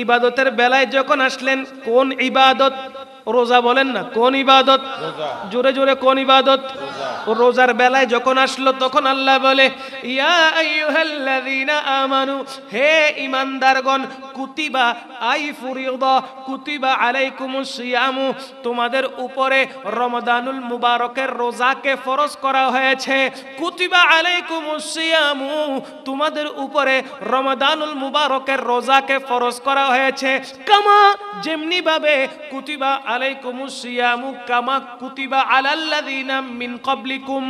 ইবাদতের বেলায় যখন আসলেন, কোন ইবাদত? রোজা বলেন না, কোন ইবাদত? জোরে জোরে কোন ইবাদত? রোজার বেলায় যখন আসলো তখন আল্লাহ বলে, ইয়া আইয়ুহাল্লাযীনা আমানু, হে ঈমানদারগণ, কুতিবা আই ফুরিদা কুতিবা আলাইকুমুস সিয়ামু, তোমাদের উপরে রমাদানুল মুবারকের রোজাকে ফরজ করা হয়েছে। কুতিবা আলাইকুমুস সিয়ামু, তোমাদের উপরে রমাদানুল মুবারকের রোজাকে ফরজ করা হয়েছে। কামা, যেমনি ভাবে, কুতিবা আলাইকুমুস সিয়ামু কামা কুতিবা আলাল্লাযীনা মিন ক্বাবলিকুম,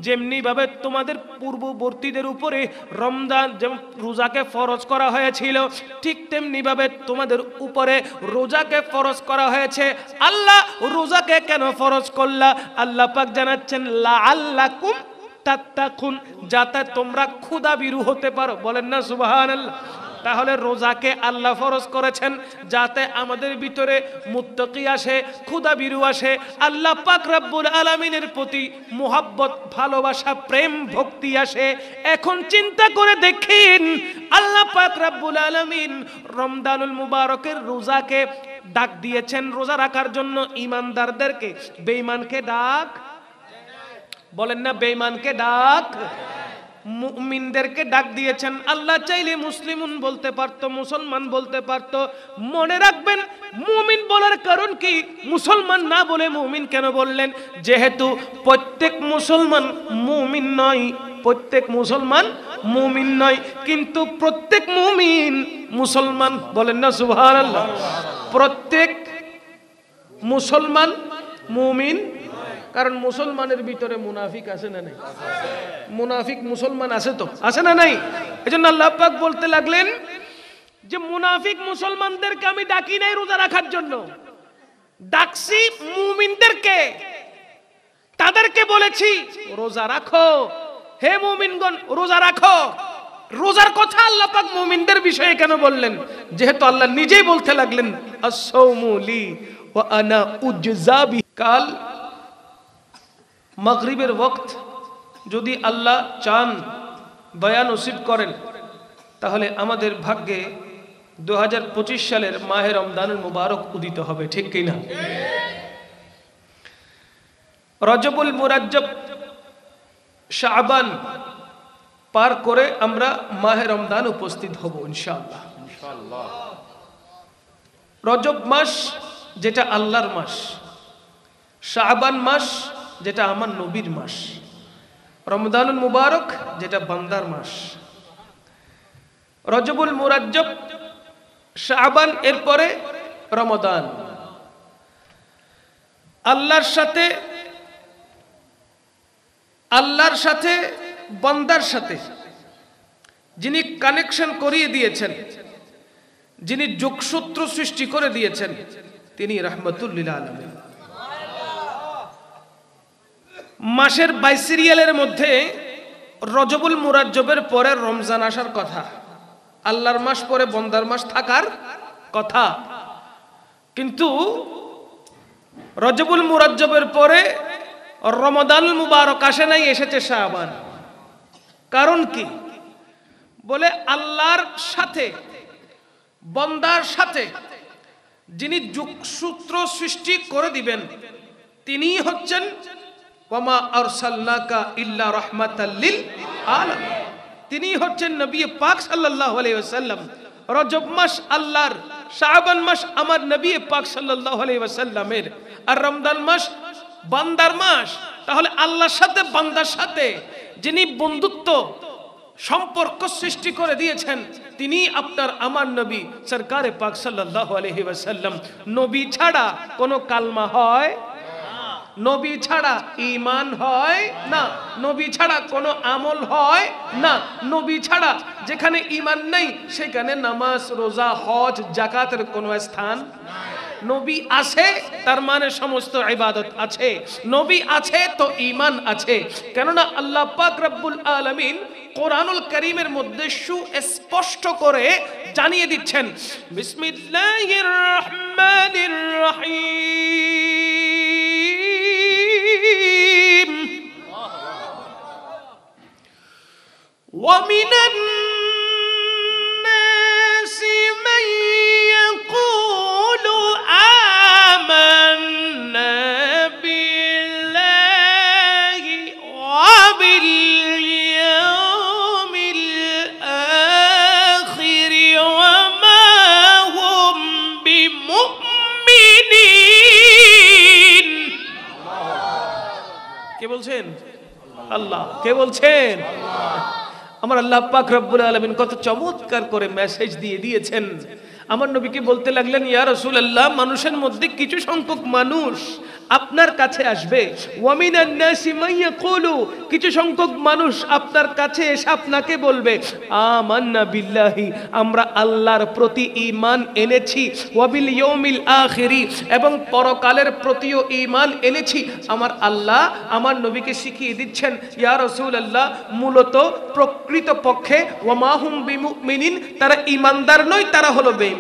যেমনি ভাবে তোমাদের পূর্ববর্তীদের উপরে রমজান যেমন রোজাকে ফরজ করা হয়েছিল, ঠিক তেমনি ভাবে তোমাদের উপরে রোজাকে ফরজ করা হয়েছে। আল্লাহ রোজাকে কেন ফরজ করলা? আল্লাহ পাক জানাচ্ছেন, লাআল্লাকুম তাত্তাকুন, যাতে তোমরা ক্ষুধাভীরু হতে পারো। বলেন না সুবহানাল্লাহ। তাহলে রোজাকে আল্লাহ ফরজ করেছেন যাতে আমাদের ভিতরে মুত্তাকি আসে, ক্ষুধাভীরু আসে, আল্লাহ পাক রব্বুল আলামিনের প্রতি মুহাব্বত, ভালোবাসা, প্রেম, ভক্তি আসে। এখন চিন্তা করে দেখেন, আল্লাহ পাক রব্বুল আলামিন রমজানুল মুবারকের রোজাকে ডাক দিয়েছেন রোজা রাখার জন্য ঈমানদারদেরকে, বেঈমানকে ডাক বলেন না, বেঈমানকে ডাক, মুমিনদেরকে ডাক দিয়েছেন। আল্লাহ চাইলে মুসলিমুন বলতে পারতো, মুসলমান বলতে পারতো। মনে রাখবেন, মুমিন বলার কারণ কি? মুসলমান না বলে মুমিন কেন বললেন? যেহেতু প্রত্যেক মুসলমান মুমিন নয়, প্রত্যেক মুসলমান মুমিন নয়, কিন্তু প্রত্যেক মুমিন মুসলমান। বলেন না সুবহানাল্লাহ। প্রত্যেক মুসলমান মুমিন, কারণ মুসলমানের ভিতরে মুনাফিক আছে না নাই? মুনাফিক মুসলমান আছে তো, আছে না নাই? এজন্য আল্লাহ পাক বলতে লাগলেন যে মুনাফিক মুসলমানদেরকে আমি ডাকি নাই রোজা রাখার জন্য, ডাকছি মুমিনদেরকে। তাদেরকে বলেছি রোজা রাখো, হে মুমিনগণ রোজা রাখো। রোজার কথা আল্লাহ পাক মুমিনদের বিষয়ে কেন বললেন? যেহেতু আল্লাহ নিজেই বলতে লাগলেন, আস-সাওমু লি ওয়া আনা উজজা বি। কাল মাগরিবের ওয়াক্ত যদি আল্লাহ চান, দয়া নসিব করেন, তাহলে আমাদের ভাগ্যে 2025 সালের মাহে রমজানুল মুবারক উদিত হবে। ঠিক কি না? রজবুল মুরাজ্জব, শাবান পার করে আমরা মাহে রমজান উপস্থিত হব ইনশাআল্লাহ। রজব মাস যেটা আল্লাহর মাস, শাবান মাস যেটা আমার নবীর মাস, রমজানুল মুবারক যেটা বান্দার মাস। রজবুল মুরাজ্জব, শাবান, এরপরে রমাদান। আল্লাহর সাথে বান্দার সাথে যিনি কানেকশন করিয়ে দিয়েছেন, যিনি যোগসূত্র সৃষ্টি করে দিয়েছেন, তিনি রাহমাতুল লিল আলামিন। মাসের 22 সিরিয়ালের মধ্যে রজবুল মুরাজ্জবের পরে রমজান আসার কথা, আল্লাহর মাস পরে বান্দার মাস থাকার কথা, কিন্তু রজবুল মুরাজ্জবের পরে রমাদানুল মুবারক আসে নাই, এসেছে শাবান। কারণ কি? বলে আল্লাহর সাথে বান্দার সাথে যিনি যোগসূত্র সৃষ্টি করে দিবেন, তিনি হচ্ছেন ওয়ামা আরসালনাকা ইল্লা রাহমাতাল লিল আলামিন, তিনি হচ্ছেন নবী পাক সাল্লাল্লাহু আলাইহি ওয়াসাল্লাম। রজব মাস আল্লাহর, শাবান মাস আমার নবী পাক সাল্লাল্লাহু আলাইহি ওয়াসাল্লামের, আর রমজান মাস বান্দার মাস। তাহলে আল্লাহর সাথে বান্দার সাথে যিনি বন্ধুত্ব সম্পর্ক সৃষ্টি করে দিয়েছেন, তিনি আপনার আমার নবী সরকারে পাক সাল্লাল্লাহু আলাইহি ওয়াসাল্লাম। নবী ছাড়া কোনো কালমা হয়? নবী ছাড়া ঈমান হয় না, নবী ছাড়া কোনো আমল হয় না, নবী ছাড়া যেখানে ঈমান নেই সেখানে নামাজ, রোজা, হজ, যাকাতের কোনো স্থান নাই। নবী আছে তার মানে সমস্ত ইবাদত আছে, নবী আছে তো ঈমান আছে। কেননা আল্লাহ পাক রব্বুল আলামিন কোরআনুল কারীমের মধ্যে সুস্পষ্ট করে জানিয়ে দিচ্ছেন, বিসমিল্লাহির রহমানির রহিম, ওয়া মিনান নাসি মান আল্লাহ। কে বলছেন? আমার আল্লাহ পাক রব্বুল আলামিন কত চমৎকার করে মেসেজ দিয়ে দিয়েছেন। আমার নবীকে বলতে লাগলেন, ইয়া রাসূলুল্লাহ, মানুষের মধ্যে কিছু সংখ্যক মানুষ আপনার কাছে আসবে, ওয়ামিনান নাসি মান ইয়াকুলু, কিছু সংখ্যক মানুষ আপনার কাছে এসে আপনাকে বলবে, আমান্না বিল্লাহি, আমরা আল্লাহর প্রতি ঈমান এনেছি, ওয়া বিল ইয়াউমিল আখিরি, এবং পরকালের প্রতিও ঈমান এনেছি। আমার আল্লাহ আমার নবীকে শিখিয়ে দিচ্ছেন, ইয়া রাসূলুল্লাহ, মূলত প্রকৃত পক্ষে ওয়া মা হুম বিমুমিনিন, তারা ঈমানদার নয়, তারা হলো বেঈমান।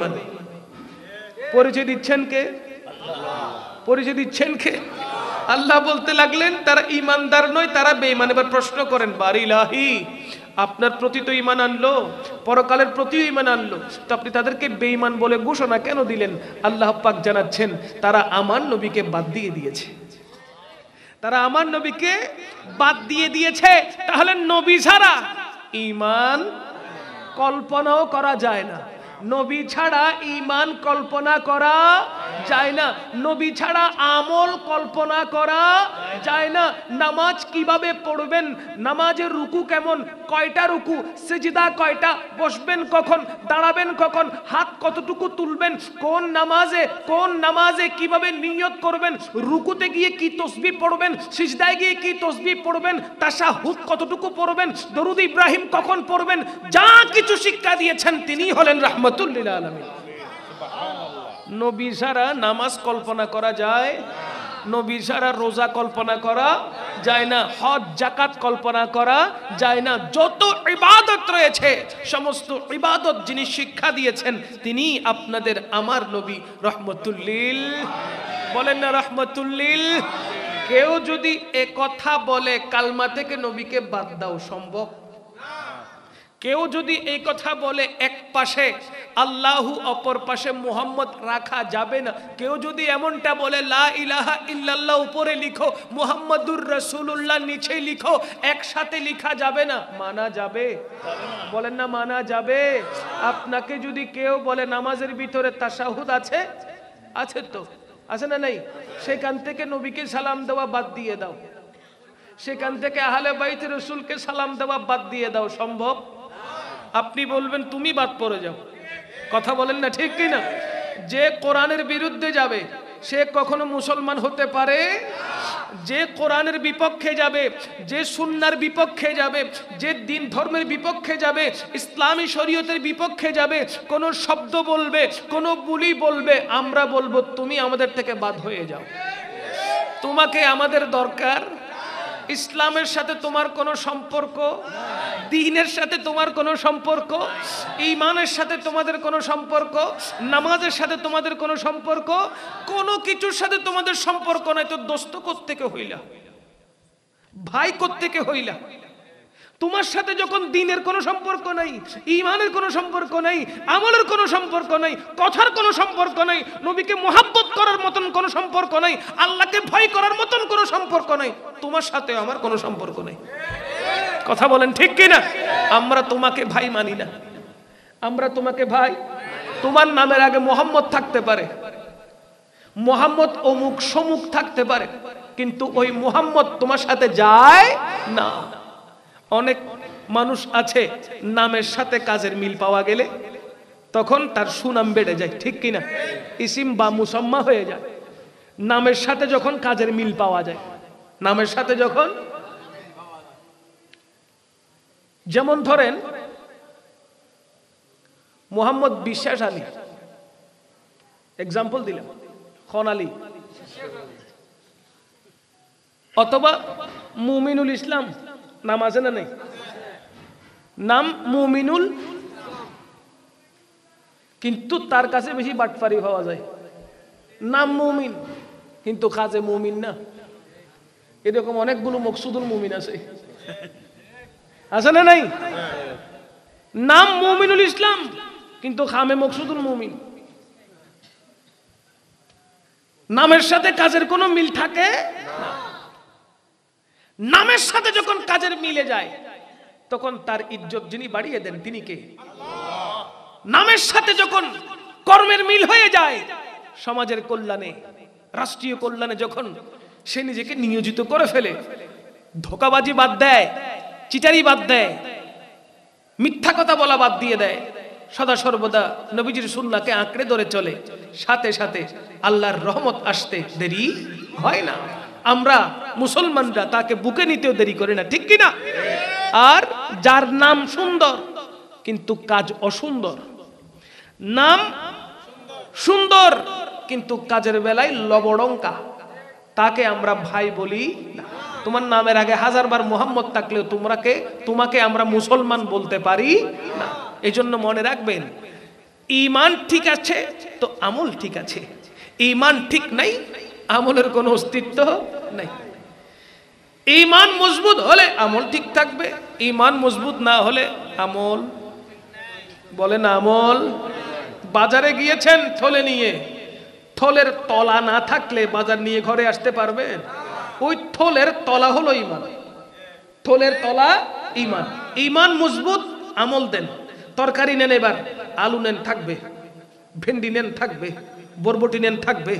পরিচয় দিচ্ছেন কে? পরিচয় দিচ্ছেন কে? আল্লাহ বলতে লাগলেন তারা ঈমানদার নয়, তারা বেঈমান। এবার প্রশ্ন করেন, বারিলাহি, আপনার প্রতি তো ঈমান আনলো, পরকালের প্রতিও ঈমান আনলো, তো আপনি তাদেরকে বেঈমান বলে ঘোষণা কেন দিলেন? আল্লাহ পাক জানাচ্ছেন, তারা আমার নবীকে বাদ দিয়ে দিয়েছে। তারা আমার নবীকে বাদ দিয়ে দিয়েছে। তাহলে নবী ছাড়া ঈমান কল্পনাও করা যায় না। নবী ছাড়া ঈমান কল্পনা করা যায় না। নবী ছাড়া আমল কল্পনা করা যায় না। নামাজ কিভাবে পড়বেন, নামাজের রুকু কেমন, কয়টা রুকু, সিজদা কয়টা, বসবেন কখন, দাঁড়াবেন কখন, হাত কতটুকু তুলবেন, কোন নামাজে কিভাবে নিয়ত করবেন, রুকুতে গিয়ে কি তাসবিহ পড়বেন, সিজদায় গিয়ে কি তাসবিহ পড়বেন, তাশাহুদ কতটুকু পড়বেন, দরুদ ইব্রাহিম কখন পড়বেন, যা কিছু শিক্ষা দিয়েছেন তিনি হলেন রাহমাতুল লিল আলামিন। নবী ছাড়া নামাজ কল্পনা করা যায়, নবী ছাড়া রোজা কল্পনা করা যায় না, হজ যাকাত কল্পনা করা যায় না। যত ইবাদত রয়েছে সমস্ত ইবাদত যিনি শিক্ষা দিয়েছেন তিনি আপনাদের আমার নবী রাহমাতুল লিল, বলেন না রাহমাতুল লিল। কেউ যদি এ কথা বলে কালমা থেকে নবীকে বাদ দাও, সম্ভব? কেউ যদি এই কথা বলে এক পাশে আল্লাহু অপর পাশে মুহাম্মদ রাখা যাবে না, কেউ যদি এমনটা বলে লা ইলাহা ইল্লাল্লাহ উপরে লিখো, মুহাম্মাদুর রাসূলুল্লাহ নিচে লিখো, একসাথে লেখা যাবে না, মানা যাবে? বলেন না মানা যাবে? আপনাকে যদি কেউ বলে নামাজের ভিতরে তাশাহুদ আছে, আছে তো, আছে না নাই, সেখান থেকে নবীকে সালাম দেওয়া বাদ দিয়ে দাও, সেখান থেকে আহলে বাইত রাসূলকে সালাম দেওয়া বাদ দিয়ে দাও, সম্ভব? আপনি বলবেন তুমি বাদ পড়ে যাও, কথা বলেন না, ঠিক কি না? যে কোরআনের বিরুদ্ধে যাবে সে কখনো মুসলমান হতে পারে? যে কোরআনের বিপক্ষে যাবে, যে সুন্নাহর বিপক্ষে যাবে, যে দিন ধর্মের বিপক্ষে যাবে, ইসলামী শরীয়তের বিপক্ষে যাবে, কোন শব্দ বলবে, কোন বুলি বলবে, আমরা বলবো তুমি আমাদের থেকে বাদ হয়ে যাও, তোমাকে আমাদের দরকার। ইসলামের সাথে তোমার কোনো সম্পর্ক, দ্বীনের সাথে তোমার কোনো সম্পর্ক, ঈমানের সাথে তোমাদের কোনো সম্পর্ক, নামাজের সাথে তোমাদের কোনো সম্পর্ক, কোনো কিছুর সাথে তোমাদের সম্পর্ক নাই, তো দোস্ত কোত্থেকে হইলা, ভাই কোত্থেকে হইলা? তোমার সাথে যখন দ্বীনের কোনো সম্পর্ক নাই, ঈমানের কোনো সম্পর্ক নাই, আমলের কোনো সম্পর্ক নাই, কথার কোনো সম্পর্ক নাই, নবীকে মুহাব্বত করার মতন কোনো সম্পর্ক নাই, আল্লাহকে ভয় করার মতন কোনো সম্পর্ক নাই, তোমার সাথে আমার কোনো সম্পর্ক নাই, কথা বলেন ঠিক কি না? আমরা তোমাকে ভাই মানি না, আমরা তোমাকে ভাই, তোমার নামের আগে মুহাম্মদ থাকতে পারে, মুহাম্মদ অমুক সমুক থাকতে পারে, কিন্তু ওই মুহাম্মদ তোমার সাথে যায় না। অনেক মানুষ আছে নামের সাথে কাজের মিল পাওয়া গেলে তখন তার সুনাম বেড়ে যায়, ঠিক কিনা? ইসিম বা মুসাম্মা হয়ে যায় নামের সাথে যখন কাজের মিল পাওয়া যায়, নামের সাথে যখন, যেমন ধরেন মোহাম্মদ বিশ্বাস আলী, এক্সাম্পল দিলাম, খন আলী, অথবা মুমিনুল ইসলাম, নাম আছে না নেই? নাম মুমিনুল, কিন্তু তার কাছে বেশি বাটপারি পাওয়া যায়, নাম মুমিন কিন্তু কাজে মুমিন না। এরকম অনেকগুলো মকসুদুল মুমিন আছে, আছে না নাই? নাম মুমিনুল ইসলাম কিন্তু খামে মকসুদুল মুমিন। নামের সাথে কাজের কোনো মিল থাকে না। নামের সাথে যখন কাজের মিলে যায় তখন তার ইজ্জত যিনি বাড়িয়ে দেন তিনি কে? নামের সাথে যখন কর্মের মিল হয়ে যায়, সমাজের কল্যাণে, রাষ্ট্রীয় কল্যাণে যখন সে নিজেকে নিয়োজিত করে ফেলে, ধোকাবাজি বাদ দেয়, চিটারি বাদ দেয়, মিথ্যা কথা বলা বাদ দিয়ে দেয়, সদা সর্বদা নবীজির সুন্নাহকে আঁকড়ে ধরে চলে, সাথে সাথে আল্লাহর রহমত আসতে দেরি হয় না। আমরা মুসলমানরা তাকে বুকে নিতেও দেরি করি না, ঠিক কি না? আর যার নাম সুন্দর কিন্তু কাজ অসুন্দর, নাম সুন্দর কিন্তু কাজের বেলায় লবডঙ্কা, তাকে আমরা ভাই বলি না। তোমার নামের আগে 1000 বার মোহাম্মদ থাকলেও তোমাকে আমরা মুসলমান বলতে পারি না। এই জন্য মনে রাখবেন, ঈমান ঠিক আছে তো আমল ঠিক আছে, ঈমান ঠিক নাই আমলের কোনো অস্তিত্ব নাই। ঈমান মজবুত হলে আমল ঠিক থাকবে, ঈমান মজবুত না হলে আমল, বলেন আমল। বাজারে গিয়েছেন থলে নিয়ে, থলের তলা না থাকলে বাজার নিয়ে ঘরে আসতে পারবেন? ওই থলের তলা হলো ঈমান, থলের তলা ঈমান। ঈমান মজবুত, আমল দেন। তরকারি নেন, এবার আলু নেন থাকবে, ভেন্ডি নেন থাকবে, বরবটি নেন থাকবে,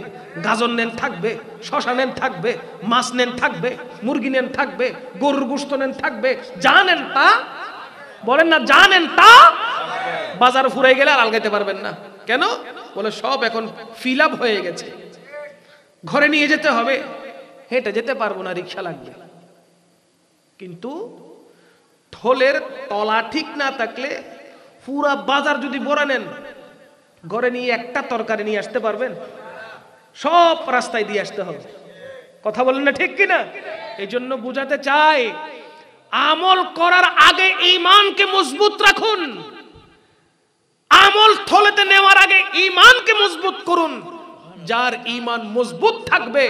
গাজর নেন থাকবে, শশা নেন থাকবে, মাছ নেন থাকবে, মুরগি নেন থাকবে, গরুর গোশত নেন থাকবে, যা নেন তা, বলেন না যা নেন তা। বাজার ফুরাই গেলে আর আলগাইতে পারবেন না। কেন? বলে সব এখন ফিল আপ হয়ে গেছে, ঘরে নিয়ে যেতে হবে, হেঁটে যেতে পারবো না, রিক্সা লাগবে। কিন্তু থলের তলা ঠিক না থাকলে পুরা বাজার যদি ভরা নেন, ঘরে নিয়ে একটা তরকারি নিয়ে আসতে পারবেন? সব রাস্তায় দিয়ে আসতে হবে। কথা বলেন না, ঠিক কিনা? এই জন্য বুঝাতে চাই, আমল করার আগে ঈমানকে মজবুত রাখুন, আমল থলেতে নেওয়ার আগে ঈমানকে মজবুত করুন। যার ঈমান মজবুত থাকবে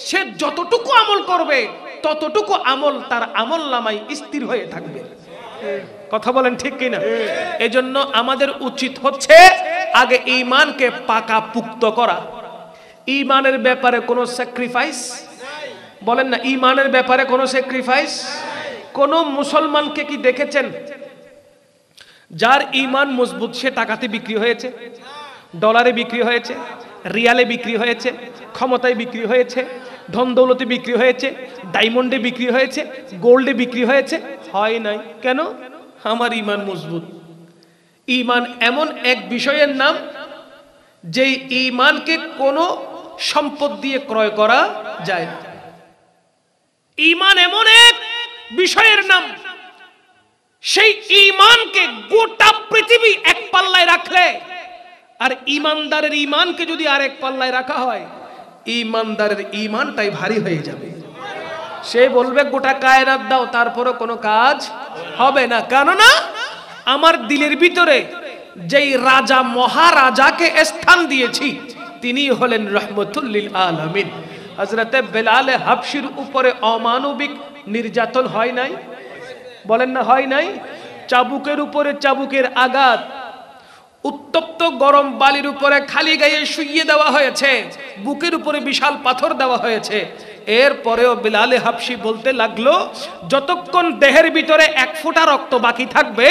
সে যতটুকু আমল করবে ততটুকু আমল তার আমল নামায় স্থির হয়ে থাকবে। কথা বলেন ঠিক কিনা? এজন্য আমাদের উচিত হচ্ছে আগে ঈমানকে পাকা পুক্ত করা। ঈমানের ব্যাপারে কোনো স্যাক্রিফাইস, বলেন না ঈমানের ব্যাপারে কোনো স্যাক্রিফাইস। কোন মুসলমানকে কি দেখেছেন যার ঈমান মজবুত সে টাকাতে বিক্রি হয়েছে, ডলারে বিক্রি হয়েছে, রিয়ালে বিক্রি হয়েছে, ক্ষমতায় বিক্রি হয়েছে, ধন দৌলতে বিক্রি হয়েছে, ডায়মন্ডে বিক্রি হয়েছে, গোল্ডে বিক্রি হয়েছে? হয় নাই। কেন? আমার ঈমান মজবুত। ঈমান এমন এক বিষয়ের নাম যে ঈমানকে কোনো সম্পদ দিয়ে ক্রয় করা যায় না। ঈমান এমন এক বিষয়ের নাম, সেই ঈমানকে গোটা পৃথিবী এক পাল্লায় রাখলে আর ঈমানদারের ঈমানকে যদি আরেক পাল্লায় রাখা হয়, ঈমানদারের ঈমানটাই ভারী হয়ে যাবে। সে বলবে গোটা কায়নাত দাও, তারপরও কোনো কাজ হবে না। কেননা আমার দিলের ভিতরে যেই রাজা মহারাজাকে স্থান দিয়েছি তিনি হলেন রহমতুল লিল আলামিন। হযরতে বেলাল হাবশির উপরে অমানবিক নির্যাতন হয় নাই? বলেন না হয় নাই? চাবুকের উপরে চাবুকের আঘাত, উত্তপ্ত গরম বালির উপরে খালি গায়ে শুইয়ে দেওয়া হয়েছে, বুকের উপরে বিশাল পাথর দেওয়া হয়েছে। এরপরেও বেলাল হাবশি বলতে লাগলো, যতক্ষণ দেহের ভিতরে এক ফোঁটা রক্ত বাকি থাকবে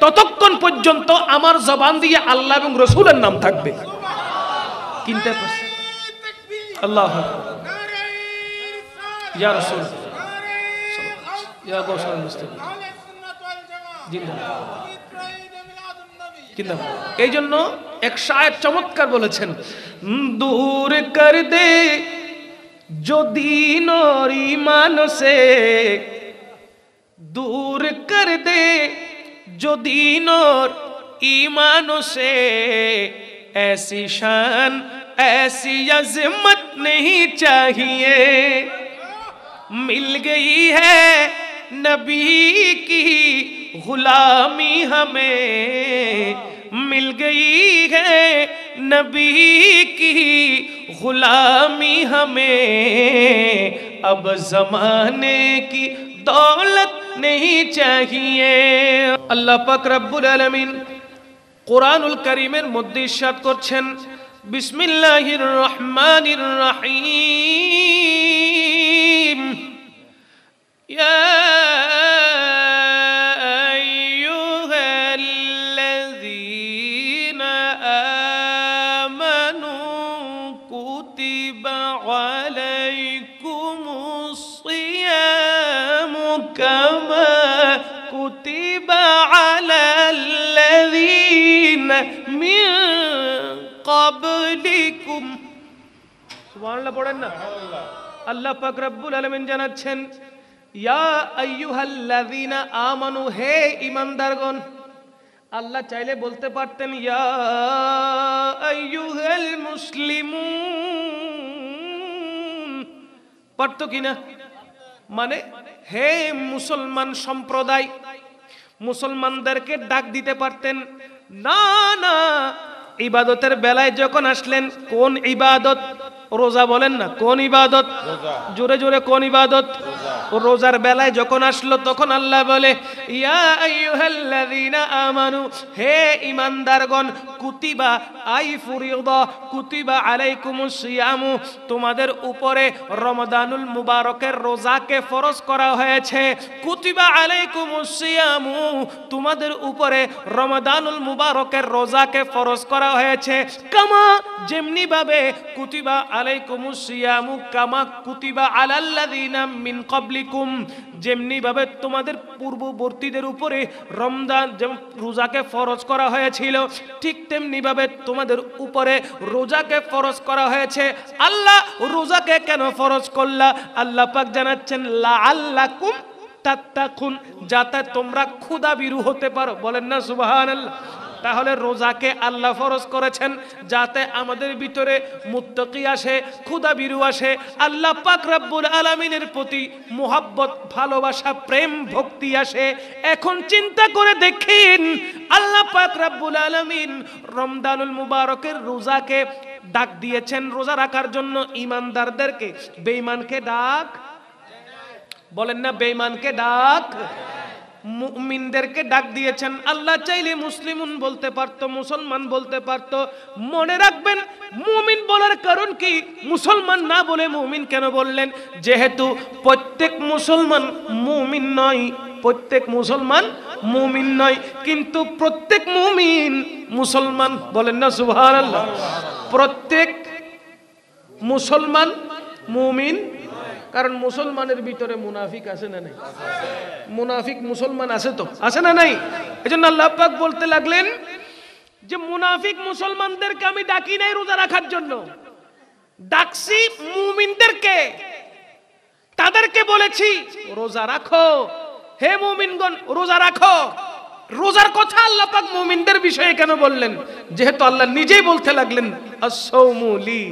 ততক্ষণ পর্যন্ত আমার জবান দিয়ে আল্লাহ এবং রসুলের নাম থাকবে। কিনতে পারছে? আল্লাহু আকবার, ইয়া রাসূল, ইয়া গৌসুল মুস্তাফা, জিন্দাবাদ, জিন্দাবাদ। এই জন্য এক শায়ের চমৎকার বলেছেন, দূর কর দে जो दीन और ईमान से, दूर कर दे जो दीन और ईमान से, ऐसी शान ऐसी अज़मत नहीं चाहिए। मिल गई है नबी की गुलामी हमें, मिल गई है नबी की गुलामी हमें, अब जमाने की दौलत नहीं चाहिए। अल्लाह पाक रब्बुल आलमीन कुरानुल करीमेर मध्य इरशाद करছেন, बिस्मिल्लाहिर रहमानिर रहीम, या ক্বাবলিকুম। সুবহানাল্লাহ পড়েন না। আল্লাহ পাক রব্বুল আলামিন জানাচ্ছেন, ইয়া আইয়ুহাল্লাযীনা আমানু, হে ঈমানদারগণ। আল্লাহ চাইলে বলতে পারতেন ইয়া আইয়ুহাল মুসলিমুন, পারত কিনা? মানে হে মুসলমান সম্প্রদায়, মুসলমানদেরকে ডাক দিতে পারতেন। না না, ইবাদতের বেলায় যখন আসলেন, কোন ইবাদত? রোজা বলেন না, কোন ইবাদত? জোরে জোরে কোন ইবাদত? রোজার বেলায় যখন আসলো তখন আল্লাহ বলে ইয়া আইয়ুহাল্লাযীনা আমানু, হে ঈমানদারগণ, কুতিবা আই ফুরিদা, কুতিবা আলাইকুমুস সিয়ামু, তোমাদের উপরে রমাদানুল মুবারকের রোজাকে ফরজ করা হয়েছে। কুতিবা আলাইকুমুস সিয়ামু, তোমাদের উপরে রমাদানুল মুবারকের রোজাকে ফরজ করা হয়েছে। কামা, যেমনি ভাবে, কুতিবা আলাইকুমুস সিয়ামু কামা কুতিবা আলাল্লাযীনা মিন ক্বাবলিকুম, যেমনি ভাবে তোমাদের পূর্ববর্তীদের উপরে রমজান যেমন রোজাকে ফরজ করা হয়েছিল, ঠিক তেমনি ভাবে তোমাদের উপরে রোজাকে ফরজ করা হয়েছে। আল্লাহ রোজাকে কেন ফরজ করলা? আল্লাহ পাক জানাচ্ছেন লাআল্লাকুম তাত্তাকুন, যাতে তোমরা ক্ষুধাভীরু হতে পারো। বলেন না সুবহানাল্লাহ। তাহলে রোজাকে আল্লাহ ফরজ করেছেন যাতে আমাদের ভিতরে মুত্তাকি আসে, ক্ষুধাভীরু আসে, আল্লাহ পাক রব্বুল আলামিনের প্রতি মুহাব্বত, ভালোবাসা, প্রেম, ভক্তি আসে। এখন চিন্তা করে দেখেন, আল্লাহ পাক রব্বুল আলামিন রমজানুল মুবারকের রোজাকে ডাক দিয়েছেন রোজা রাখার জন্য ঈমানদারদেরকে, বেঈমানকে ডাক বলেন না, বেঈমানকে ডাক, মুমিনদেরকে ডাক দিয়েছেন। আল্লাহ চাইলে মুসলিমুন বলতে পারতো, মুসলমান বলতে পারতো। মনে রাখবেন, মুমিন বলার কারণ কি? মুসলমান না বলে মুমিন কেন বললেন? যেহেতু প্রত্যেক মুসলমান মুমিন নয়, প্রত্যেক মুসলমান মুমিন নয়, কিন্তু প্রত্যেক মুমিন মুসলমান। বলেন না সুবহানাল্লাহ। প্রত্যেক মুসলমান মুমিন, কারণ মুসলমানের ভিতরে মুনাফিক আছে না নাই? মুনাফিক মুসলমান আছে তো, আছে না নাই? এজন্য আল্লাহ পাক বলতে লাগলেন যে মুনাফিক মুসলমানদেরকে আমি ডাকি নাই রোজা রাখার জন্য, ডাকছি মুমিনদেরকে। তাদেরকে বলেছি রোজা রাখো, হে মুমিনগণ রোজা রাখো। রোজার কথা আল্লাহ পাক মুমিনদের বিষয়ে কেন বললেন? যেহেতু আল্লাহ নিজেই বলতে লাগলেন আস-সাওমু লি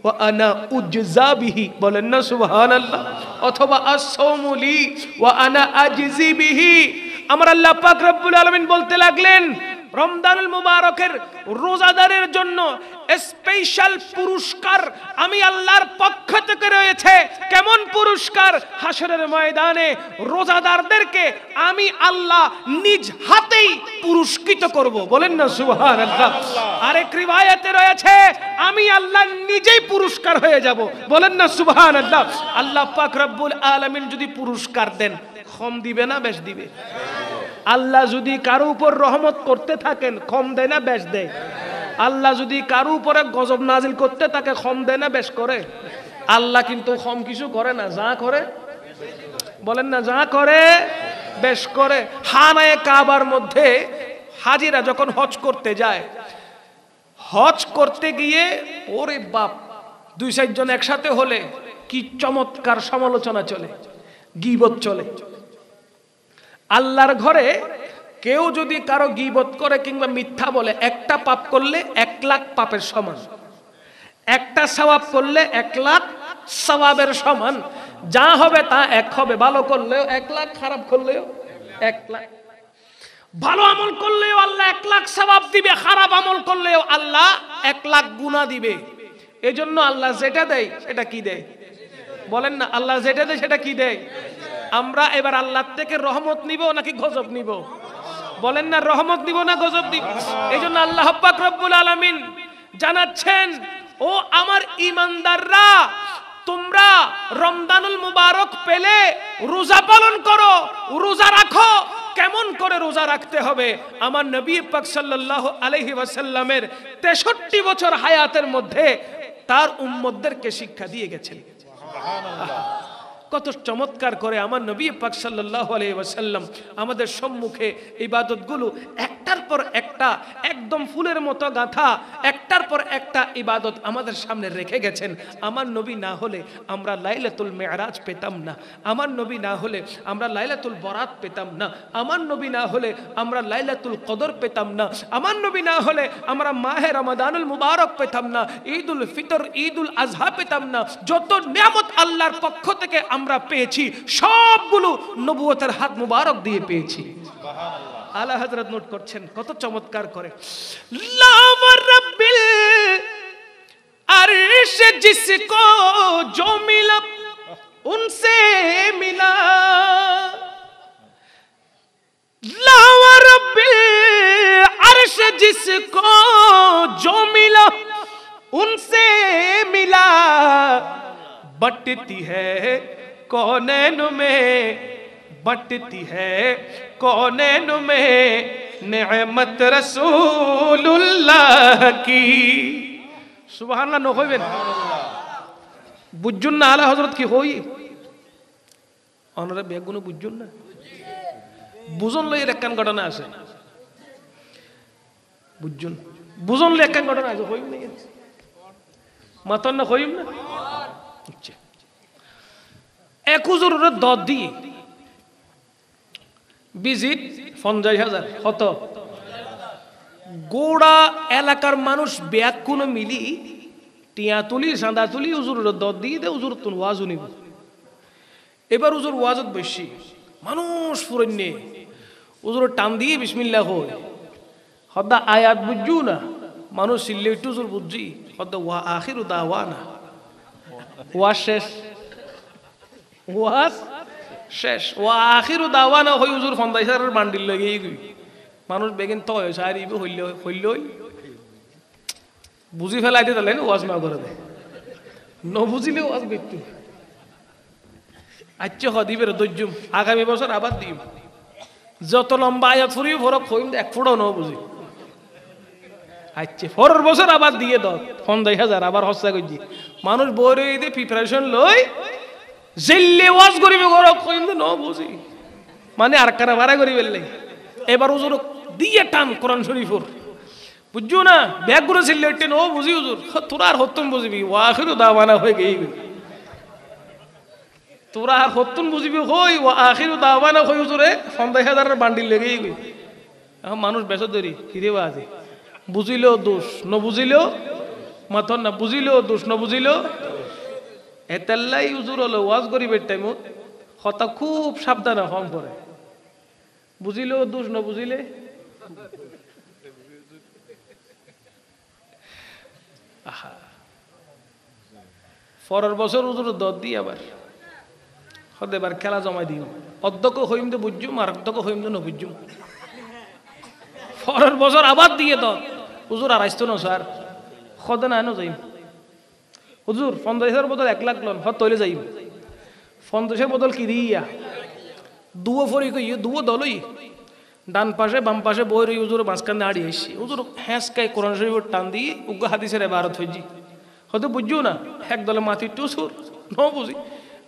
ওয়া আনা উজজা বিহি। বলেন না সুবহানাল্লাহ। অথবা আস-সাওমু লি ওয়া আনা আজজি বিহি। আমার আল্লাহ পাক রব্বুল আলামিন বলতে লাগলেন রমজানুল মুবারকের রোজাদারের জন্য স্পেশাল পুরস্কার আমি আল্লাহর পক্ষ থেকে রয়েছে। কেমন পুরস্কার? হাসরের ময়দানে রোজাদারদেরকে আমি আল্লাহ নিজ হাতেই পুরস্কৃত করব। বলেন না সুবহানাল্লাহ। আরেক রিওয়ায়াতে রয়েছে আমি আল্লাহ নিজেই পুরস্কার হয়ে যাব। বলেন না সুবহানাল্লাহ। আল্লাহ পাক রব্বুল আলামিন যদি পুরস্কার দেন, কম দিবে না বেশ দিবে? আল্লাহ যদি কারো উপর রহমত করতে থাকেন, কম দেয় না বেশ দেয়? আল্লাহ যদি কারো উপরে গজব নাজিল করতে থাকে, কম দেয় না বেশ করে? আল্লাহ কিন্তু কম কিছু করে না, যা করে, বলেন না, যা করে বেশ করে। খানায়ে কাবার মধ্যে হাজিরা যখন হজ করতে যায়, হজ করতে গিয়ে ওরে বাপ, 2-4 জন একসাথে হলে কি চমৎকার সমালোচনা চলে, গীবত চলে। আল্লাহর ঘরে কেউ যদি কারো গীবত করে কিংবা মিথ্যা বলে, একটা পাপ করলে 1 লাখ পাপের সমান, একটা সওয়াব করলে 1 লাখ সওয়াবের সমান। যা হবে তা এক হবে। ভালো করলেও 1 লাখ, খারাপ করলেও 1 লাখ। ভালো আমল করলেও আল্লাহ 1 লাখ সওয়াব দিবে, খারাপ আমল করলেও আল্লাহ 1 লাখ গুনাহ দিবে। এজন্য আল্লাহ যেটা দেয় সেটা কি দেয়? বলেন না, আল্লাহ যেটা দেয় সেটা কি দেয়? আমরা এবার আল্লাহর থেকে রহমত নিব নাকি গজব নিব? বলেন না, রহমত নিব না গজব নিব? এইজন্য আল্লাহ পাক রব্বুল আলামিন জানাচ্ছেন, ও আমার ঈমানদাররা, তোমরা রমজানুল মুবারক পেলে রোজা পালন করো, রোজা রাখো। কেমন করে রোজা রাখতে হবে? আমার নবী পাক সাল্লাল্লাহু আলাইহি ওয়াসাল্লামের 63 বছর হায়াতের মধ্যে তার উম্মতদেরকে শিক্ষা দিয়ে গেছেন। সুবহানাল্লাহ। কত চমৎকার করে আমার নবী পাক সাল্লাল্লাহু আলাইহি ওয়াসাল্লাম আমাদের সম্মুখে ইবাদতগুলো একটা একটার পর একটা একদম ফুলের মতো গাঁথা একটার পর একটা ইবাদত আমাদের সামনে রেখে গেছেন। আমার নবী না হলে আমরা লাইলাতুল মেরাজ পেতাম না, আমার নবী না হলে আমরা লাইলাতুল বরাত পেতাম না, আমার নবী না হলে আমরা লাইলাতুল কদর পেতাম না, আমার নবী না হলে আমরা মাহে রমাদানুল মুবারক পেতাম না, ঈদুল ফিতর ঈদুল আজহা পেতাম না। যত নিয়ামত আল্লাহর পক্ষ থেকে আমরা পেয়েছি সবগুলো নবুয়তের হাত মুবারক দিয়ে পেয়েছি। সুবহানাল্লাহ। আলা হযরত নোট করছেন কত চমৎকার করে, লাওয়া রাব্বিল अर्श जिसको जो मिला उनसे मिला, लावा रब्बिल अर्श जिसको जो मिला उनसे मिला, बटती है कौनैन में, बटती है कौनैन में नेमत रसूलुल्लाह की। সুবহানাল্লাহ ন হইবেন বুঝুন না আলা হযরত কি হই অনরা বেগুন বুঝুন না বুঝন লই একখান ঘটনা আছে, বুঝুন বুঝন লই একখান ঘটনা আছে হইম না মাতন না হইম না। আচ্ছা এক হুজুরের দদি ভিজিট ৫০,০০০ কত গোড়া এলাকার মানুষ ব্যাগ কোনো মিলি টিয়া তুলি সাঁদা তুলি হুজুরের দর দিয়ে দে হুজুর তুন ওয়াজ নিব। এবার হুজুর ওয়াজত বেশি মানুষ ফুরন্যে হুজুর টান দিয়ে বিসমিল্লাহ হই হদ্দা আয়াত বুঝু না মানুষ সিল্লে একটু হুজুর বুঝছি হদ্দা ওয়া আখিরু দাওয়ানা, ওয়াজ শেষ, ওয়াজ শেষ, ওয়া আখিরু দাওয়ানা হই হুজুর ৫০,০০০ বান্ডিল লগেই গই মানুষ বেগিন তো সারিব হইল হইল বুঝি ফেলাই দিয়ে তাহলে ওয়াজ না করে দেয় ন বুঝিলে ওয়াজ বেটু। আচ্ছা হদিবের দৈর্যম আগামী বছর আবার দিম যত লম্বা আয়াত ফুরি ফরক হইম এক ফুটো ন বুঝি। আচ্ছা পরের বছর আবার দিয়ে দাও ৫০,০০০ আবার হস্তা করছি মানুষ বই দিয়ে প্রিপারেশন লই জেললে ওয়াজ করিবে ফরক হইম ন বুঝি মানে আর কারা ভাড়া করিবে লাগে। এবার হুজুর দিয়ে টান কোরআন শরীফর বুঝছো না ব্যাগ করে সিলেটেন ও বুঝি হুজুর তোরা আর হত্যন বুঝবি ও আখিরু দাওয়ানা হয়ে গেই তোরা আর হত্যন বুঝবি হই ও আখিরু দাওয়ানা হই হুজুরে ৫০,০০০ বান্ডিল লেগেই গই। এখন মানুষ বেসর ধরি কিরে বাজে বুঝিলেও দোষ ন বুঝিলেও মাথন না বুঝিলেও দোষ ন বুঝিলেও এতাল্লাই হুজুর হলো ওয়াজ করিবের টাইমত হতা খুব সাবধানে হম করে বুঝিলেও দোষ ন বুঝিলে পরের বছর হুজুর দর দিই আবার হতে এবার খেলা জমাই দিও অধ্যক্ষ হইম তো বুঝুম আর অধ্যক্ষ হইম তো ন বুঝুম। পরের বছর আবার দিয়ে দর হুজুর আর আসতো না স্যার সদে না যাইম হুজুর ৫০,০০০ বদল ১ লাখ লন হত তৈলে যাইম ৫০-এর বদল কি দিয়া দুও ফরি কই দুও দলই ডান পাশে বাম পাশে বই রই হুজুর মাঝখানে আড়ি আসছি হুজুর হ্যাঁসকায় কোরআন শরীফের টান দিয়ে উগ্র হাদিসের ইবারত হইজি হয়তো বুঝছো না এক দলে মাথি টুসুর ন বুঝি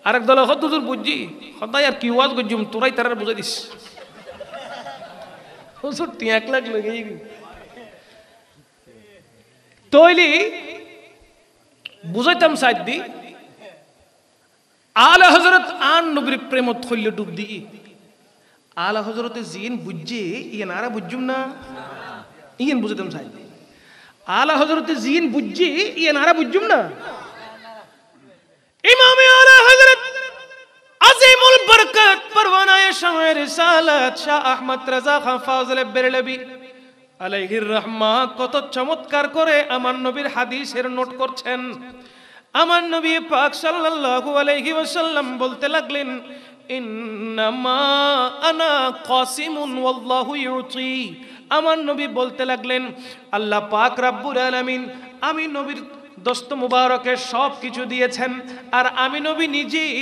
আরেক দলে হত হুজুর বুঝছি হতাই আর কি ওয়াজ করছুম তোরাই তারা বুঝাই দিস হুজুর ১ লাখ লেগেই তৈলি বুঝাইতাম সাইড দি আলা হযরত আন নবীর প্রেমত হইল ডুব দি আলা হযরতে জিন বুঝছে ইয়েন আরা বুঝুম না ইয়েন বুঝাইতাম সাইড দি আলা হযরতে জিন বুঝছে ইয়েন আরা বুঝুম না। ইমামে আলা হযরত আজিমুল বরকত পরওয়ানায়ে শাহে রিসালাত শাহ আহমদ রাজা খান ফাজলে বেরলভী আলাইহির রাহমা কত চমৎকার করে আমার নবীর হাদিসের নোট করছেন। আমার নবী পাক সাল্লাল্লাহু আলাইহি ওয়াসাল্লাম বলতে লাগলেন ইন্নামা আনা কাসিমুন ওয়াল্লাহু ইউতি। আমার নবী বলতে লাগলেন আল্লাহ পাক রব্বুল আলামিন আমি নবীর দোস্ত মুবারকের সব কিছু দিয়েছেন আর আমি নবী নিজেই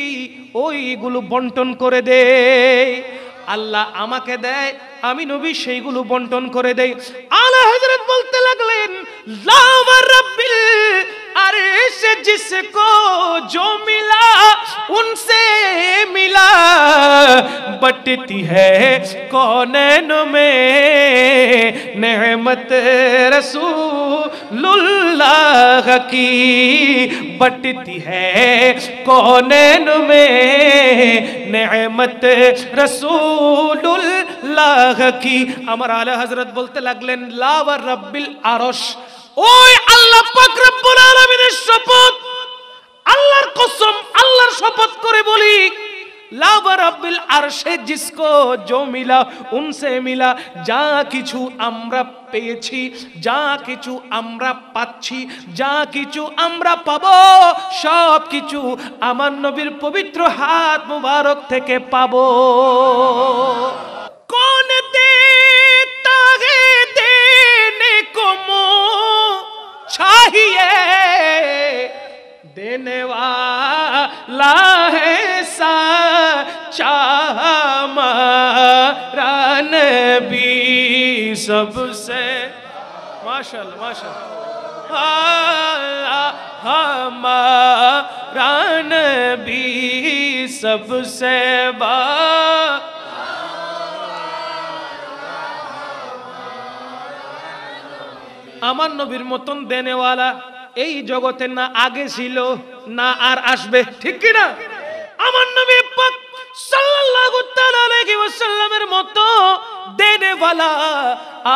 ওইগুলো বন্টন করে দেই। আল্লাহ আমাকে দেয় আমি নবী সেইগুলো বন্টন করে দেই। আলা হযরত বলতে লাগলেন লাওয়া রাব্বিল अर्श जिसको जो मिला उनसे मिला बटती है कौनैन में नेमत रसूलुल्लाह की बटती है कौनैन में नेमत रसूलुल्लाह की। আমার আলা হযরত বলতে লাগলেন লা ওয়া রাব্বিল আরশ, ওই আল্লাহ পাক রব্বুল আলামিনের শপথ, আল্লাহর কসম, আল্লাহর শপথ করে বলি লা ওয়া রাব্বিল আরশে जिसको जो मिला उनसे मिला। যা কিছু আমরা পেয়েছি, যা কিছু আমরা পাচ্ছি, যা কিছু আমরা পাবো, সব কিছু আমার নবীর পবিত্র হাত মুবারক থেকে পাবো। কোন দেতা है देने को चाहिए, देने वाला है सच्चा हमारा नबी सबसे। माशाअल्लाह माशाअल्लाह, हमारा नबी सबसे बा। আমার নবীর মতন দেনেওয়ালা এই জগতে না আগে ছিল না আর আসবে, ঠিক কি না? আমার নবী পাক সাল্লাল্লাহু তাআলা আলাইহি ওয়াসাল্লামের মতো দেনেওয়ালা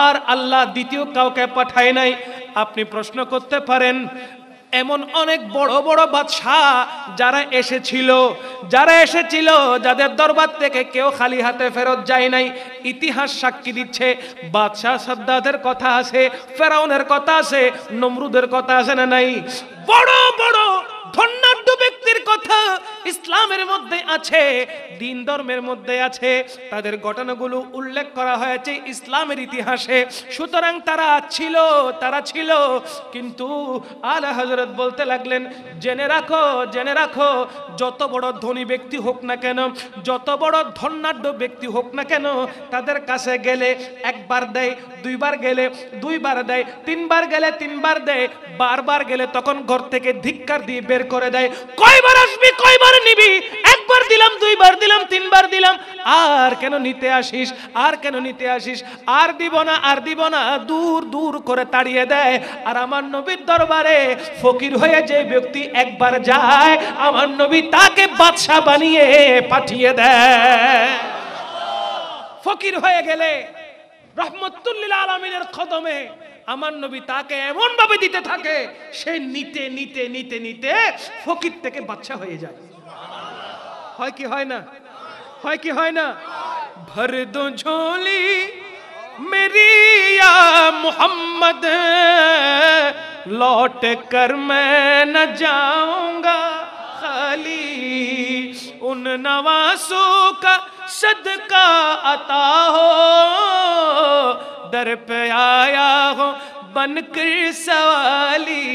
আর আল্লাহ দ্বিতীয় কাউকে পাঠায় নাই। আপনি প্রশ্ন করতে পারেন এমন অনেক বড় বড় বাদশা যারা এসেছিল, যাদের দরবার থেকে কেউ খালি হাতে ফেরত যায় নাই। ইতিহাস সাক্ষী দিচ্ছে বাদশা সাদ্দাতের কথা আছে, ফেরাউনের কথা আছে, নমরুদের কথা আছে না নাই? বড় বড় ধন্যাঢ্য ব্যক্তির কথা ইসলামের মধ্যে আছে, দিন ধর্মের মধ্যে আছে, তাদের ঘটনাগুলো উল্লেখ করা হয়েছে ইসলামের ইতিহাসে। সুতরাং তারা ছিল, কিন্তু আলা হযরত বলতে লাগলেন জেনে রাখো যত বড় ধনী ব্যক্তি হোক না কেন, যত বড় ধন্যাঢ্য ব্যক্তি হোক না কেন, তাদের কাছে গেলে একবার দেয়, দুইবার গেলে দুইবার দেয়, তিনবার গেলে তিনবার দেয়, বারবার গেলে তখন ঘর থেকে ধিক্কার দিয়ে বের করে দেয়। কয়বার আসবি, কয়বার নিবি? একবার দিলাম, দুইবার দিলাম, তিনবার দিলাম, আর কেন নিতে আসিস, আর কেন নিতে আসিস, আর দিব না, আর দিব না, দূর দূর করে তাড়িয়ে দেয়। আর আমার নবীর দরবারে ফকির হয়ে যে ব্যক্তি একবার যায়, আমার নবী তাকে বাদশা বানিয়ে পাঠিয়ে দেয়। ফকির হয়ে গেলে রহমতুল লিল আলামিনের কদমে আমার নবী তাকে এমন ভাবে দিতে থাকে, সে নিতে নিতে নিতে নিতে ফকির থেকে বাদশা হয়ে যায়। হয় কি হয় না? হয় কি হয় না? ভর দো ঝোলি মেরি ইয়া মুহাম্মদ, लौट कर मैं न जाऊंगा खाली, उन नवासों का सदका अता हो, दर पे आया हो बनकर सवाली।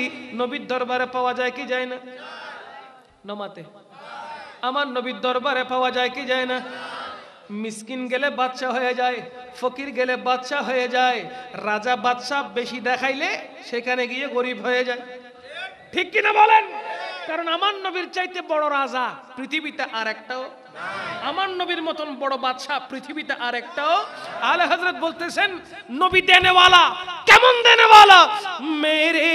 নবীর দরবারে পাওয়া যায় কি যায় না? নমাতে আমার নবীর দরবারে পাওয়া যায় কি যায় না? মিসকিন গেলে বাদশা হয়ে যায়, ফকির গেলে বাদশা হয়ে যায়, রাজা বাদশা বেশি দেখাইলে সেখানে গিয়ে গরিব হয়ে যায়, ঠিক কিনা বলেন? কারণ আমার নবীর চাইতে বড় রাজা পৃথিবীতে আর একটাও, আমার নবীর মতন বড় বাদশা পৃথিবীতে আর একটাও। আলা হযরত বলতেছেন নবী দেনেওয়ালা। কেমন দেনেওয়ালা? মেরে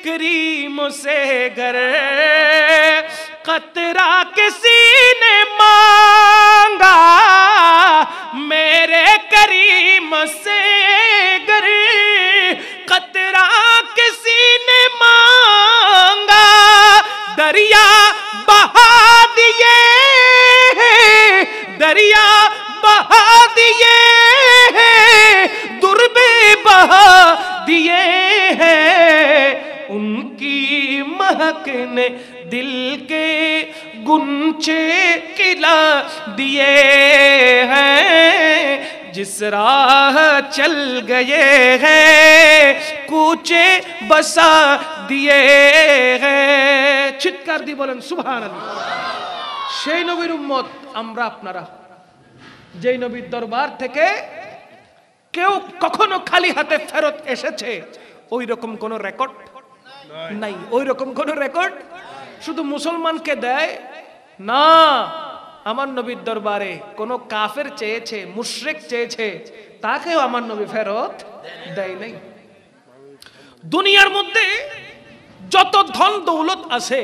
करीम से गर कतरा किसी ने मांगा, मेरे करीम से गर कतरा किसी ने मांगा, दरिया बहा दिए, दरिया बहा दिए, दुर्बे बहा दिए हैं, उनकी महक ने दिल के गुंचे खिला दिए हैं, जिस राह चल गए हैं कूचे बसा दिए हैं। চিৎকার দিয়ে বলেন সুবহানাল্লাহ। সেই নবীর উম্মত আমরা আপনারা, যেই নবীর দরবার থেকে কেউ কখনো খালি হাতে ফেরত এসেছে ওই রকম কোন রেকর্ড নাই, ওই রকম কোন রেকর্ড শুধু মুসলমানকে দেয় না, আমার নবীর দরবারে কোন কাফের চেয়েছে, মুশরিক চেয়েছে, তাকেও আমার নবী ফেরত দেয় নাই। দুনিয়ার মধ্যে যত ধন দৌলত আছে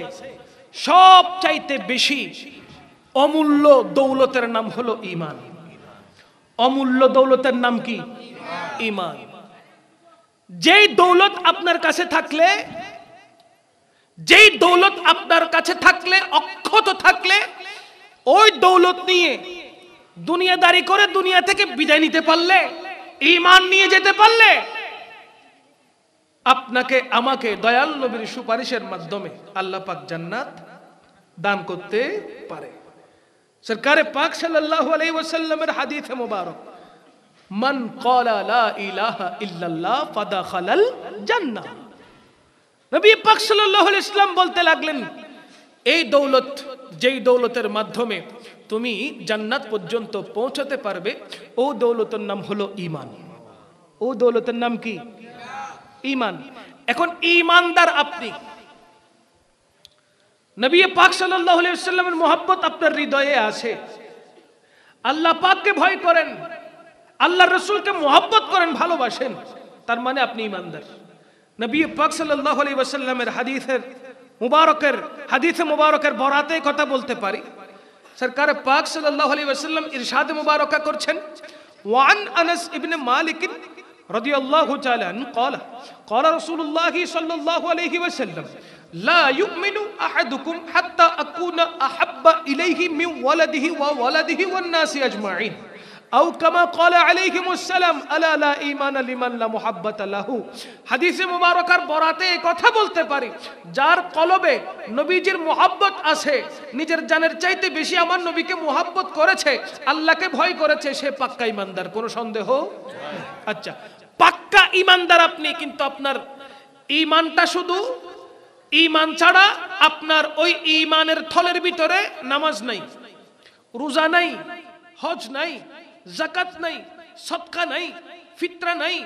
সব চাইতে বেশি অমূল্য দৌলতের নাম হলো ঈমান। অমূল্য দৌলতের নাম কি? ঈমান। যেই দৌলত আপনার কাছে থাকলে, যেই দৌলত আপনার কাছে থাকলে, অক্ষত থাকলে, ওই দৌলত নিয়ে দুনিয়াদারি করে দুনিয়া থেকে বিদায় নিতে পারলে, ঈমান নিয়ে যেতে পারলে, আপনাকে আমাকে দয়াল নবীর সুপারিশের মাধ্যমে আল্লাহ পাক জান্নাত দান করতে পারে। সরকারে পাক সাল্লাল্লাহু আলাইহি ওয়াসাল্লামের হাদিসে মুবারক, মান ক্বালা লা ইলাহা ইল্লাল্লাহ ফাদাখালাল জান্নাহ। নবী পাক সাল্লাল্লাহু আলাইহি ওয়াসাল্লাম বলতে লাগলেন, এই দৌলত, যেই দৌলতের মাধ্যমে তুমি জান্নাত পর্যন্ত পৌঁছতে পারবে, ও দৌলতের নাম হলো ঈমান। ও দৌলতের নাম কি? ঈমান। এখন ঈমানদার আপনি, নবী পাক সাল্লাল্লাহু আলাইহি ওয়াসাল্লামের মুহাব্বত আপনার হৃদয়ে আছে, আল্লাহ পাককে ভয় করেন, আল্লাহর রাসূলকে মুহাব্বত করেন, ভালোবাসেন, তার মানে আপনি ঈমানদার। নবী পাক সাল্লাল্লাহু আলাইহি ওয়াসাল্লামের হাদিসে মুবারকের বরাতে কথা বলতে পারি। সরকার পাক সাল্লাল্লাহু আলাইহি ওয়াসাল্লাম ইরশাদ মুবারকা করছেন, ওয়ান আনাস ইবনে মালিক রাদিয়াল্লাহু তাআলা আনহু قال قال رسول الله صلى الله عليه وسلم لا يؤمن احدكم حتى اكون احب اليه من ولده وولده والناس اجمعين او كما قال عليهم السلام الا لا ايمان لمن لا محبه له। হাদিসে মুবারকার বরাতে কথা বলতে পারি, যার কলবে নবীজির মুহাব্বত আছে, নিজের জানের চাইতে বেশি আমার নবীকে মুহাব্বত করেছে, আল্লাহকে ভয় করেছে, সে পাক্কা ঈমানদার, কোনো সন্দেহ নেই। আচ্ছা, পাক্কা ঈমানদার আপনি, কিন্তু আপনার ঈমানটা শুধু ঈমান ছাড়া আপনার ওই ঈমানের থলের ভিতরে নামাজ নাই, রোজা নাই, হজ নাই, যাকাত নাই, সদকা নাই, ফিতরা নাই,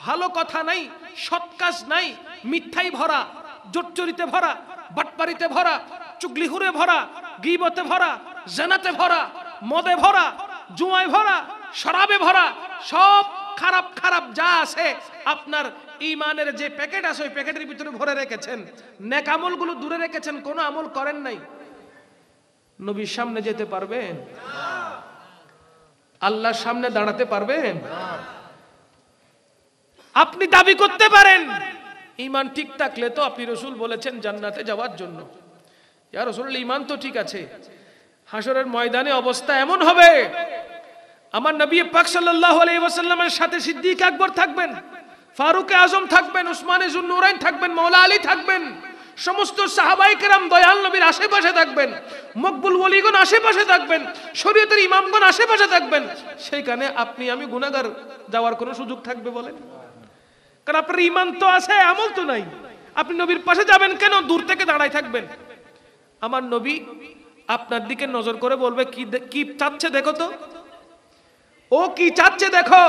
ভালো কথা নাই, সৎ কাজ নাই, মিথ্যাই ভরা, জোটচরিতে ভরা, বাটপারিতে ভরা, চুগলিহুরে ভরা, গীবতে ভরা, জানাতে ভরা, মদে ভরা, জুয়ায় ভরা, শরাবে ভরা, সব খারাপ খারাপ যা আছে আপনার ঈমানের যে প্যাকেট আছে ওই প্যাকেটের ভিতরে ভরে রেখেছেন, নেক আমলগুলো দূরে রেখেছেন, কোনো আমল করেন নাই, নবীর সামনে যেতে পারবেন? আল্লাহর সামনে দাঁড়াতে পারবেন? আপনি দাবি করতে পারেন ঈমান ঠিক থাকলে তো আপনি রাসূল বলেছেন জান্নাতে যাওয়ার জন্য, ইয়া রাসূলুল্লাহ ঈমান তো ঠিক আছে, হাসরের ময়দানে অবস্থা এমন হবে আমার নবী পাক সাল্লাল্লাহু আলাইহি ওয়াসাল্লামের সাথে সিদ্দিক আকবর থাকবেন, ফারুক আজম থাকবেন, উসমানে যুন্নুরাইন থাকবেন, মাওলা আলী থাকবেন, সমস্ত সাহাবায়ে কেরাম দয়াল নবীর আশেপাশে থাকবেন, মকবুল ওলিগণ আশেপাশে থাকবেন, শরীয়তের ইমামগণ আশেপাশে থাকবেন, সেইখানে আপনি আমি গুনাহগার যাওয়ার কোনো সুযোগ থাকবে বলেন? কারণ আপনার ঈমান তো আছে, আমল তো নাই, আপনি নবীর পাশে যাবেন কেন? দূর থেকে দাঁড়ায় থাকবেন। আমার নবী আপনার দিকে নজর করে বলবে, কি চাচ্ছে দেখো তো, ও কি চাচ্ছে দেখো।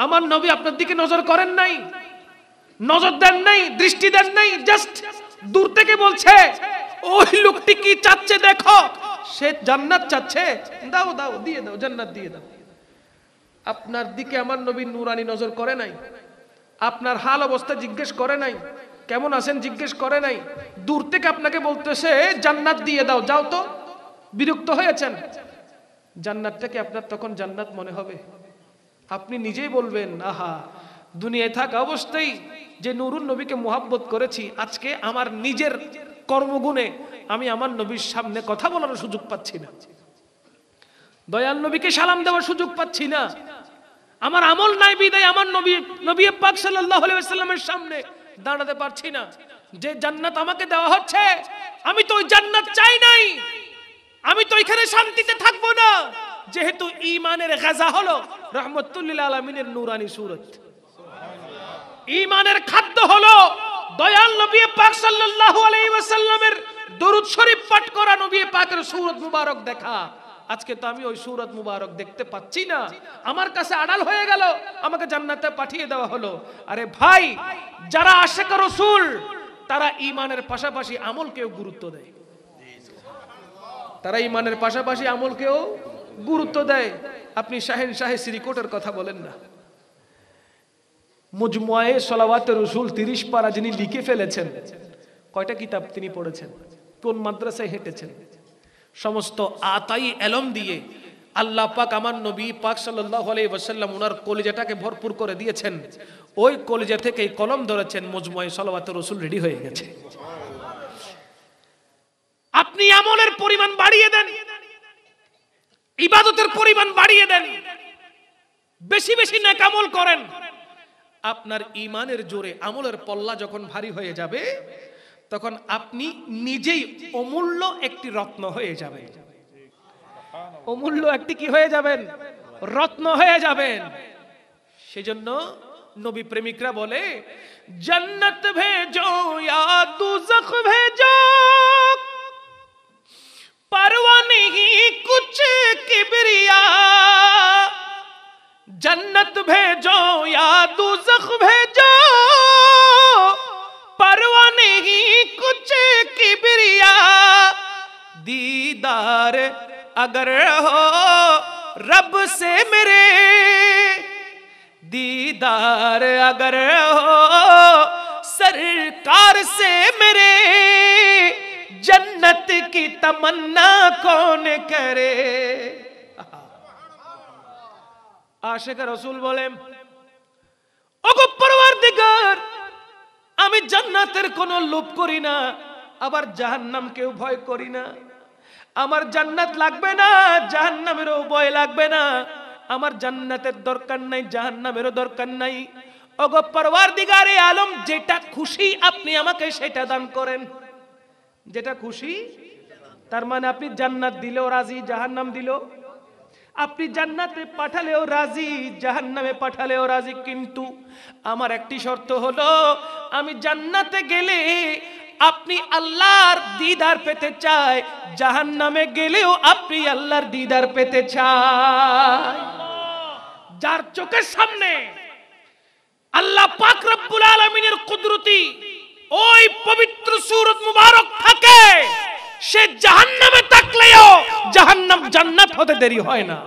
আমার নবী আপনার দিকে নজর করেন নাই, নজর দেন নাই, দৃষ্টি দেন নাই, জাস্ট দূর থেকে বলছে ওই লোকটি কি চাচ্ছে দেখো, সে জান্নাত চাচ্ছে, দাও দাও, দিয়ে দাও, জান্নাত দিয়ে দাও। আপনার দিকে আমার নবী নূরানি নজর করে নাই, আপনার হাল অবস্থা জিজ্ঞেস করে নাই, কেমন আছেন জিজ্ঞেস করে নাই, দূর থেকে আপনাকে বলতেছে জান্নাত দিয়ে দাও, যাও তো। বিরক্ত হয়েছেন, জান্নাতটাকে আপনার তখন জান্নাত মনে হবে? আপনি নিজেই বলবেন, আহা, দুনিয়ায় থাকা অবস্থায় যে নুরুন নবীকে মুহাব্বত করেছি, আজকে আমার নিজের কর্মগুণে আমি আমার নবীর সামনে কথা বলার সুযোগ পাচ্ছি না, দয়াল নবীকে সালাম দেওয়ার সুযোগ পাচ্ছি না, আমার আমল নাই বিদায় আমার নবী পাক সাল্লাল্লাহু আলাইহি ওয়াসাল্লামের সামনে দাঁড়াতে পারছি না। যে জান্নাত আমাকে দেওয়া হচ্ছে, আমি তো ওই জান্নাত চাই নাই, আমি তো এখানে শান্তিতে থাকবো না, যেহেতু ঈমানের গাজা হলো রাহমাতুল লিল আলামিনের নূরানি সূরত, ঈমানের খাদ্য হলো দয়াল নবী পাক সাল্লাল্লাহু আলাইহি ওয়াসাল্লামের দরুদ শরীফ পাঠ করা, নবী পাকের সূরত মুবারক দেখা। আজকে তো আমি ওই সূরত মুবারক দেখতে পাচ্ছি না, আমার কাছে আড়াল হয়ে গেল, আমাকে জান্নাতে পাঠিয়ে দেওয়া হলো। আরে ভাই, যারা আশিক রাসূল তারা ঈমানের পাশাপাশি আমলকেও গুরুত্ব দেয়। তারা ইমানের পাশাপাশি আমলকেও গুরুত্ব দেয়। আপনি শাহেনশাহে শ্রীকোটের কথা বলেন না, মুজমুয়ে সলাওয়াতে রসুল 30 পারা যিনি লিখে ফেলেছেন, কয়টা কিতাব তিনি পড়েছেন, কোন মাদ্রাসায় হেঁটেছেন, সমস্ত আতাই এলম দিয়ে আল্লাহ পাক আমার নবী পাক সাল্লাল্লাহু আলাইহি ওয়াসাল্লাম ওনার কলিজাটাকে ভরপুর করে দিয়েছেন। ওই কলিজা থেকে কলম ধরেছেন, মুজমুয়ে সলাওয়াতে রসুল রেডি হয়ে গেছে। আপনি আমলের পরিমাণ বাড়িয়ে দেন, ইবাদতের পরিমাণ বাড়িয়ে দেন, বেশি বেশি নেক আমল করেন। আপনার ঈমানের জোরে আমলের পল্লা যখন ভারী হয়ে যাবে, তখন আপনি নিজেই অমূল্য একটি রত্ন হয়ে যাবেন। অমূল্য একটি কি হয়ে যাবেন? রত্ন হয়ে যাবেন। সেজন্য নবী প্রেমিকরা বলে, জান্নাত ভেজো ইয়া দুজখ ভেজো, परवा नहीं कुछ किबरिया, जन्नत भेजो या दोज़ख भेजो, परवा नहीं कुछ किबरिया, दीदार अगर हो रब से मेरे, दीदार अगर हो सरकार से मेरे, जन्नत की तमन्ना कौन करे। आशिक रसूल बोले, ओगो परवरदिगार, आमी जन्नतेर कोनो लोभ करी ना, आबार জাহান্নামকেও ভয় করি না। আমার জান্নাত লাগবে না, জাহান্নামেরও ভয় লাগবে না। আমার জান্নাতের দরকার নাই, জাহান্নামেরও দরকার নাই। ওগো পরওয়ারদিগারে আলম, যেটা খুশি আপনি আমাকে সেটা দান করেন, যেটা খুশি। তার মানে আপনি জান্নাত দিলেও রাজি, জাহান্নাম দিলেও, আপনি জান্নাতে পাঠালেও রাজি, জাহান্নামে পাঠালেও রাজি। কিন্তু আমার একটি শর্ত হলো, আমি জান্নাতে গেলে আপনি আল্লাহর দিদার পেতে চাই, জাহান্নামে গেলেও আপনি আল্লাহর দিদার পেতে চাই। যার চোখের সামনে আল্লাহ পাক রব্বুল আলামিনের কুদরতি ওই পবিত্র সূরত মুবারক থাকে, সে জাহান্নামে থাকলেও জাহান্নাম জান্নাত হতে দেরি হয় না।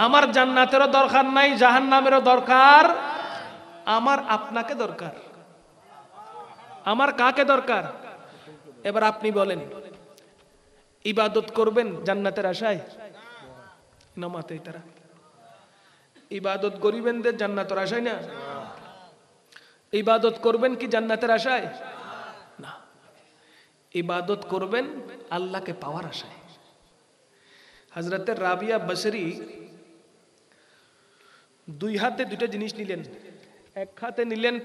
আমার জান্নাতেরও দরকার নাই, জাহান্নামেরও দরকার, আমার আপনাকে দরকার। আমার কাকে দরকার? এবার আপনি বলেন, ইবাদত করবেন জান্নাতের আশায়? নামাতে তারা ইবাদত করিবেনদের জান্নাতের আশায় না। ইবাদত করবেন কি জান্নাতের আশায়? না, ইবাদত করবেন আল্লাহকে পাওয়ার আশায়। হযরত রাবিয়া বসরি দুই হাতে দুটো জিনিস নিলেন, এক হাতে নিলেন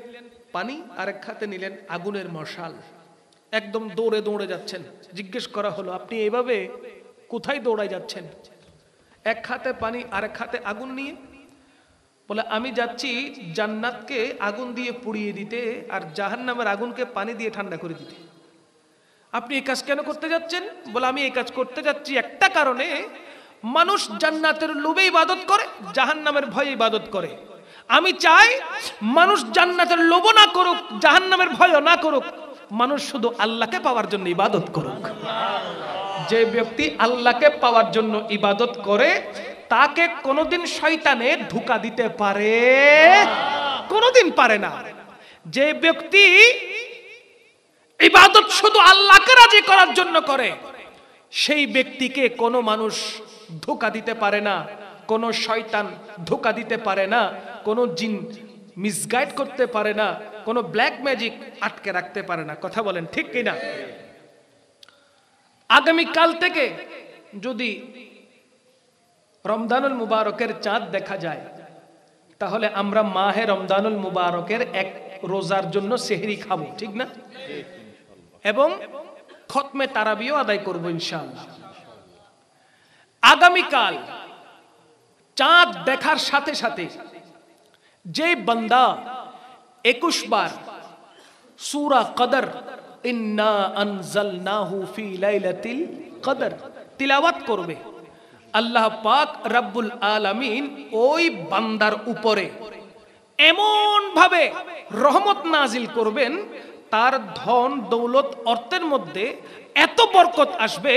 পানি আর এক হাতে নিলেন আগুনের মশাল। একদম দৌড়ে দৌড়ে যাচ্ছেন। জিজ্ঞেস করা হলো, আপনি এইভাবে কোথায় দৌড়ায় যাচ্ছেন? এক হাতে পানি আর এক হাতে আগুন নিয়ে। বলে, আমি যাচ্ছি জান্নাতকে আগুন দিয়ে পুড়িয়ে দিতে আর জাহান্নামের আগুনকে পানি দিয়ে ঠান্ডা করে দিতে। আপনি এই কাজ কেন করতে যাচ্ছেন? বলে, আমি এই কাজ করতে যাচ্ছি একটা কারণে, মানুষ জান্নাতের লোভে ইবাদত করে, জাহান্নামের ভয়ে ইবাদত করে। আমি চাই মানুষ জান্নাতের লোভ না করুক, জাহান্নামের ভয় না করুক, মানুষ শুধু আল্লাহকে পাওয়ার জন্য ইবাদত করুক। যে ব্যক্তি আল্লাহকে পাওয়ার জন্য ইবাদত করে, তাকে কোনোদিন শয়তানে ধোঁকা দিতে পারে? কোনোদিন পারে না। যে ব্যক্তি ইবাদত শুধু আল্লাহকে রাজি করার জন্য করে, সেই ব্যক্তিকে কোনো মানুষ ধোঁকা দিতে পারে না, কোনো শয়তান ধোঁকা দিতে পারে না, কোনো জিন মিসগাইড করতে পারে না, কোনো ব্ল্যাক ম্যাজিক আটকে রাখতে পারে না। কথা বলেন ঠিক কিনা? আগামী কাল থেকে যদি রমজানুল মুবারকের চাঁদ দেখা যায়, তাহলে আমরা মাহে রমজানুল মুবারকের এক রোজার জন্য সেহরি খাবো, ঠিক না? এবং খতমে তারাবিও আদায় করবো ইনশাআল্লাহ। আগামীকাল চাঁদ দেখার সাথে সাথে যে বান্দা 21 বার সূরা কদর, ইন্না আনজালনাহু ফি লাইলাতিল কদর তিলাওয়াত করবে, আল্লাহ পাক রব্বুল আলামিন ওই বান্দার উপরে এমন ভাবে রহমত নাজিল করবেন, তার ধন দৌলত অর্থের মধ্যে এত বরকত আসবে,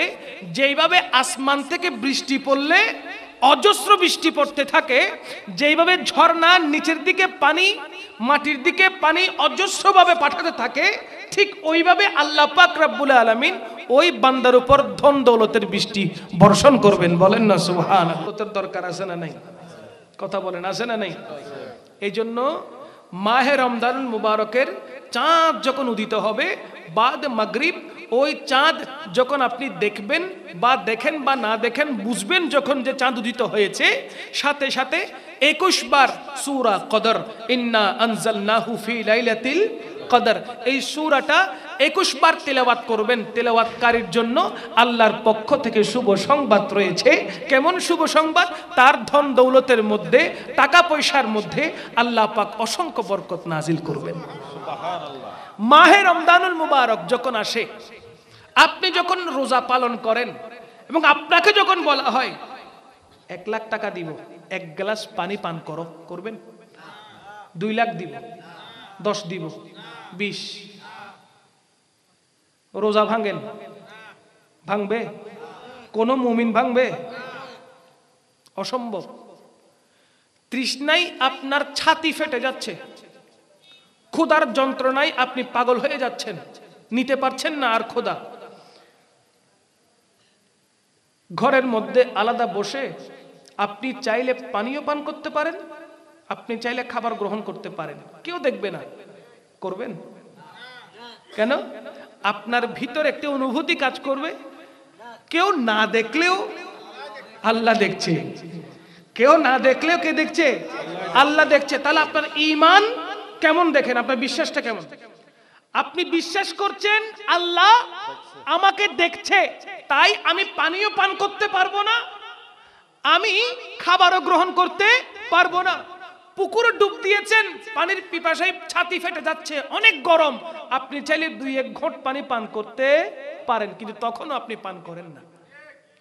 যেইভাবে আসমান থেকে বৃষ্টি পড়লে অজস্র বৃষ্টি পড়তে থাকে, যেইভাবে ঝর্ণা নিচের দিকে পানি মাটির দিকে পানি অজস্রভাবে পাঠাতে থাকে, ঠিক ওইভাবে আল্লাহ পাক রব্বুল আলামিন ওই বান্দার উপর ধন দৌলতের বৃষ্টি বর্ষণ করবেন। বলেন না সুবহানাল্লাহ। দরকার আছে না নাই? কথা বলেন, আছে না নাই? এই জন্য মাহে রমজানুল মুবারকের চাঁদ যখন উদিত হবে বাদ মাগরিব, ওই চাঁদ যখন আপনি দেখবেন বা দেখেন বা না দেখেন, বুঝবেন যখন যে চাঁদ উদিত হয়েছে, সাথে সাথে 21 বার সূরা কদর, ইন্না আনজালনাহু ফি লাইলাতিল কদর, এই সূরাটা 21 বার তেলাওয়াত করবেন। তেলাওয়াতকারীর জন্য আল্লাহর পক্ষ থেকে শুভ সংবাদ রয়েছে। কেমন শুভ সংবাদ? তার ধন দৌলতের মধ্যে, টাকা পয়সার মধ্যে আল্লাহ পাক অসংখ্য বরকত নাজিল করবেন। সুবহানাল্লাহ। মাহে রমজানুল মুবারক যখন আসে, আপনি যখন রোজা পালন করেন এবং আপনাকে যখন বলা হয় 1 লাখ টাকা দিব, 1 গ্লাস পানি পান করো, করবেন? 2 লাখ দিব, 10 দিব, 20, রোজা ভাঙেন? ভাঙবে? কোন মুমিন ভাঙবে? অসম্ভব। তৃষ্ণায় আপনার ছাতি ফেটে যাচ্ছে, ক্ষুধার যন্ত্রণায় আপনি পাগল হয়ে যাচ্ছেন, নিতে পারছেন না আর ক্ষুধা। ঘরের মধ্যে আলাদা বসে আপনি চাইলে পানীয় পান করতে পারেন, আপনি চাইলে খাবার গ্রহণ করতে পারেন, কেউ দেখবে না, করবেন? কেন? আপনার ভিতর একটি অনুভূতি কাজ করবে, কেউ না দেখলেও আল্লাহ দেখছে, কেউ না দেখলেও কে দেখছে? আল্লাহ দেখছে। তাহলে আপনার ঈমান কেমন দেখেন, আপনার বিশ্বাসটা কেমন? আপনি বিশ্বাস করছেন আল্লাহ আমাকে দেখছে, তাই আমি পানীয় পান করতে পারবো না, আমি খাবারও গ্রহণ করতে পারবো না। পুকুরে ডুব দিয়েছেন, পানির পিপাসায় ছাতি ফেটে যাচ্ছে, অনেক গরম, আপনি চাইলে 2-1 ঘট পানি পান করতে পারেন, কিন্তু তখনও আপনি পান করেন না।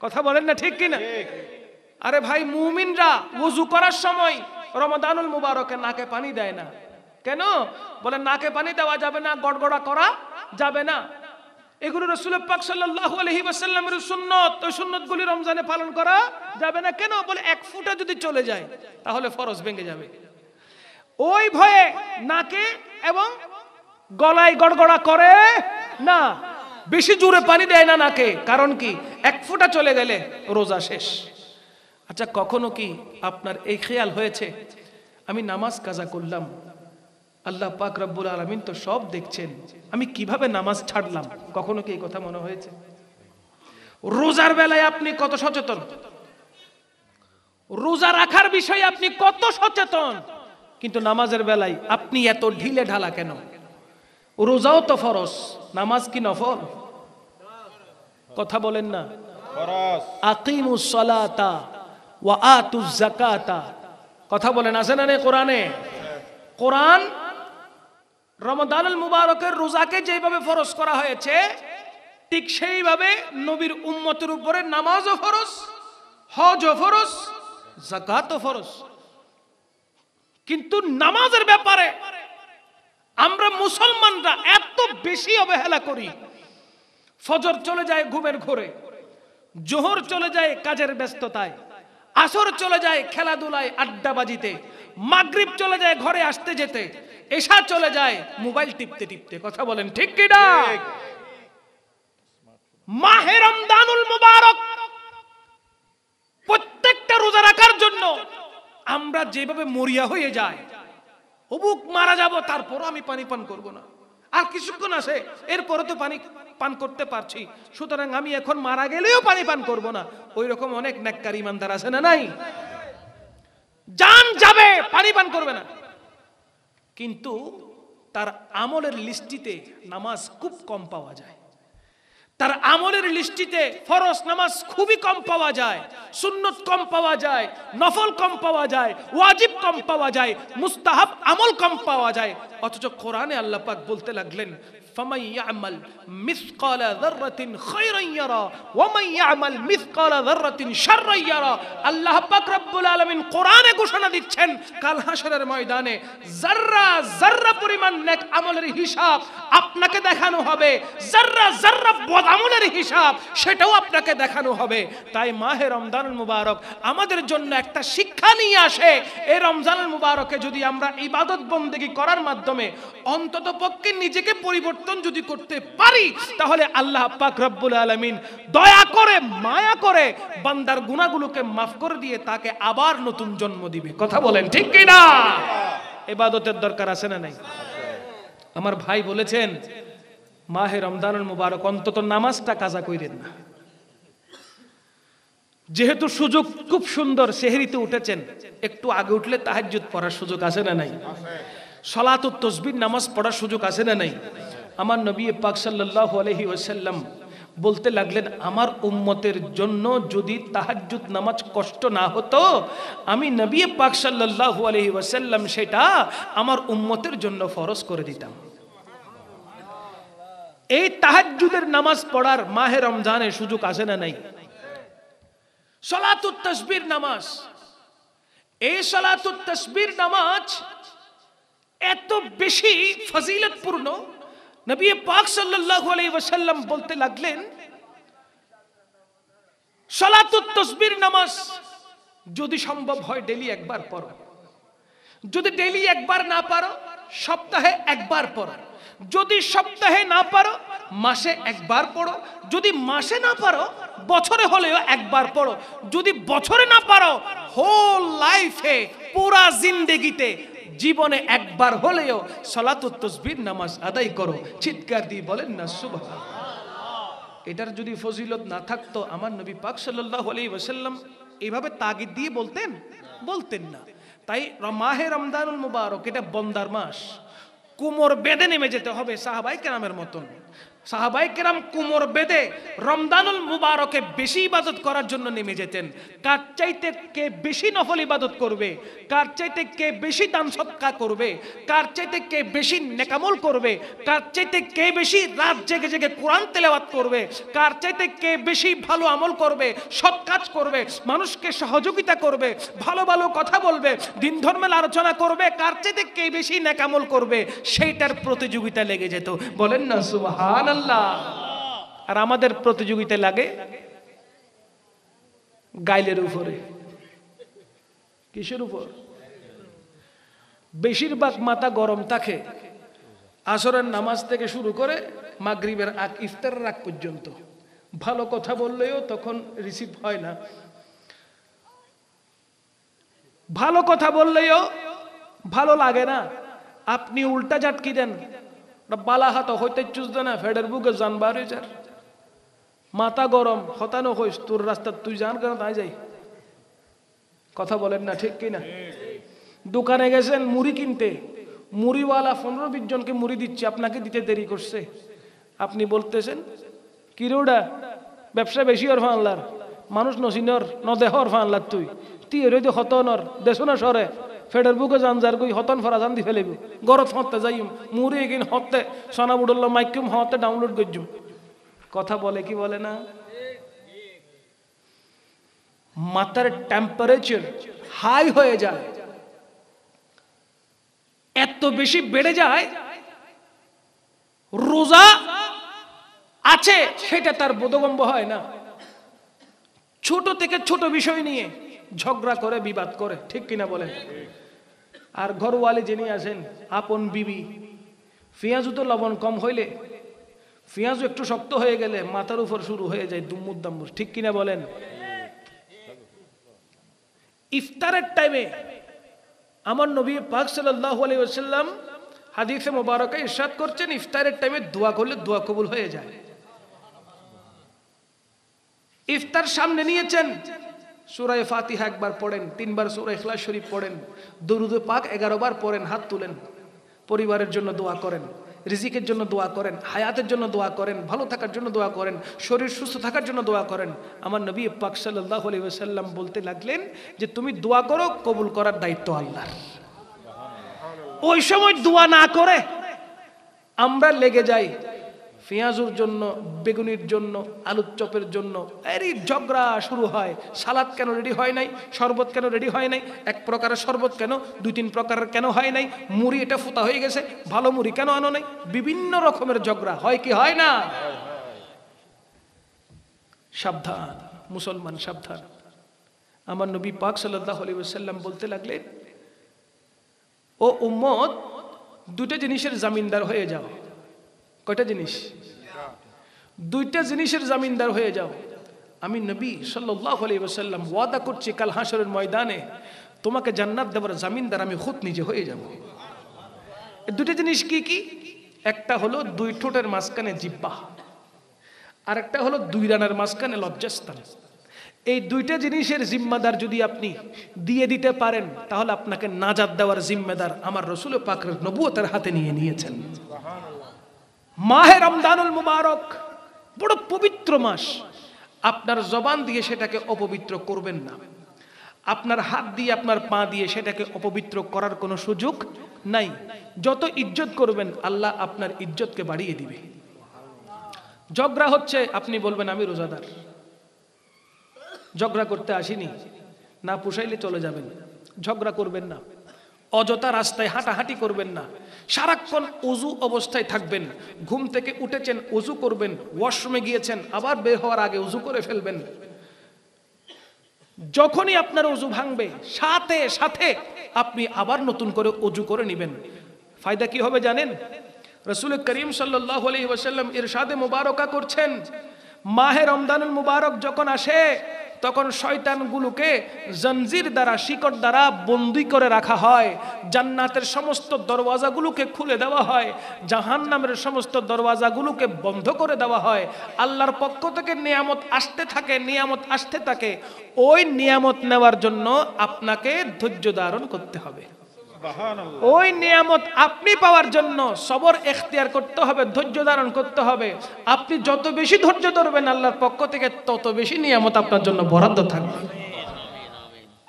কথা বলেন না, ঠিক কিনা? আরে ভাই, মুমিনরা ওযু করার সময় রমাদানুল মুবারকে নাকে পানি দেয় না। কেন? বলে নাকে পানি দেওয়া যাবে না, গড়গড়া করা যাবে না। এগুলো রাসূল পাক সাল্লাল্লাহু আলাইহি ওয়াসাল্লামের সুন্নত, ওই সুন্নতগুলি রমজানে পালন করা যাবে না। কেন? বলে 1 ফোঁটা যদি চলে যায় তাহলে ফরজ ভেঙে যাবে। ওই ভয়ে নাকে এবং গলায় গড়গড়া করে না, বেশি জোরে পানি দেয় না নাকে। কারণ কি? 1 ফোঁটা চলে গেলে রোজা শেষ। আচ্ছা, কখনো কি আপনার এই খেয়াল হয়েছে আমি নামাজ কাজা করলাম, আল্লাহ পাক রব্বুল আলামিন তো সব দেখছেন, আমি কিভাবে নামাজ ছাড়লাম? কখনো কি এই কথা মনে হয়েছে? রোজার বেলায় আপনি কত সচেতন, রোজা রাখার বিষয়ে আপনি কত সচেতন, কিন্তু নামাজের বেলায় আপনি এত ঢিলে ঢালা কেন? রোজাও তো ফরজ, নামাজ কি নফল? কথা বলেন না। ফরজ। আকিমুস সালাতা ওয়া আতুজ যাকাতা, কথা বলেন, আছে না কোরআনে? কোরআন রমাদানুল মুবারকের রোজাকে যেভাবে ফরজ করা হয়েছে, ঠিক সেইভাবে নবীর উম্মতের উপরে নামাজও ফরজ, হজও ফরজ, যাকাতও ফরজ। কিন্তু নামাজের ব্যাপারে আমরা মুসলমানরা এত বেশি অবহেলা করি। ফজর চলে যায় ঘুমের ঘোরে, জোহর চলে যায় কাজের ব্যস্ততায়, আসর চলে যায় খেলাধুলায় আড্ডাবাজিতে, মাগরিব চলে যায় ঘরে আসতে যেতে, এশা চলে যায় মোবাইল টিপতে টিপতে। কথা বলেন, ঠিক কি না? মাহে রমজানুল মুবারক প্রত্যেকটা রোজা রাখার জন্য আমরা যেভাবে মরিয়া হয়ে যায়, অবুক মারা যাব তারপরও আমি পানি পান করব না, আর কিছুক্ষণ আছে এরপরে তো পানি পান করতে পারছি, সুতরাং আমি এখন মারা গেলেও পানি পান করব না। ওই রকম অনেক নেককার ইমানদার আছে না নাই? জান যাবে পানি পান করবে না, কিন্তু তার আমলের লিস্টিতে নামাজ খুব কম পাওয়া যায়, তার আমলের লিস্টিতে ফরজ নামাজ খুবই কম পাওয়া যায়, সুন্নত কম পাওয়া যায়, নফল কম পাওয়া যায়, ওয়াজিব কম পাওয়া যায়, মুস্তাহাব আমল কম পাওয়া যায়। অথচ কোরআনে আল্লাহ পাক বলতে লাগলেন فمن يعمل مثقال ذرة خيرا يرى ومن يعمل مثقال ذرة شرا يرى আল্লাহ পাক রব্বুল আলামিন কোরআনে ঘোষণা দিচ্ছেন কাল হাশরের ময়দানে যাররা যাররা পরিমাণ নেক আমলের হিসাব আপনাকে দেখানো হবে, যাররা যাররা বদ আমলের হিসাব সেটাও আপনাকে দেখানো হবে। তাই মাহে রমজানুল মুবারক আমাদের জন্য একটা শিক্ষা নিয়ে আসে। এই রমজানুল মুবারকে যদি আমরা ইবাদত বন্দেগী করার মাধ্যমে অন্ততপক্ষে নিজেকে পরিবর্তন যদি করতে পারি, তাহলে আল্লাহ পাক রব্বুল আলামিন দয়া করে মায়া করে বান্দার গুনাহগুলোকে মাফ করে দিয়ে তাকে আবার নতুন জন্ম দিবে। কথা বলেন ঠিক কি না? ইবাদতের দরকার আছে না নাই? আমার ভাই বলেছেন মাহে রমজানুল মুবারক অন্তত নামাজটা কাজা কইরেন না। যেহেতু সুযোগ খুব সুন্দর, সেহরিতে উঠেছেন, একটু আগে উঠলে তাহাজ্জুদ পড়ার সুযোগ আছে না নাই? সালাতুত তাসবিহ নামাজ পড়ার সুযোগ আছে না নাই? আমার নবী পাক সাল্লাল্লাহু আলাইহি ওয়াসাল্লাম বলতে লাগলেন, আমার উম্মতের জন্য যদি তাহাজ্জুদ নামাজ কষ্ট না হতো, আমি নবী পাক সাল্লাল্লাহু আলাইহি ওয়াসাল্লাম সেটা আমার উম্মতের জন্য ফরজ করে দিতাম। এই তাহাজ্জুদের নামাজ পড়ার মাহে রমজানে সুযোগ আছে না নাই? সালাতুত তাসবিহ নামাজ, এই সালাতুত তাসবিহ নামাজ এত বেশি ফজিলতপূর্ণ, নবী পাক সাল্লাল্লাহু আলাইহি ওয়াসাল্লাম বলতে লাগলেন, সালাতুত তাসবিহ নামাজ যদি সম্ভব হয় ডেইলি একবার পড়ো, যদি ডেইলি একবার না পারো সপ্তাহে একবার পড়ো, যদি সপ্তাহে না পারো মাসে একবার পড়ো, যদি মাসে না পারো বছরে হলেও একবার পড়ো, যদি বছরে না পারো হোল লাইফে পুরা জিন্দেগিতে জীবনে একবার হলেও সালাতুত তাসবিহ নামাজ আদায় করো। চিৎকার দিয়ে বলেন না সুবহানাল্লাহ। এটার যদি ফজিলত না থাকতো আমার নবী পাক সাল্লাল্লাহু আলাইহি ওয়াসাল্লাম এইভাবে তাগিদ দিয়ে বলতেন না। তাই মাহে রমজানুল মুবারক এটা বন্দার মাস, কোমর বেঁধে নেমে যেতে হবে সাহাবায়ে কেরামের মতন। সাহাবায়ে কেরাম কোমর বেঁধে রমজানুল মুবারকে বেশি ইবাদত করার জন্য নেমে যেতেন। কার চাইতে কে বেশি নফল ইবাদত করবে, কার চাইতে কে বেশি দান সদকা করবে, কার চাইতে কে বেশি নেকামল করবে, কার চাইতে কে বেশি রাত জেগে জেগে কোরআন তেলাওয়াত করবে, কার চাইতে কে বেশি ভালো আমল করবে, সৎ কাজ করবে, মানুষকে সহযোগিতা করবে, ভালো ভালো কথা বলবে, দিন ধর্মের আলোচনা করবে, কার চাইতে কে বেশি নেকামল করবে, সেইটার প্রতিযোগিতা লেগে যেত। বলেন না সুবহানাল্লাহ। আর আমাদের প্রতিযোগিতা লাগে গাইলের উপরে। কিসের উপর? বেশিরভাগ মাথা গরম থাকে আসরের নামাজ থেকে শুরু করে মাগরিবের আগ ইফতারের আগ পর্যন্ত। ভালো কথা বললেও তখন রিসিভ হয় না, ভালো কথা বললেও ভালো লাগে না। আপনি উল্টা জাটকি দেন, বালা হাত হইতে চুষদে না, ফেডের বুকে জান বার হয়ে যার, মাথা গরম, হতানো হইস, তোর রাস্তা তুই জান কেন তাই যাই। কথা বলেন না ঠিক কিনা? দোকানে গেছেন মুড়ি কিনতে, মুড়িওয়ালা 15-20 জনকে মুড়ি দিচ্ছে, আপনাকে দিতে দেরি করছে। আপনি বলতেছেন কি রে ওটা ব্যবসা বেশি ওর ফানলার, মানুষ নসিনর নদেহর ফানলার, তুই এর হতনর দেশ না সরে ফেডের বুকে জান যার গই হতন ফরা জান দি ফেলিব গরত হতে যাইম মুড়ি এগিন হতে সোনা বুড়ল মাইকুম হতে ডাউনলোড করজুম। কথা বলে কি বলে না? মাথার টেম্পারেচার হাই হয়ে যায়, এত বেশি বেড়ে যায়, রোজা আছে সেটা তার বোধগম্য হয় না। ছোট থেকে ছোট বিষয় নিয়ে ঝগড়া করে, বিবাদ করে, ঠিক কিনা বলেন? আর ঘরওয়ালি যিনি আছেন আপন বিবি, পেঁয়াজও তো লবণ কম হইলে, পেঁয়াজও একটু শক্ত হয়ে গেলে মাথার উপর শুরু হয়ে যায় দুম্মুর দাম্মুর, ঠিক কিনা বলেন? ইফতারের টাইমে আমার নবী পাক সাল্লাল্লাহু আলাইহি ওয়াসাল্লাম হাদিসে মুবারকে ইরশাদ করছেন, ইফতারের টাইমে দোয়া করলে দোয়া কবুল হয়ে যায়। ইফতার সামনে নিয়েছেন, সূরা ফাতিহা একবার পড়েন, 3 বার সূরা ইখলাস শরীফ পড়েন, দরুদ পাক 11 বার পড়েন, হাত তুলেন, পরিবারের জন্য দোয়া করেন, রিজিকের জন্য দোয়া করেন, হায়াতের জন্য দোয়া করেন, ভালো থাকার জন্য দোয়া করেন, শরীর সুস্থ থাকার জন্য দোয়া করেন। আমার নবী পাক সাল্লাল্লাহু আলাইহি ওয়াসাল্লাম বলতে লাগলেন যে তুমি দোয়া করো, কবুল করার দায়িত্ব আল্লাহর। ওই সময় দোয়া না করে আমরা লেগে যাই পেঁয়াজুর জন্য, বেগুনির জন্য, আলুর চপের জন্য, এরই ঝগড়া শুরু হয়। সালাদ কেন রেডি হয় নাই, শরবত কেন রেডি হয় নাই, এক প্রকারের শরবত কেন, 2-3 প্রকারের কেন হয় নাই, মুড়ি এটা ফুটা হয়ে গেছে, ভালো মুড়ি কেন আনো নাই, বিভিন্ন রকমের ঝগড়া হয় কি হয় না? সাবধান মুসলমান, সাবধান। আমার নবী পাক সাল্লাল্লাহু আলাইহি ওয়াসাল্লাম বলতে লাগলেন, ও উম্মত, 2টা জিনিসের জামিনদার হয়ে যাও। কয়টা জিনিস? 2টা জিনিসের জামিনদার হয়ে যাও। আমি নবী সাল্লাল্লাহু আলাইহি ওয়াসাল্লাম ওয়াদা করছি, কাল হাসরের ময়দানে তোমাকে জান্নাত দেওয়ার জামিনদার আমি খুদ নিজে হয়ে যাব। এই 2টা জিনিস কি কি? একটা হলো 2 ঠোঁটের মাঝখানে জিহ্বা, আর একটা হলো 2 রানের মাঝখানে লজ্জাস্থান। এই 2টা জিনিসের জিম্মাদার যদি আপনি দিয়ে দিতে পারেন, তাহলে আপনাকে নাজাত দেওয়ার জিম্মাদার আমার রাসূল পাকের নবুয়তের হাতে নিয়ে নিয়েছেন। মাহে রমজানুল মুবারক বড় পবিত্র মাস। আপনার জবান দিয়ে সেটাকে অপবিত্র করবেন না, আপনার হাত দিয়ে, আপনার পা দিয়ে সেটাকে অপবিত্র করার কোনো সুযোগ নাই। যত ইজ্জত করবেন আল্লাহ আপনার ইজ্জতকে বাড়িয়ে দিবে। ঝগড়া হচ্ছে, আপনি বলবেন আমি রোজাদার, ঝগড়া করতে আসিনি, না পুষাইলে চলে যাবেন। ঝগড়া করবেন না, অযথা রাস্তায় হাঁটাহাঁটি করবেন না, সারাক্ষণ ওযু অবস্থায় থাকবেন। ঘুম থেকে উঠেছেন, ওযু করবেন, ওয়াশরুমে গিয়েছেন, আবার বের হওয়ার আগে ওযু করে ফেলবেন। যখনই আপনার ওযু ভাঙবে, সাথে সাথে আপনি আবার নতুন করে ওযু করে নেবেন। ফায়দা কি হবে জানেন? রাসূল করিম সাল্লাল্লাহু আলাইহি ওয়াসাল্লাম ইরশাদে মুবারকা করছেন, মাহে রমজানুল মুবারক যখন আসে তখন শয়তানগুলোকে জঞ্জির দ্বারা, শিকড় দ্বারা বন্দী করে রাখা হয়। জান্নাতের সমস্ত দরওয়াজাগুলোকে খুলে দেওয়া হয়, জাহান্নামের সমস্ত দরওয়াজাগুলোকে বন্ধ করে দেওয়া হয়। আল্লাহর পক্ষ থেকে নিয়ামত আসতে থাকে, নিয়ামত আসতে থাকে। ওই নিয়ামত নেওয়ার জন্য আপনাকে ধৈর্য ধারণ করতে হবে। ওই নিয়ামত আপনি পাওয়ার জন্য সবর এখতিয়ার করতে হবে, ধৈর্য ধারণ করতে হবে। আপনি যত বেশি ধৈর্য ধরবেন আল্লাহর পক্ষ থেকে তত বেশি নিয়ামত আপনার জন্য বরাদ্দ থাকবে।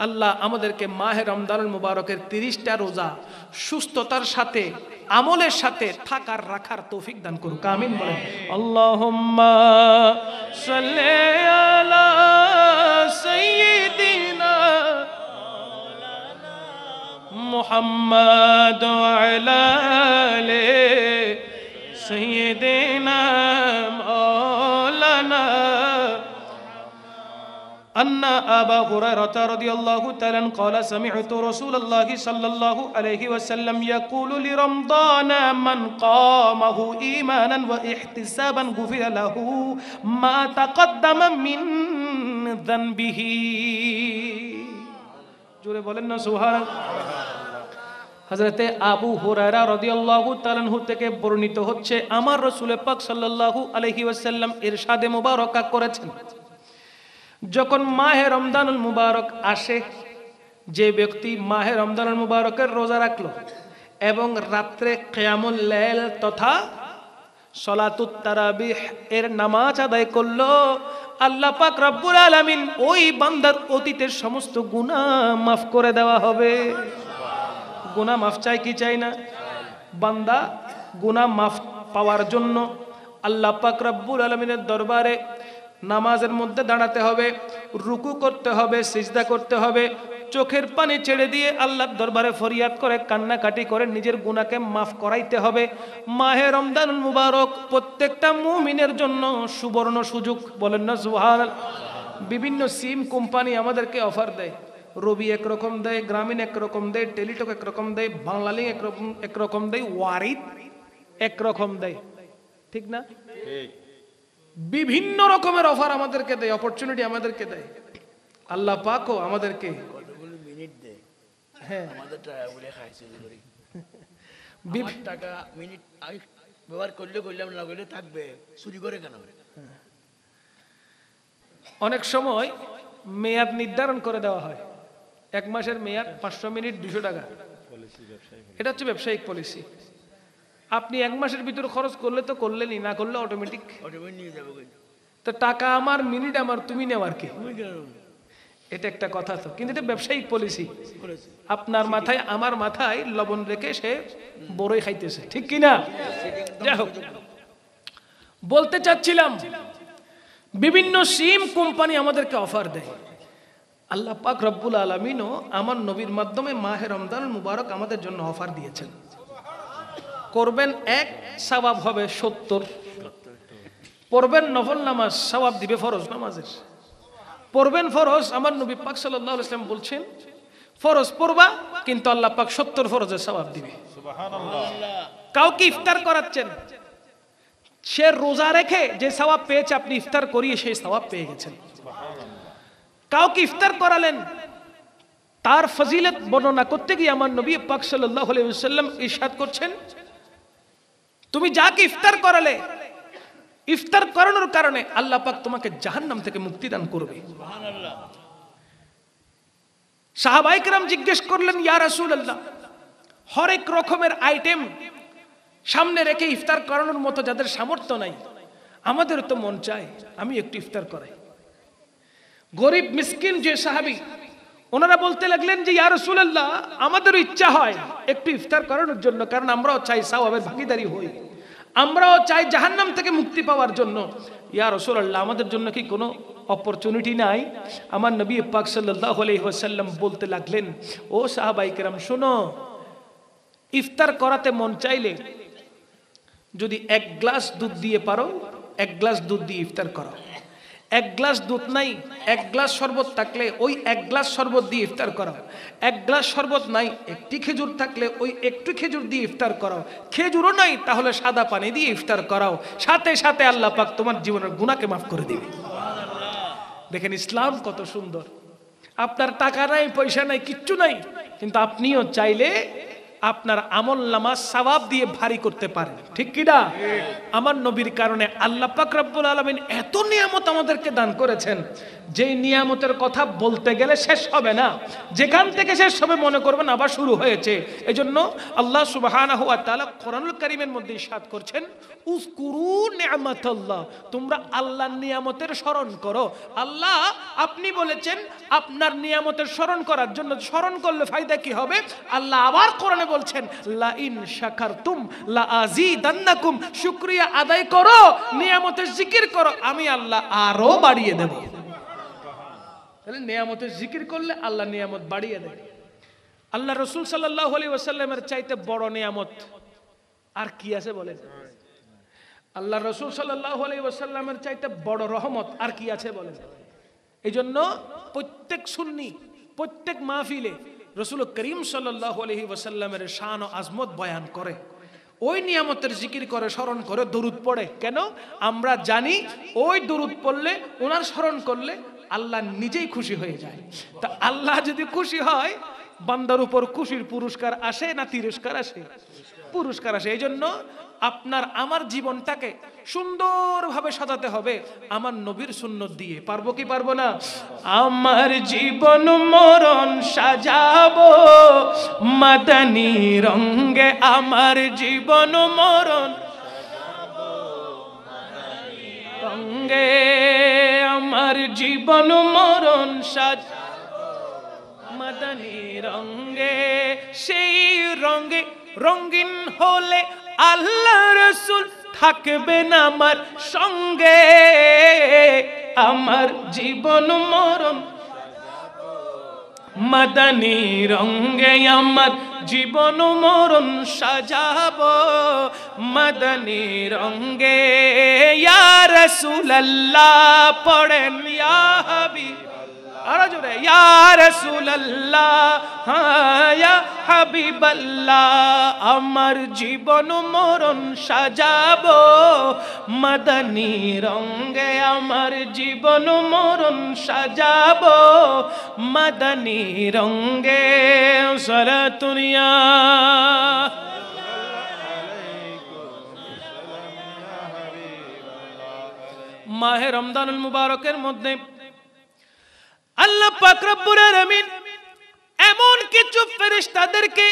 আল্লাহ আমাদেরকে মাহে রমজানুল মুবারকের 30টা রোজা সুস্থতার সাথে, আমলের সাথে থাকার, রাখার তৌফিক দান করুক, আমিন বলেন। আল্লাহুম্মা সাল্লি আলা সাইয়্যিদিনা মুহাম্মাদ ওয়া আলা আলি সাইয়্যিদিনা মাওলানা أن أبا هريرة رضي الله تعالى عنه قال سمعت رسول الله صلى الله عليه وسلم يقول لرمضان من قامه إيمانا واحتسابا غفر له ما تقدم من ذنبه জোরে বলেন না সুবহানাল্লাহ। হযরতে আবু হুরায়রা রাদিয়াল্লাহু তাআলা আনহু থেকে বর্ণিত হচ্ছে, আমার রাসূল পাক সাল্লাল্লাহু আলাইহি ওয়াসাল্লাম ইরশাদে মুবারকা করেছেন, যখন মাহে রমজানুল মুবারক আসে, যে ব্যক্তি মাহে রমজানুল মুবারকের রোজা রাখলো এবং রাত্রে কিয়ামুল লাইল তথা সালাতুত তারাবিহ এর নামাজ আদায় করলো, আল্লাহ পাক রব্বুল আলামিন ওই বান্দার অতীতের সমস্ত গুনাহ মাফ করে দেওয়া হবে। গুনাহ মাফ চাই কি চাই না? বান্দা গুনাহ মাফ পাওয়ার জন্য আল্লাহ পাক রব্বুল আলামিনের দরবারে নামাজের মধ্যে দাঁড়াতে হবে, রুকু করতে হবে, সিজদা করতে হবে, চোখের পানি ছেড়ে দিয়ে আল্লাহর দরবারে ফরিয়াদ করে, কান্নাকাটি করে নিজের গুনাহকে মাফ করাইতে হবে। মাহে রমজানুল মুবারক প্রত্যেকটা মুমিনের জন্য সুবর্ণ সুযোগ, বলেন না সুবহানাল্লাহ। বিভিন্ন সিম কোম্পানি আমাদেরকে অফার দেয়, রবি একরকম দেয়, গ্রামীণ একরকম দেয়, টেলিটক একরকম দেয়, বাংলালিংক একরকম দেয়, ওয়ারিদ একরকম দেয়, ঠিক না? বিভিন্ন রকমের অফার আমাদেরকে দেয়, অপরচুনিটি আমাদেরকে দেয়। আল্লাহ পাকও আমাদেরকে মিনিট দেয়, হ্যাঁ আমাদের টাকা বলে খাইছে করি, আমার টাকা মিনিট আমি ব্যবহার করলে করলাম, না করলে থাকবে, চুরি করে কেন? অনেক সময় মেয়াদ নির্ধারণ করে দেওয়া হয়, 1 মাসের মেয়াদ, 500 মিনিট 200 টাকা। এটা হচ্ছে ব্যবসায়িক পলিসি। আপনি 1 মাসের ভিতরে খরচ করলে তো করলেনই, না করলে অটোমেটিক নিয়ে যাবো। তো টাকা আমার, মিনিট আমার, তুমি নেওয়ার কি? এটা একটা কথা তো, কিন্তু এটা ব্যবসায়িক পলিসি। করেছে। আপনার মাথায় আমার মাথায় লবণ রেখে সে বড়ই খাইতেছে, ঠিক কিনা? যাই হোক, বলতে চাচ্ছিলাম বিভিন্ন সিম কোম্পানি আমাদেরকে অফার দেয়। আল্লাহ পাক রব্বুল আলামিনও আমার নবীর মাধ্যমে মাহে রমজানুল মুবারক আমাদের জন্য অফার দিয়েছেন। করবেন 1, সওয়াব হবে 70। পড়বেন নফল নামাজ, সওয়াব দিবে ফরজ নামাজের। পড়বেন ফরজ, আমার নবী পাক সাল্লাল্লাহু আলাইহি ওয়াসাল্লাম বলছেন ফরজ পড়বা কিন্তু আল্লাহ পাক 70 ফরজের সওয়াব দিবে। সুবহানাল্লাহ। কাউকে ইফতার করাচ্ছেন, সে রোজা রেখে যে সওয়াব পেয়েছে আপনি ইফতার করিয়ে সেই সওয়াব পেয়ে গেছেন। কাউকে ইফতার করালেন, তার ফজিলত বর্ণনা করতে গিয়ে আমার নবী পাক সাল্লাল্লাহু আলাইহি ওয়াসাল্লাম ইরশাদ করছেন, তুমি যাকে ইফতার করালে, ইফতার করানোর কারণে আল্লাহ পাক তোমাকে জাহান্নাম থেকে মুক্তি দান করবে। সুবহানাল্লাহ। সাহাবায়ে কেরাম জিজ্ঞেস করলেন, ইয়া রাসূলুল্লাহ, হরেক রকমের আইটেম সামনে রেখে ইফতার করানোর মতো যাদের সামর্থ্য নাই, আমাদের তো মন চায় আমি একটু ইফতার করাই। গরিব মিসকিন যে সাহাবী, ওনারা বলতে লাগলেন যে ইয়া রাসূলুল্লাহ, আমাদেরও ইচ্ছা হয় একটু ইফতার করানোর জন্য, কারণ আমরাও চাই সওয়াবের ভাগীদারি হই, আমরাও চাই জাহান্নাম থেকে মুক্তি পাওয়ার জন্য। ইয়া রাসূলুল্লাহ, আমাদের জন্য কি কোনো অপরচুনিটি নাই? আমার নবী পাক সাল্লাল্লাহু আলাইহি ওয়াসাল্লাম বলতে লাগলেন, ও সাহাবায়ে কেরাম শোনো, ইফতার করাতে মন চাইলে যদি 1 গ্লাস দুধ দিয়ে পারো, 1 গ্লাস দুধ দিয়ে ইফতার করো। 1 গ্লাস দুধ নাই, 1 গ্লাস শরবত থাকলে ওই 1 গ্লাস শরবত দিয়ে ইফতার করো। 1 গ্লাস শরবত নাই, একটি খেজুর থাকলে ওই একটু খেজুর দিয়ে ইফতার করো। খেজুরও নাই, তাহলে সাদা পানি দিয়ে ইফতার করাও। সাথে সাথে আল্লাহ পাক তোমার জীবনের গুনাহকে মাফ করে দিবে। দেখেন ইসলাম কত সুন্দর। আপনার টাকা নাই, পয়সা নাই, কিচ্ছু নাই, কিন্তু আপনিও চাইলে আপনার আমল নামা সওয়াব দিয়ে ভারী করতে পারেন, ঠিক কি না? আমার নবীর কারণে আল্লাহ পাক রব্বুল আলামিন এত নিয়ামত আমাদেরকে দান করেছেন, যেই নিয়ামতের কথা বলতে গেলে শেষ হবে না। যেখান থেকে শেষ হবে মনে করবেন আবার শুরু হয়েছে। এজন্য আল্লাহ সুবহানাহু ওয়া তাআলা কোরআনুল কারীমের মধ্যে ইরশাদ করছেন, উযকুরু নি'মাতাল্লাহ, তোমরা আল্লাহর নিয়ামতের স্মরণ করো। আল্লাহ আপনি বলেছেন আপনার নিয়ামতের স্মরণ করার জন্য, স্মরণ করলে ফায়দা কি হবে? আল্লাহ আবার কোরআনে বলছেন, লা ইন শাকারতুম লা আযীদান্নাকুম, শুকরিয়া আদায় করো, নিয়ামতের জিকির করো, আমি আল্লাহ আরো বাড়িয়ে দেব। তাহলে নিয়ামতের জিকির করলে আল্লাহ নিয়ামত বাড়িয়ে দেয়। আল্লাহ রাসূল সাল্লাল্লাহু আলাইহি ওয়াসাল্লামের চাইতে বড় নিয়ামত আর কি আছে বলেন? আল্লাহ রাসূল সাল্লাল্লাহু আলাইহি ওয়াসাল্লামের চাইতে বড় রহমত আর কি আছে বলেন? এইজন্য প্রত্যেক সুন্নি, প্রত্যেক মাহফিলে রাসূল করিম সাল্লাল্লাহু আলাইহি ওয়াসাল্লামের শান ও আজমত বয়ান করে, ওই নিয়ামতের জিকির করে, স্মরণ করে, দরুদ পড়ে। কেন? আমরা জানি ওই দরুদ পড়লে, ওনার স্মরণ করলে আল্লাহ নিজেই খুশি হয়ে যায়। তা আল্লাহ যদি খুশি হয়, বান্দার উপর খুশির পুরস্কার আসে না তিরস্কার আসে? পুরস্কার আসে। এই জন্য আপনার আমার জীবনটাকে সুন্দরভাবে সাজাতে হবে আমার নবীর সুন্নত দিয়ে। পারবো কি পারবো না? আমার জীবন মরণ সাজাবো মাদানী রঙে, আমার জীবন মরণ রঙে, আমার জীবন মরণ সাজাবো মাদানী রঙে, সেই রঙে রঙিন হলে আল্লাহ রাসূল থাকবেন আমার সঙ্গে, আমার জীবন মরণ মাদানী রঙে, আমার জীবন মরণ সাজাবো মাদানী রঙে। ইয়া রাসূলুল্লাহ পড়েন, ইয়া হাবিব, আরো জোরে, ইয়া রাসূলুল্লাহ, হ্যাঁ ইয়া হাবিবাল্লাহ, আমার জীবন মরণ সাজাবো মাদানী রঙে, আমার জীবন মরণ সাজাবো মাদানী রঙে। সালাতুনিয়া মাহে রমজানুল মুবারকের মধ্যে আল্লাহ পাক রব্বুল আলামিন এমন কিছু ফেরেশতাদেরকে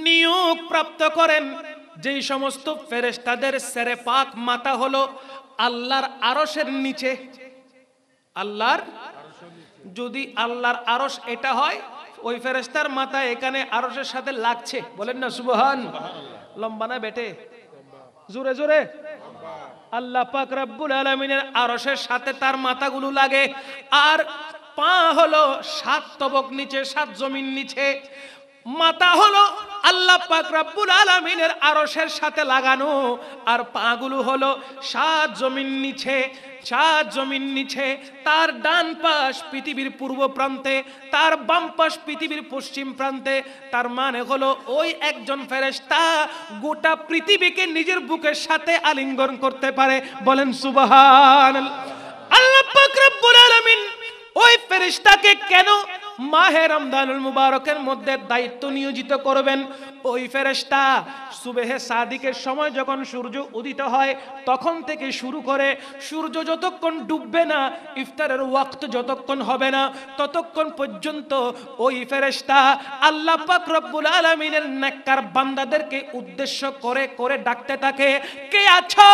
নিয়োগ প্রাপ্ত করেন, যেই সমস্ত ফেরেশতাদের সেরে পাক মাথা হলো আল্লাহর আরশের নিচে। আল্লাহর যদি আল্লাহর আরশ এটা হয়, ওই ফেরেশতার মাথা এখানে আরশের সাথে লাগছে, বলেন না সুবহান। লম্বা না বেটে? জোরে জোরে। আল্লাহ পাক রব্বুল আলামিনের আরশের সাথে তার মাথাগুলো লাগে। আর পা হলো 7 তবক নিচে, 7 জমিন নিচে। মাথা হলো আল্লাহ পাক রব্বুল আলামিনের আরশের সাথে লাগানো, আর পাগুলো হলো 7 জমিন নিচে, 7 জমিন নিচে। তার ডান পাশ পৃথিবীর পূর্ব প্রান্তে, তার বাম পাশ পৃথিবীর পশ্চিম প্রান্তে। তার মানে হলো ওই একজন ফেরেশতা গোটা পৃথিবীকে নিজের বুকের সাথে আলিঙ্গন করতে পারে, বলেন সুবহানাল্লাহ। আল্লাহ পাক রব্বুল আলামিন ওই ফেরেশতাকে কেন মাহে রমজানুল মুবারকের মধ্যে দায়িত্ব নিয়োজিত করবেন? ওই ফেরেশতা সুবহে সাদিকের সময় যখন সূর্য উদিত হয় তখন থেকে শুরু করে সূর্য যতক্ষণ ডুববে না, ইফতারের ওয়াক্ত যতক্ষণ হবে না, ততক্ষণ পর্যন্ত ওই ফেরেশতা আল্লাহ পাক রব্বুল আলামিনের নেককার বান্দাদেরকে উদ্দেশ্য করে করে ডাকতে থাকে, কে আছো?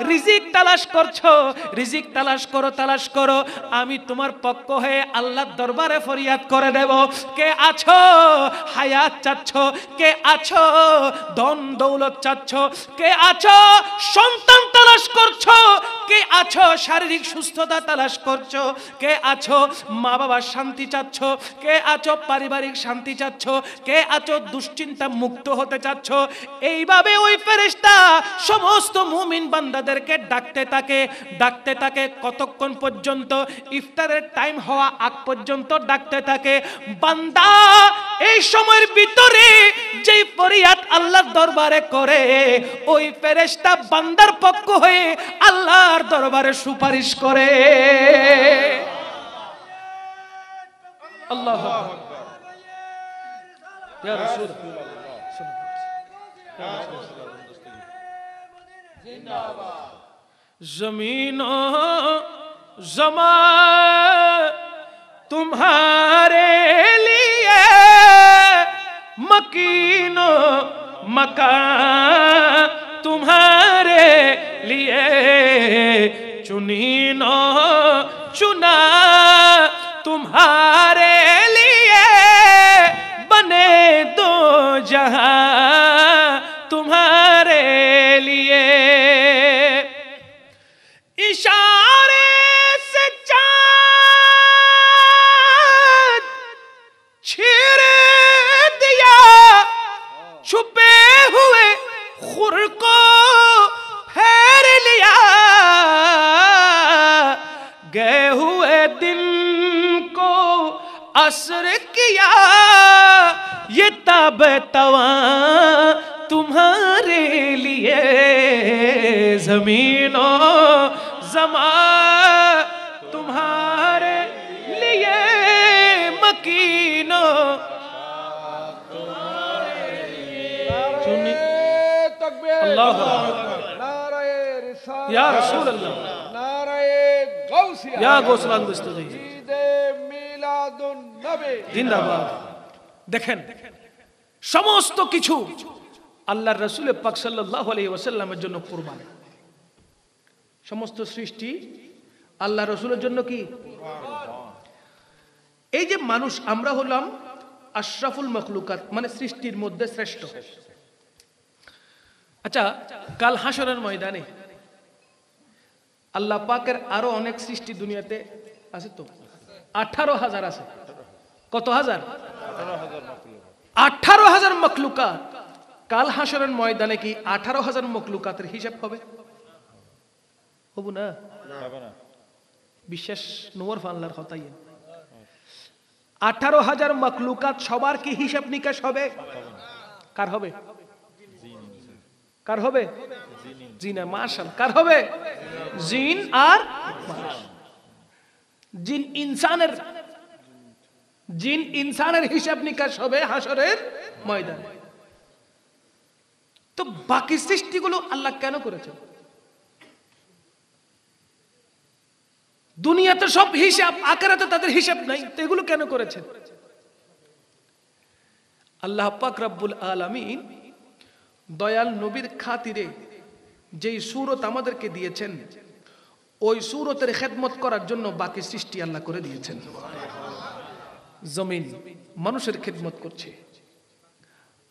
রিজিক তালাশ করছো? রিজিক তালাশ করো, তালাশ করো, আমি তোমার পক্ষ হয়ে আল্লাহর দরবারে ফরিয়াদ করে দেব। কে আছো হায়াত চাচ্ছ? কে আছো ধন দৌলত চাচ্ছ? কে আছো সন্তান তালাশ করছো? কে আছো শারীরিক সুস্থতা তালাশ করছো? কে আছো মা বাবার শান্তি চাচ্ছ? কে আছো পারিবারিক শান্তি চাচ্ছ? কে আছো দুশ্চিন্তা মুক্ত হতে চাচ্ছ? এইভাবে ওই ফেরেশতা সমস্ত মুমিন বান্দাদেরকে ডাকতে থাকে, ডাকতে থাকে। কতক্ষণ পর্যন্ত? ইফতারের টাইম হওয়া আগ পর্যন্ত ডাকতে থাকে। বান্দা এই সময়ের ভিতরে যেই ফরিয়াদ আল্লাহর দরবারে করে, ওই ফেরেশতা বান্দার পক্ষ হয়ে আল্লাহর দরবারে সুপারিশ করে। আল্লাহু আকবার। ইয়া রাসূল জিন্দাবাদ। জমিনো জমা तुम्हारे लिए, मकीनो मकान तुम्हारे लिए, चुनीनो चुना तुम्हारे लिए, बने दो जहां तुम्हारे लिए। इशारे से छुपे हुए खुर को फेर लिया, गए हुए दिन को असर किया, ये ताब तवा तुम्हारे लिए, जमीनों जमा तुम्हारे लिए, मकीनों अल्लाह या रसूल अल्लाह या गौसलान जिंदाबाद। দেখেন সমস্ত কিছু আল্লাহর রাসূল পাক সাল্লাল্লাহু আলাইহি ওয়াসাল্লামের জন্য কুরবান। সমস্ত সৃষ্টি আল্লাহর রাসূলের জন্য কি? এই যে মানুষ আমরা হলাম আশরাফুল মাখলুকাত, মানে সৃষ্টির মধ্যে শ্রেষ্ঠ। আচ্ছা, কাল হাসরের ময়দানে আল্লাহ পাকের আরো অনেক সৃষ্টি দুনিয়াতে আছে, তো 18,000 আছে। কত হাজার? 18,000 মখলুকাত। কাল হাসরের ময়দানে কি 18,000 মখলুকাতের হিসাব হবে? হবো না? বিশ্বাস নোর ফানলার কথাই। 18,000 মখলুকাত সবার কি হিসাব নিকাশ হবে? কার হবে? কার হবে? জিন। মাশাআল্লাহ। কার হবে? জিন আর মানুষ। জিন ইনসানের হিসাব নিকাশ হবে হাসরের ময়দানে। তো বাকি সৃষ্টিগুলো আল্লাহ কেন করেছেন? দুনিয়াতে সব হিসাব, আখিরাতে তাদের হিসাব নাই, তো এগুলো কেন করেছেন? আল্লাহ পাক রব্বুল আলামিন দয়াল নবীর খাতিরে যেই সূরত আমাদেরকে দিয়েছেন, ওই সূরতের খেদমত করার জন্য বাকি সৃষ্টি আল্লাহ করে দিয়েছেন। জমিন মানুষের খিদমত করছে,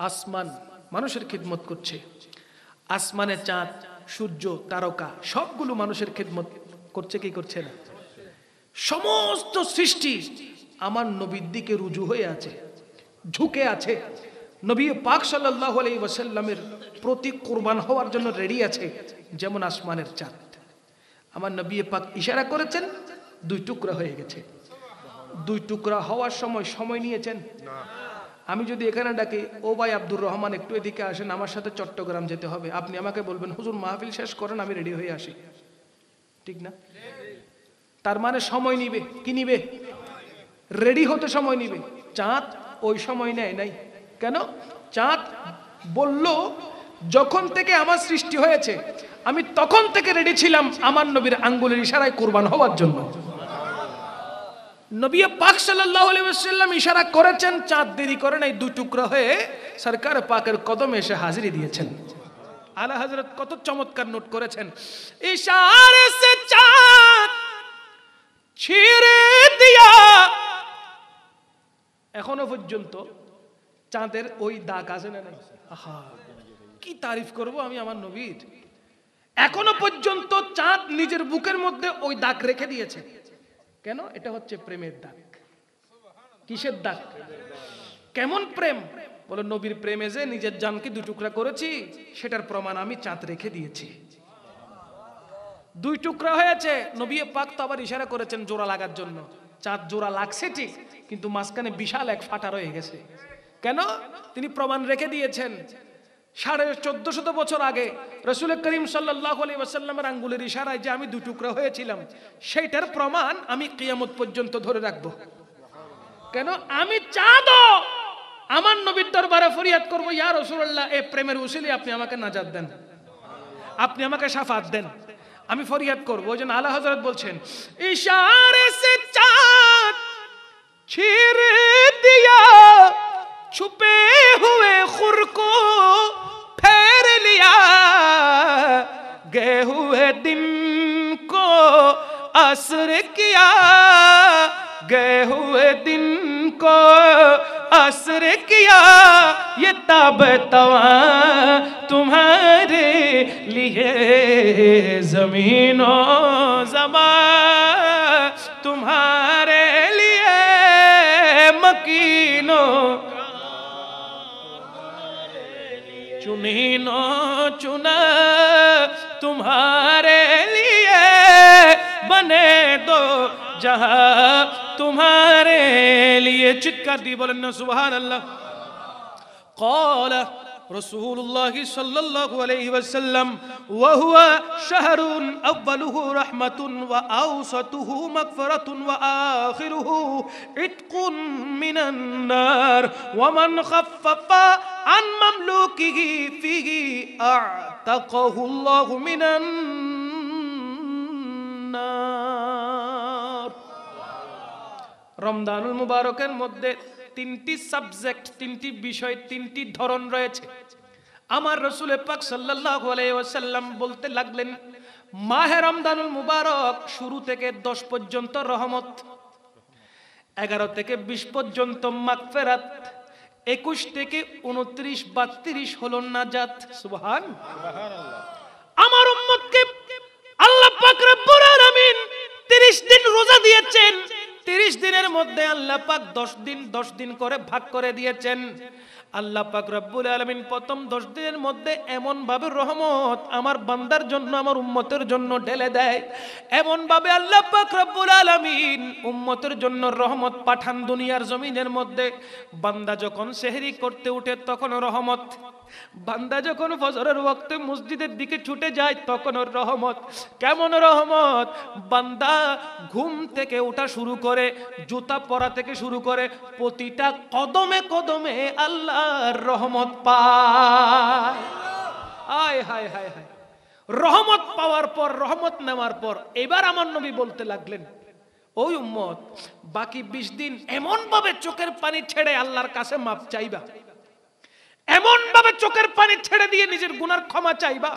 আসমান মানুষের খিদমত করছে, আসমানে চাঁদ সূর্য তারকা সবগুলো মানুষের খিদমত করছে কি করছে না? সমস্ত সৃষ্টি আমার নবীর দিকে রুজু হয়ে আছে, ঝুঁকে আছে, নবী পাক সাল্লাল্লাহু আলাইহি ওয়াসাল্লামের প্রতি কুরবান হওয়ার জন্য রেডি আছে। যেমন আসমানের চাঁদ, আমার নবী পাক ইশারা করেছেন, দুই টুকরা হয়ে গেছে। দুই টুকরা হওয়ার সময় নিয়েছেন? আমি যদি এখানে ডাকি, ও ভাই আব্দুর রহমান একটু এদিকে আসেন, আমার সাথে চট্টগ্রাম যেতে হবে, আপনি আমাকে বলবেন হুজুর মাহফিল শেষ করেন, আমি রেডি হয়ে আসি, ঠিক না? তার মানে সময় নিবে, কি নিবে? রেডি হতে সময় নিবে। চাঁদ ওই সময় নেয় নাই। কেন? চাঁদ বলল, যখন থেকে আমার সৃষ্টি হয়েছে আমি তখন থেকে রেডি ছিলাম আমার নবীর আঙ্গুলের ইশারায় কুরবান হওয়ার জন্য। নবী পাক সাল্লাল্লাহু আলাইহি ওয়াসাল্লাম ইশারা করেছেন, চাঁদ দেরি করে নাই, দুই টুকরা হয়ে সরকার পাকের কদমে এসে হাজিরি দিয়েছেন। আলা হযরত কত চমৎকার নোট করেছেন, ইশারে সে চাঁদ ছিঁড়ে দিয়া। এখনো পর্যন্ত চাঁদের ওই দাগ আছে না নাই? আহা, কি তারিফ করব আমি আমার নবীর। এখনো পর্যন্ত চাঁদ নিজের বুকের মধ্যে ওই দাগ রেখে দিয়েছে। কেন? এটা হচ্ছে প্রেমের দাগ। কিসের দাগ? কেমন প্রেম? বলে নবীর প্রেমে যে নিজের জানকে দুই টুকরা করেছি, সেটার প্রমাণ আমি চাঁদ রেখে দিয়েছি। দুই টুকরা হয়েছে, নবী পাক তো আবার ইশারা করেছেন জোড়া লাগার জন্য। চাঁদ জোড়া লাগছে ঠিক, কিন্তু মাঝখানে বিশাল এক ফাটা রয়ে গেছে। কেন? তিনি প্রমাণ রেখে দিয়েছেন 1450 বছর আগে রাসূল করিম সাল্লাল্লাহু আলাইহি ওয়াসাল্লামের আঙ্গুলের ইশারায় যে আমি দুই টুকরা হয়েছিলাম, সেইটার প্রমাণ আমি কিয়ামত পর্যন্ত ধরে রাখবো। কেন? আমি চাঁদও আমার নবীর দরবারে ফরিয়াদ করবো, ইয়া রাসূলুল্লাহ, এই প্রেমের উসিলে আপনি আমাকে নাজাত দেন, আপনি আমাকে শাফাত দেন। আমি ফরিয়াদ করবো। ওই জন্য আলা হযরত বলছেন, ইশারে সে চাঁদ ছিঁড়ে দিয়া, छुपे हुए खुर को फेर लिया, गए हुए दिन को असर किया, गए हुए दिन को असर किया, ये ताब तवा तुम्हारे लिए जमीनों ज़मा तुम्हारे लिए मकीनों चुनीनो चुना तुम्हारे लिए बने दो जहां तुम्हारे लिए। चित्कार दी बोलें ना सुभान अल्लाह। قال رسول الله صلى الله عليه وسلم وهو شهر أوله رحمة وأوسطه مغفرة وآخره عتق من النار ومن خفف عن مملوكه فيه أعتقه الله من النار। রমজানুল মুবারকের মধ্যে তিনটি সাবজেক্ট, তিনটি বিষয়, তিনটি ধরন রয়েছে। আমার রাসূল পাক সাল্লাল্লাহু আলাইহি ওয়াসাল্লাম বলতে লাগলেন, মাহে রমজানুল মুবারক শুরু থেকে 10 পর্যন্ত রহমত, 11 থেকে 20 পর্যন্ত মাগফিরাত, 21 থেকে 29 32 হলো নাজাত। সুবহানাল্লাহ। আমার উম্মতকে আল্লাহ পাক রব্বুল আলামিন 30 দিন রোজা দিয়েছেন। 30 দিনের মধ্যে আল্লাহ পাক 10 দিন করে ভাগ করে দিয়েছেন। আল্লাহ পাক রব্বুল আলামিন প্রথম 10 দিনের মধ্যে এমন ভাবে রহমত আমার বান্দার জন্য, আমার উম্মতের জন্য ঢেলে দেয়, এমন ভাবে আল্লাহ পাক রব্বুল আলামিন উম্মতের জন্য রহমত পাঠান দুনিয়ার জমিনের মধ্যে। বান্দা যখন সেহরি করতে উঠে তখন রহমত, বান্দা যখন ফজরের ওয়াক্তে মসজিদের দিকে ছুটে যায় তখন রহমত। কেমন রহমত? বান্দা ঘুম থেকে ওঠা শুরু করে, জুতা পরা থেকে শুরু করে, প্রতিটা কদমে কদমে আল্লাহর রহমত পায়। হায় হায় হায় হায়। রহমত পাওয়ার পর, রহমত নেওয়ার পর এবার আমার নবী বলতে লাগলেন, ওই উম্মত বাকি 20 দিন এমন ভাবে চোখের পানি ছেড়ে আল্লাহর কাছে মাপ চাইবা, এমন ভাবে চোখের পানি ছেড়ে দিয়ে নিজের গুনার ক্ষমা চাইবা,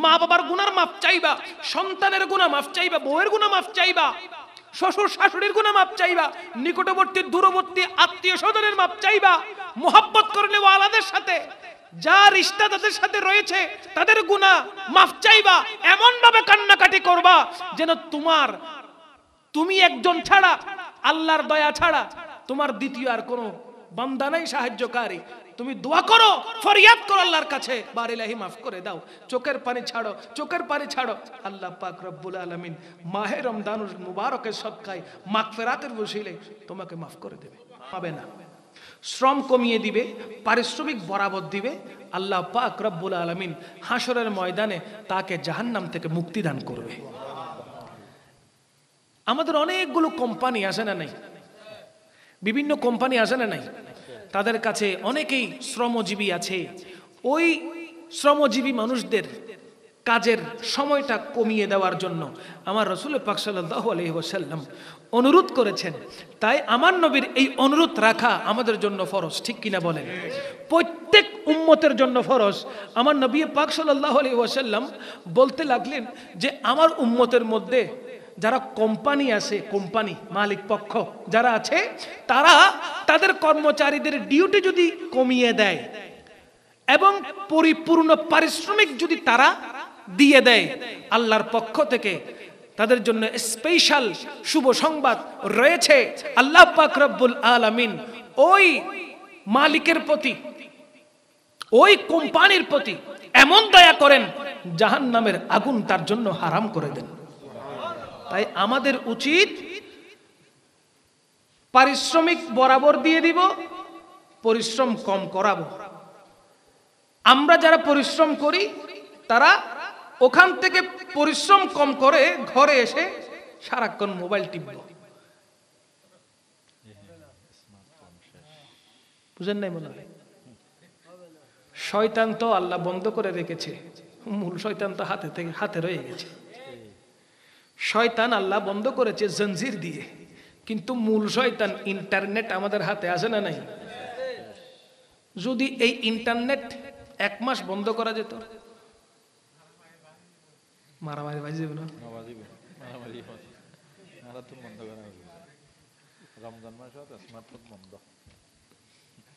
মা বাবার গুনার মাফ চাইবা, সন্তানের গুনাহ মাফ চাইবা, বউয়ের গুনাহ মাফ চাইবা, শ্বশুর শাশুড়ির গুনাহ মাপ চাইবা, নিকটবর্তী দূরবর্তী আত্মীয় স্বজনের মাপ চাইবা, মোহাব্বত করলে ওয়ালাদের সাথে যা রিশতা তাদের সাথে রয়েছে তাদের গুনাহ মাফ চাইবা, এমন ভাবে কান্নাকাটি করবা যেন তুমি একজন ছাড়া, আল্লাহর দয়া ছাড়া তোমার দ্বিতীয় আর কোনো বান্দা নাই সাহায্যকারী। তুমি দোয়া করো, ফরিয়াদ করো আল্লাহর কাছে, বার ইলাহি মাফ করে দাও, চোখের পানি ছাড়ো, চোখের পানি ছাড়ো। আল্লাহ পাক রব্বুল আলামিন মাহে রমজানুল মুবারকের সদকায় মাগফিরাতের ওসিলে তোমাকে মাফ করে দেবে, পাবে না। শ্রম কমিয়ে দিবে, পারিশ্রমিক বরাবর দিবে। আল্লাহ পাক রব্বুল আলামিন হাসরের ময়দানে তাকে জাহান্নাম থেকে মুক্তি দান করবে। আমাদের অনেকগুলো কোম্পানি আছে না নাই, বিভিন্ন কোম্পানি আছে না নাই, তাদের কাছে অনেকেই শ্রমজীবী আছে। ওই শ্রমজীবী মানুষদের কাজের সময়টা কমিয়ে দেওয়ার জন্য আমার রাসূল পাক সাল্লাল্লাহু আলাইহি ওয়াসাল্লাম অনুরোধ করেছেন। তাই আমার নবীর এই অনুরোধ রাখা আমাদের জন্য ফরজ, ঠিক কিনা বলেন? প্রত্যেক উম্মতের জন্য ফরজ। আমার নবী পাক সাল্লাল্লাহু আলাইহি ওয়াসাল্লাম বলতে লাগলেন যে আমার উম্মতের মধ্যে যারা কোম্পানি আছে, কোম্পানি মালিক পক্ষ যারা আছে, তারা তাদের কর্মচারীদের ডিউটি যদি কমিয়ে দেয় এবং পরিপূর্ণ পারিশ্রমিক যদি তারা দিয়ে দেয়, আল্লাহর পক্ষ থেকে তাদের জন্য স্পেশাল শুভ সংবাদ রয়েছে। আল্লাহ পাক রব্বুল আলামিন ওই মালিকের প্রতি, ওই কোম্পানির প্রতি এমন দয়া করেন, জাহান্নামের আগুন তার জন্য হারাম করে দেন। তাই আমাদের উচিত পারিশ্রমিক বরাবর দিয়ে দিব, পরিশ্রম কম করাবো। আমরা যারা পরিশ্রম করি তারা ওখান থেকে পরিশ্রম কম করে ঘরে এসে সারাক্ষণ মোবাইল টিপব। বুঝেন নাই মনে হয়? শয়তান তো আল্লাহ বন্ধ করে রেখেছে, মূল শয়তান তো হাতে রয়ে গেছে। শয়তান আল্লাহ বন্ধ করেছে জঞ্জির দিয়ে, কিন্তু মূল শয়তান ইন্টারনেট আমাদের হাতে আছে না নাই? যদি এই ইন্টারনেট 1 মাস বন্ধ করা যেত, মারামারি বাজি যাবে না?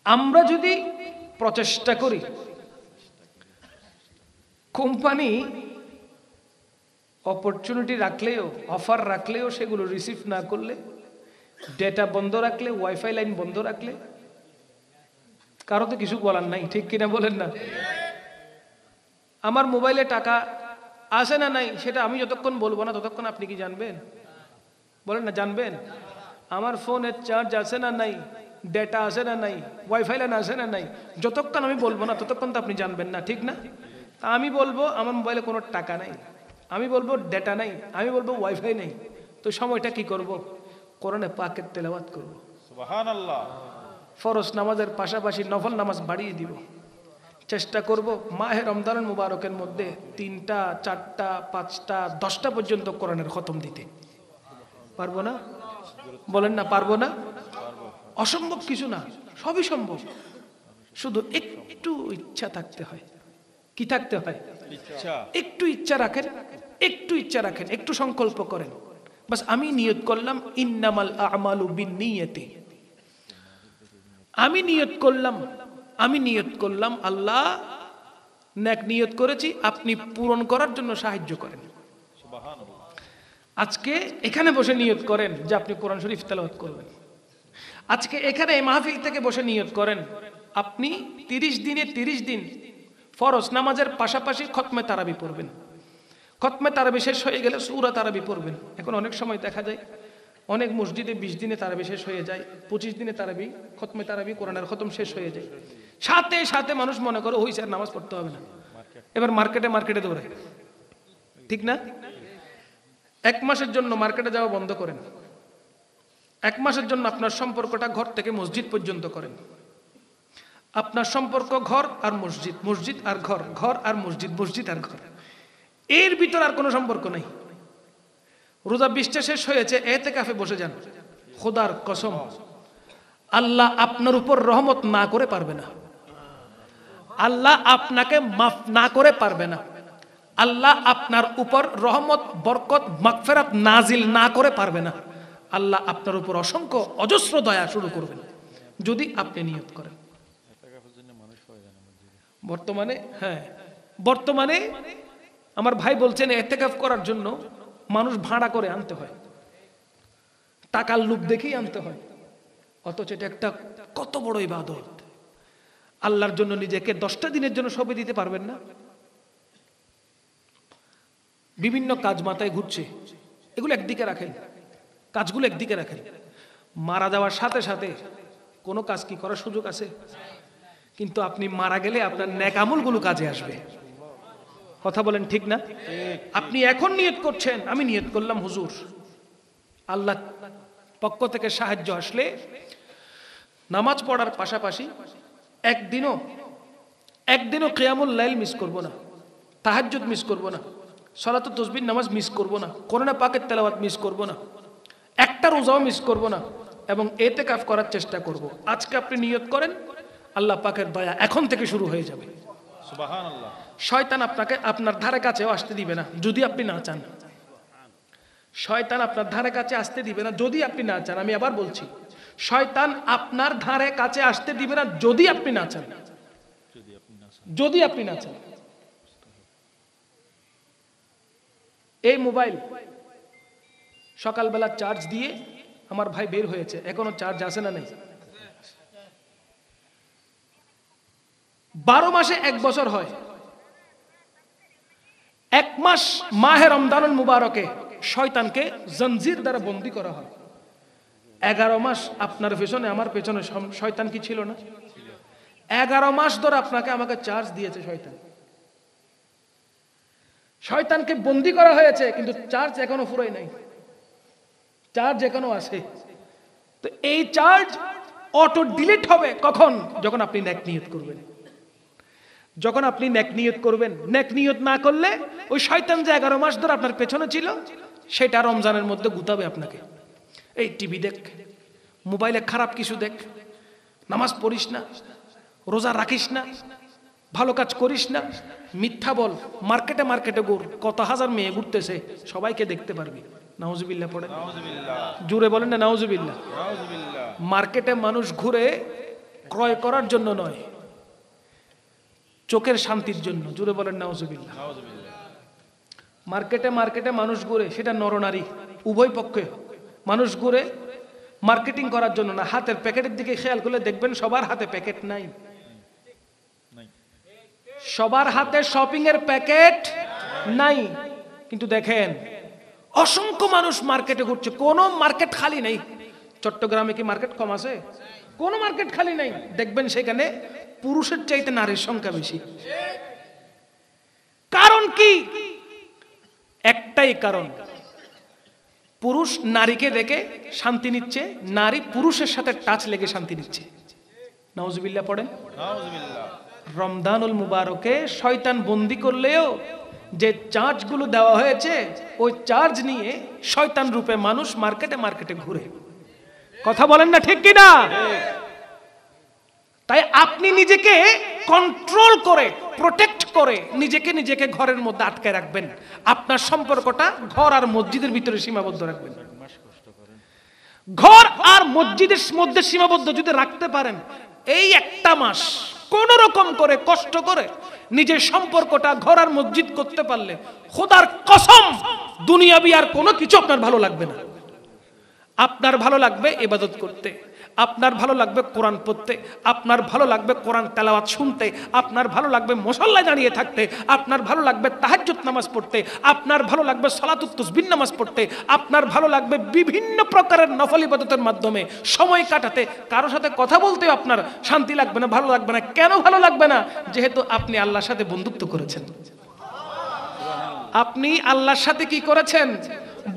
আমরা যদি প্রচেষ্টা করি, কোম্পানি অপরচুনিটি রাখলেও, অফার রাখলেও সেগুলো রিসিভ না করলে, ডেটা বন্ধ রাখলে, ওয়াইফাই লাইন বন্ধ রাখলে, কারো তো কিছু বলার নাই, ঠিক কিনা বলেন না? আমার মোবাইলে টাকা আসে না নাই সেটা আমি যতক্ষণ বলবো না ততক্ষণ আপনি কি জানবেন? বলেন না, জানবেন? আমার ফোনের চার্জ আছে না নাই, ডেটা আছে না নাই, ওয়াইফাই লাইন আছে না নাই, যতক্ষণ আমি বলবো না ততক্ষণ তো আপনি জানবেন না, ঠিক না? তা আমি বলবো আমার মোবাইলে কোনো টাকা নাই, আমি বলবো ডেটা নাই, আমি বলবো ওয়াইফাই নেই, তো সময়টা কি করব? কোরআনে পাকের তেলাওয়াত করব, সুবহানাল্লাহ। ফরজ নামাজের পাশাপাশি নফল নামাজ বাড়িয়ে দিব। চেষ্টা করব মাহে রমজানুল মুবারকের মধ্যে 3টা 4টা 5টা 10টা পর্যন্ত কোরআনের খতম দিতে। পারবো না? বলেন না, পারবো না? অসম্ভব কিছু না, সবই সম্ভব, শুধু একটু ইচ্ছা থাকতে হয়। কি থাকতে হয়? একটু ইচ্ছা রাখেন, একটু ইচ্ছা রাখেন, একটু সংকল্প করেন, বাস আমি নিয়ত করলাম ইন্নামাল আমালু বিন্নিয়াতি, আমি নিয়ত করলাম আল্লাহ নেক নিয়ত করেছি, আপনি পূরণ করার জন্য সাহায্য করেন। আজকে এখানে বসে নিয়ত করেন যে আপনি কোরআন শরীফ তেলাওয়াত করবেন। আজকে এখানে এই মাহফিল থেকে বসে নিয়ত করেন আপনি 30 দিনে 30 দিন ফরজ নামাজের পাশাপাশি খতমে তারাবি পড়বেন। খতমে তারাবি শেষ হয়ে গেলে সূরা তারাবি পড়বেন। এখন অনেক সময় দেখা যায় অনেক মসজিদে 20 দিনে তারাবি শেষ হয়ে যায়, 25 দিনে তারাবি, খতমে তারাবি, কোরআনের খতম শেষ হয়ে যায়। সাথে সাথে মানুষ মনে করে হইছে আর নামাজ পড়তে হবে না, এবার মার্কেটে দৌড়ায়, ঠিক না? 1 মাসের জন্য মার্কেটে যাওয়া বন্ধ করেন। 1 মাসের জন্য আপনার সম্পর্কটা ঘর থেকে মসজিদ পর্যন্ত করেন। আপনার সম্পর্ক ঘর আর মসজিদ, মসজিদ আর ঘর, ঘর আর মসজিদ, মসজিদ আর ঘর, এর ভিতর আর কোনো সম্পর্ক নাই। রোজা 20টা শেষ হয়েছে, এতেকাফে বসে যান, খোদার কসম আল্লাহ আপনার উপর রহমত না করে পারবে না, আল্লাহ আপনাকে মাফ না করে পারবে না, আল্লাহ আপনার উপর রহমত বরকত মাগফিরাত নাজিল না করে পারবে না। আল্লাহ আপনার উপর অসংখ্য অজস্র দয়া শুরু করবেন যদি আপনি নিয়ত করেন। বর্তমানে আমার ভাই বলছেন ইতিকাফ করার জন্য মানুষ ভাড়া করে আনতে হয়, টাকার লোভ দেখেই আনতে হয়, অথচ এটা একটা কত বড় ইবাদত। আল্লাহর জন্য নিজেকে 10টা দিনের জন্য সঁপে দিতে পারবেন না? বিভিন্ন কাজ মাথায় ঘুরছে, এগুলো একদিকে রাখেন, কাজগুলো একদিকে রাখেন। মারা যাওয়ার সাথে সাথে কোনো কাজ কি করার সুযোগ আছে? কিন্তু আপনি মারা গেলে আপনার নেক আমলগুলো কাজে আসবে। কথা বলেন ঠিক না? আপনি এখন নিয়ত করছেন, আমি নিয়ত করলাম হুজুর আল্লাহ পক্ষ থেকে সাহায্য আসলে নামাজ পড়ার পাশাপাশি একদিনও কিয়ামুল লাইল মিস করব না, তাহাজ্জুদ মিস করব না, সালাতুত তাসবিহ নামাজ মিস করব না, কোরআন পাকের তেলাওয়াত মিস করব না, একটা রোজাও মিস করব না, এবং ইতিকাফ করার চেষ্টা করব। আজকে আপনি নিয়ত করেন, আল্লাহ পাকের দয়া এখন থেকে শুরু হয়ে যাবে। সুবহানাল্লাহ। শয়তান আপনাকে আপনার ধারে কাছেও আসতে দিবে না যদি আপনি না চান। শয়তান আপনার ধারে কাছে আসতে দিবে না যদি আপনি না চান। আমি আবার বলছি, শয়তান আপনার ধারে কাছে আসতে দিবে না যদি আপনি না চান। যদি আপনি না চান। এই মোবাইল সকালবেলা চার্জ দিয়ে আমার ভাই বের হয়েছে, এখনো চার্জ আছে না নেই? 12 মাসে 1 বছর হয়। 1 মাস মাহে রমজানুল মুবারকে শয়তানকে জঞ্জির দ্বারা বন্দী করা হয়। 11 মাস আপনার পেছনে আমার পেছনে শয়তান কি ছিল না? 11 মাস ধরে আপনাকে আমাকে চার্জ দিয়েছে শয়তান। শয়তানকে বন্দী করা হয়েছে, কিন্তু চার্জ এখনো ফুরাই নাই, চার্জ এখনো আছে। তো এই চার্জ অটো ডিলিট হবে কখন? যখন আপনি নেক নিয়ত করবেন। যখন আপনি নেক নিয়ত করবেন। নেক নিয়ত না করলে ওই শয়তান যে 11 মাস ধরে আপনার পেছনে ছিল সেটা রমজানের মধ্যে গুতাবে আপনাকে। এই টিভি দেখ, মোবাইলে খারাপ কিছু দেখ, নামাজ পড়িস না, রোজা রাখিস না, ভালো কাজ করিস না, মিথ্যা বল, মার্কেটে মার্কেটে ঘুর, কত হাজার মেয়ে ঘুরতেছে, সবাইকে দেখতে পারবি। নাউজুবিল্লাহ পড়েন, জোরে বলেন না নাউজুবিল্লাহ। মার্কেটে মানুষ ঘুরে ক্রয় করার জন্য নয়, চোখের শান্তির জন্য। জোরে বলেন নাউজুবিল্লাহ। মার্কেটে মার্কেটে মানুষ ঘুরে, সেটা নরনারী উভয় পক্ষে মানুষ ঘুরে মার্কেটিং করার জন্য না, হাতের প্যাকেটের দিকে খেয়াল করলে দেখবেন সবার হাতে প্যাকেট নাই, সবার হাতে শপিং এর প্যাকেট নাই। কিন্তু দেখেন অসংখ্য মানুষ মার্কেটে ঘুরছে, কোনো মার্কেট খালি নেই। চট্টগ্রামে কি মার্কেট কম আছে? কোনো মার্কেট খালি নাই। দেখবেন সেখানে পুরুষের চাইতে নারীর সংখ্যা বেশি। কারণ কি? একটাই কারণ, পুরুষ নারীকে দেখে শান্তি নিচ্ছে, নারী পুরুষের সাথে টাচ লেগে শান্তি নিচ্ছে। নাউজুবিল্লাহ পড়েন। রমজানুল মুবারকে শয়তান বন্দি করলেও যে চার্জগুলো দেওয়া হয়েছে ওই চার্জ নিয়ে শয়তান রূপে মানুষ মার্কেটে মার্কেটে ঘুরে। কথা বলেন না ঠিক কিনা? তাই আপনি নিজেকে কন্ট্রোল করে, প্রোটেক্ট করে নিজেকে ঘরের মধ্যে আটকে রাখবেন। আপনার সম্পর্কটা ঘর আর মসজিদের ভিতরে সীমাবদ্ধ রাখবেন। ঘর আর মসজিদের মধ্যে সীমাবদ্ধ যদি রাখতে পারেন, এই একটা মাস কোন রকম করে কষ্ট করে নিজের সম্পর্কটা ঘর আর মসজিদ করতে পারলে খোদার কসম দুনিয়াবি আর কোনো কিছু আপনার ভালো লাগবে না। আপনার ভালো লাগবে ইবাদত করতে, আপনার ভালো লাগবে কোরআন পড়তে, আপনার ভালো লাগবে কোরআন তেলাওয়াত শুনতে, আপনার ভালো লাগবে মুসল্লায় দাঁড়িয়ে থাকতে, আপনার ভালো লাগবে তাহাজ্জুদ নামাজ পড়তে, আপনার ভালো লাগবে সালাতুত তাসবিহ নামাজ পড়তে, আপনার ভালো লাগবে বিভিন্ন প্রকারের নফল ইবাদতের মাধ্যমে সময় কাটাতে। কারো সাথে কথা বলতেও আপনার শান্তি লাগবে না, ভালো লাগবে না। কেন ভালো লাগবে না? যেহেতু আপনি আল্লাহর সাথে বন্ধুত্ব করেছেন। আপনি আল্লাহর সাথে কি করেছেন?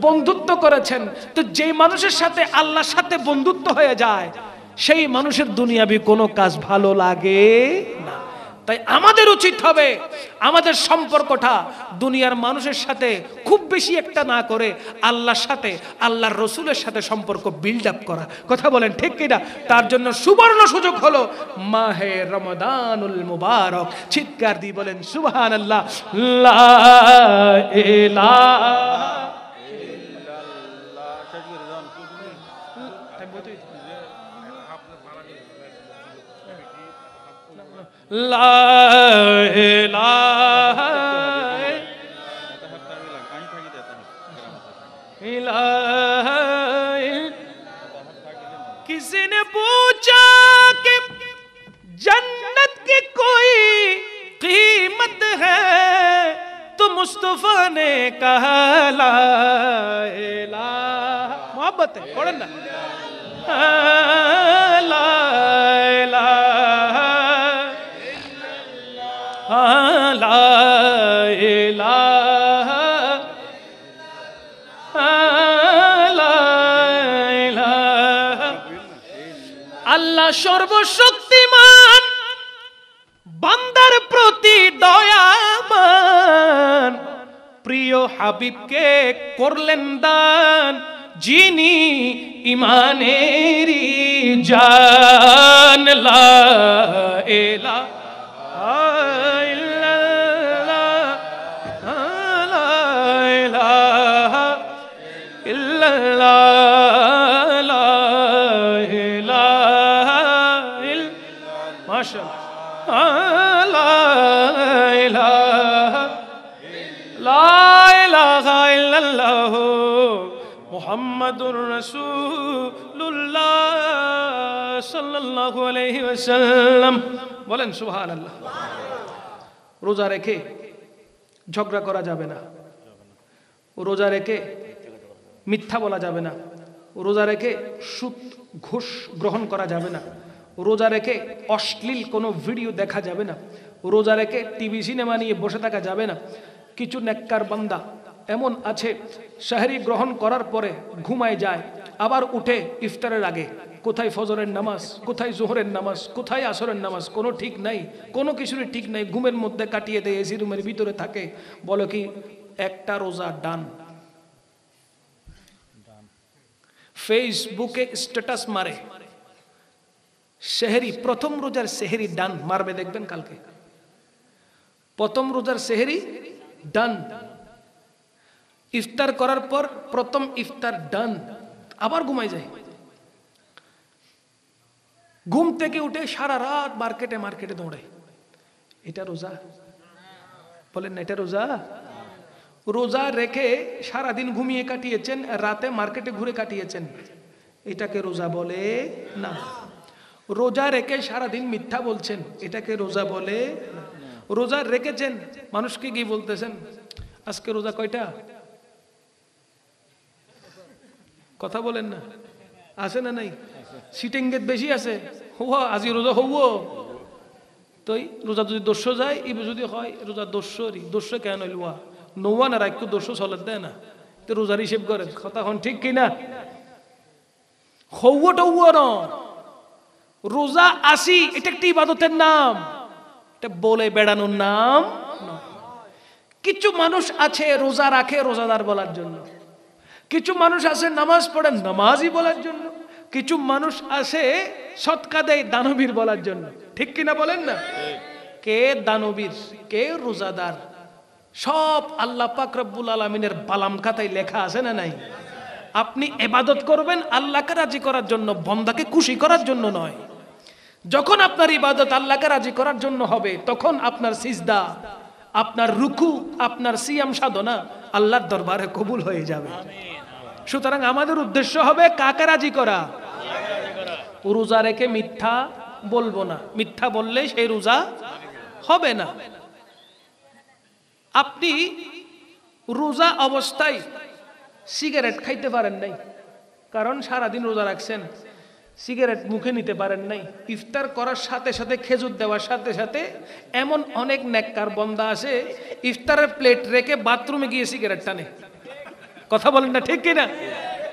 বন্ধুত্ব করেছেন। তো যেই মানুষের সাথে আল্লাহর সাথে বন্ধুত্ব হয়ে যায় সেই মানুষের দুনিয়াবি কোনো কাজ ভালো লাগে না। তাই আমাদের উচিত হবে আমাদের সম্পর্কটা দুনিয়ার মানুষের সাথে খুব বেশি একটা না করে আল্লাহর সাথে, আল্লাহর রসুলের সাথে সম্পর্ক বিল্ড আপ করা। কথা বলেন ঠিক কিনা? তার জন্য সুবর্ণ সুযোগ হলো মাহে রমাদানুল মুবারক। চিৎকার দিয়ে বলেন সুবহানাল্লাহ। লা ইলাহা লা ইলাহা इलाहा किसी ने पूछा कि जन्नत की कोई कीमत है तो मुस्तफा ने कहा ला इलाहा मोहब्बत है पढ़ो ना ला इलाहा ला इलाहा আল্লাহ সর্বশক্তিমান বান্দার প্রতি দয়াবান প্রিয় হাবিবকে করলেন দান যিনি ইমানেরই জান লা ইলাহা ইল্লাল্লাহ লা ইলাহা ইল্লাল্লাহ লা ইলাহা ইল্লাল্লাহ মুহাম্মাদুর রাসূলুল্লাহ সাল্লাল্লাহু আলাইহি ওয়াসাল্লাম বলেন সুবহানাল্লাহ। রোজা রেখে ঝগড়া করা যাবে না, রোজা রেখে মিথ্যা বলা যাবে না, রোজা রেখে সুদ ঘুষ গ্রহণ করা যাবে না, রোজা রেখে অশ্লীল কোনো ভিডিও দেখা যাবে না, রোজা রেখে টিভি সিনেমা নিয়ে বসে থাকা যাবে না। কিছু নেককার বান্দা এমন আছে সাহরি গ্রহণ করার পরে ঘুমায় যায়, আবার উঠে ইফতারের আগে কোথায় ফজরের নামাজ, কোথায় জোহরের নামাজ, কোথায় আসরের নামাজ, কোনো ঠিক নাই, কোনো কিছুরই ঠিক নাই, ঘুমের মধ্যে কাটিয়ে দেয়, এসি রুমের ভিতরে থাকে, বলো কি একটা রোজা ডান। ফেসবুকে স্ট্যাটাস মারে সেহরি, প্রথম রোজার সেহরি ডান মারবে, দেখবেন কালকে প্রথম রোজার সেহরি ডান। ইফতার করার পর প্রথম ইফতার ডান, আবার ঘুমাই যায়। ঘুম থেকে উঠে সারা রাত মার্কেটে মার্কেটে দৌড়ায়। এটা রোজা? বলেন না এটা রোজা? রোজা রেখে সারাদিন ঘুমিয়ে কাটিয়েছেন, রাতে মার্কেটে ঘুরে কাটিয়েছেন, এটাকে রোজা বলে না। রোজা রেখে সারাদিন মিথ্যা বলছেন, এটাকে রোজা বলে না। রোজা রেখেছেন, মানুষকে গিয়ে বলতেছেন আজকে রোজা কয়টা, কথা বলেন না, আছে না নাই? সিটিং গেট বেশি আছে, হুয়া আজি রোজা হবো তো রোজা যদি দস্য যায়, ই যদি হয় রোজা দস্যরই, দস্য কেন হইলুয়া নৌয়া না রাখু দস্য চলে দেয় না, তো রোজার হিসেব করেন, কথা হন ঠিক কিনা? হৌটা রোজা আসি এটা একটি ইবাদতের নাম, এটা বলে বেড়ানোর নাম নয়। কিছু মানুষ আছে রোজা রাখে রোজাদার বলার জন্য, কিছু মানুষ আছে নামাজ পড়েন নামাজই বলার জন্য, কিছু মানুষ আছে সৎকা দেয় দানবীর বলার জন্য, ঠিক কিনা বলেন না? কে দানবীর কে রোজাদার সব আল্লাহ পাক রব্বুল আলামিনের বালাম খাতায় লেখা আছে না নাই? আপনি ইবাদত করবেন আল্লাহকে রাজি করার জন্য, বান্দাকে খুশি করার জন্য নয়। যখন আপনার ইবাদত আল্লাহকে রাজি করার জন্য হবে, তখন আপনার সিজদা, আপনার রুকু, আপনার সিয়াম সাধনা আল্লাহর দরবারে কবুল হয়ে যাবে। সুতরাং আমাদের উদ্দেশ্য হবে কাকে রাজি করা। রোজা রেখে মিথ্যা বলবো না, মিথ্যা বললে সেই রোজা হবে না। আপনি রোজা অবস্থায় সিগারেট খাইতে পারেন নাই, কারণ সারাদিন রোজা রাখছেন, সিগারেট মুখে নিতে পারেন নাই। ইফতার করার সাথে সাথে খেজুর দেওয়ার সাথে সাথে এমন অনেক নেককার বান্দা আছে ইফতারের প্লেট রেখে বাথরুমে গিয়ে সিগারেট টানে, কথা বলেন না ঠিক কিনা?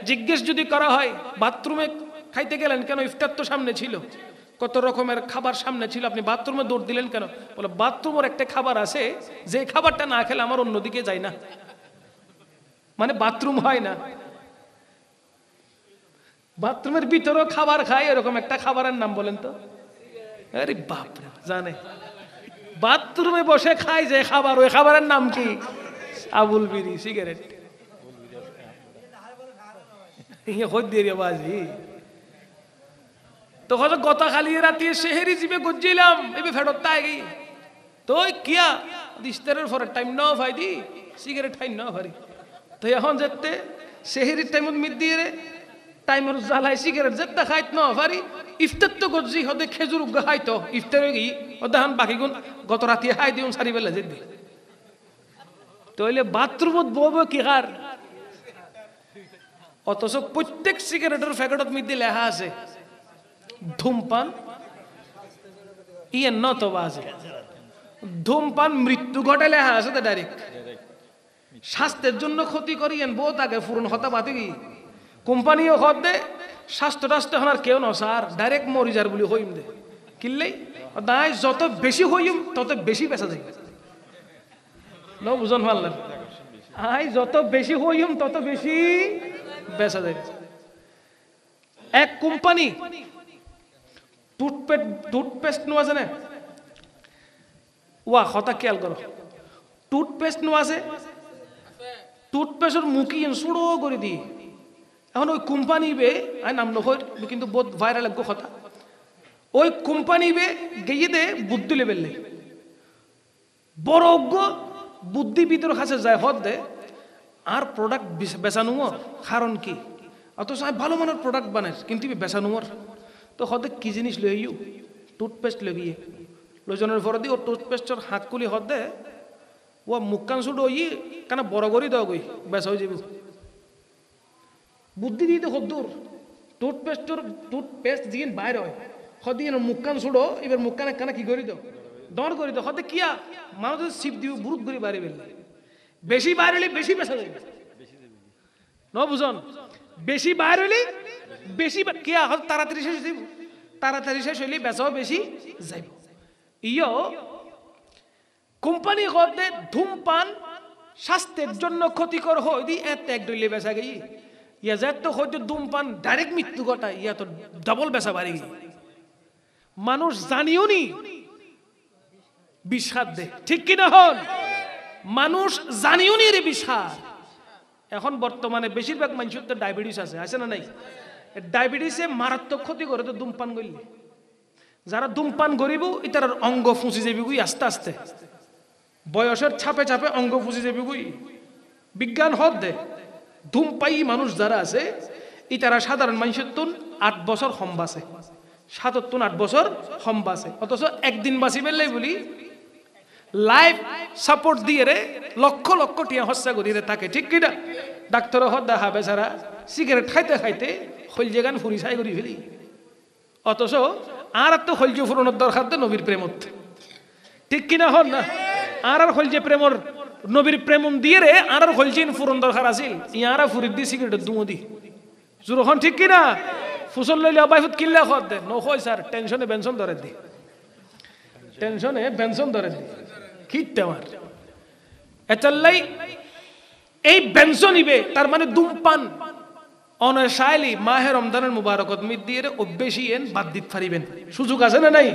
জিজ্ঞেস যদি করা হয় বাথরুমে খাইতে গেলেন কেন, ইফতার তো সামনে ছিল, কত রকমের খাবার সামনে ছিল, আপনি বাথরুমে দৌড় দিলেন কেন? বলে বাথরুমের একটা খাবার আছে যে খাবারটা না খেলে আমার অন্যদিকে যায় না, মানে বাথরুম হয় না, বাথরুমের ভিতরেও খাবার খায়, এরকম একটা খাবারের নাম বলেন তো? আরে বাপ রে, জানে বাথরুমে বসে খায় যে খাবার, ওই খাবারের নাম কি? আবুল বিড়ি, সিগারেট। ইয়ে হই দিয়ে বাজি তো হয়তো গতা খালি রাতে শহরি জিবে গজ্জিলাম এবে ফেরত তাই গই তো কিয়া দিস্তারের পরে টাইম নাও ফাইদি সিগারেট খাই না পারি তো এখন যেতে শহরির টাইমত মিট দিয়ে রে টাইমের জ্বালাই সিগারেট যেতে খাইত না পারি ইফতার তো গজ্জি হদে খেজুর উগা খাইতো ইফতার হয়ে গিয়ে ওদাহান বাকি গুণ গত রাতে খাই দিউন সারি বেলা যেতে তাহলে বাথরুমত বব কি হার অথচ প্রত্যেক সিগারেটের প্যাকেটত মধ্যে লেখা আছে ধূমপান ইয়ে নত বাজে ধূমপান মৃত্যু ঘটে লেখা আছে তো ডাইরেক্ট স্বাস্থ্যের জন্য ক্ষতি করি বহুত আগে ফুরন হতা পাতি কোম্পানিও হত দে স্বাস্থ্য টাস্থ্য এখন আর কেউ ন স্যার ডাইরেক্ট মরি যার বলি হইম দে কিনলেই দায় যত বেশি হইম তত বেশি বেচা যায় ন বুঝন পারলেন আই যত বেশি হইম তত বেশি বেচা যায় এক কোম্পানি টুথপেস্ট নো আছে না ওয়া কথা খেয়াল করো টুথপেস্ট নো আছে টুথপেস্টের মুখি সুড়ো করে দি এখন ওই কোম্পানি বে আই নাম নকর কিন্তু বহুত ভাইরাল এক কথা ওই কোম্পানি বে গিয়ে দে বুদ্ধি লেভেল বড় বুদ্ধিবিদের কাছে যায় হদ দে আর প্রোডাক্ট বেচানো কারণ কি অথচ ভালো মানের প্রোডাক্ট বানাই কিন্তু বেচানো তো হদে কি জিনিস লই টুথপেস্ট লগিয়ে লজনের পরে দি ও টুথপেস্টর হাত কুলি হদে ও মুখকান সুড ওই কেন বড় করি দাও গই বেচা হয়ে যাব বুদ্ধি দিয়ে তো হদ্দুর টুথপেস্ট যিন বাইর হয় হদি মুখকান সুড়ো এবার মুখকান একখানা কি করি দাও দর করি দাও হদে কিয়া মানুষ সিপ দিব বুরুত করে বাইরে বেরলে বেশি বাইর হলে বেশি বেচা যাবে ন বুঝন বেশি বাইর হলে বেশি কিয়া হল তাড়াতাড়ি শেষ দিব তাড়াতাড়ি শেষ হইলে বেচাও বেশি যাইব ইয়ো কোম্পানি হতে ধূমপান স্বাস্থ্যের জন্য ক্ষতিকর হয় দি এত এক ডইলে বেচা গই ইয়া যে তো হয়তো ধূমপান ডাইরেক্ট মৃত্যু ঘটায় ইয়া তো ডাবল বেচা বাড়ি গই মানুষ জানিও নি বিষাদ দে ঠিক কিনা হন মানুষ জানিও নি রে বিষাদ এখন বর্তমানে বেশিরভাগ মানুষের তো ডায়াবেটিস আছে না নাই ডায়াবেটিসে মারাত্মক ক্ষতি করে তো ধূমপান করলে যারা ধূমপান করিব এটার অঙ্গ ফুঁসি যাবি গুই আস্তে আস্তে বয়সের ছাপে ছাপে অঙ্গ ফুঁসি যাবি গুই বিজ্ঞান হদ দে ধূমপায়ী মানুষ যারা আছে এটারা সাধারণ মানুষের তুন 8 বছর কম বাঁচে 7-8 বছর কম বাঁচে অথচ একদিন বাঁচি বেললেই বলি লাইফ সাপোর্ট দিয়ে রে লক্ষ লক্ষ টিয়া হস্যা করি রে তাকে ঠিক কিনা ডাক্তার হদ দেখা বেচারা সিগারেট খাইতে খাইতে হলজে গান ফুরি ছাই করি ফেলি অথচ আর তো হলজে ফুরনের দরকার তো নবীর প্রেমত ঠিক কিনা হন না আর হলজে প্রেমর নবীর প্রেমন দিয়ে রে আর হলজিন ফুরন দরকার আছিল ইয়ারা ফুরি দি সিগারেট দুমো দি যখন ঠিক কিনা ফুসল লইলে অবাইফুত কিল্লা খদ দে নয় স্যার টেনশনে বেনশন ধরে দি টেনশনে বেনশন ধরে দি খিটতে আমার এচাল্লাই এই বেনশন ইবে তার মানে ধূমপান অনশাইলি মাহে রমজানের মুবারকত মিদ দিয়ে রে অভ্যেসী এন বাদ দিত পারিবেন সুযোগ আছে না নাই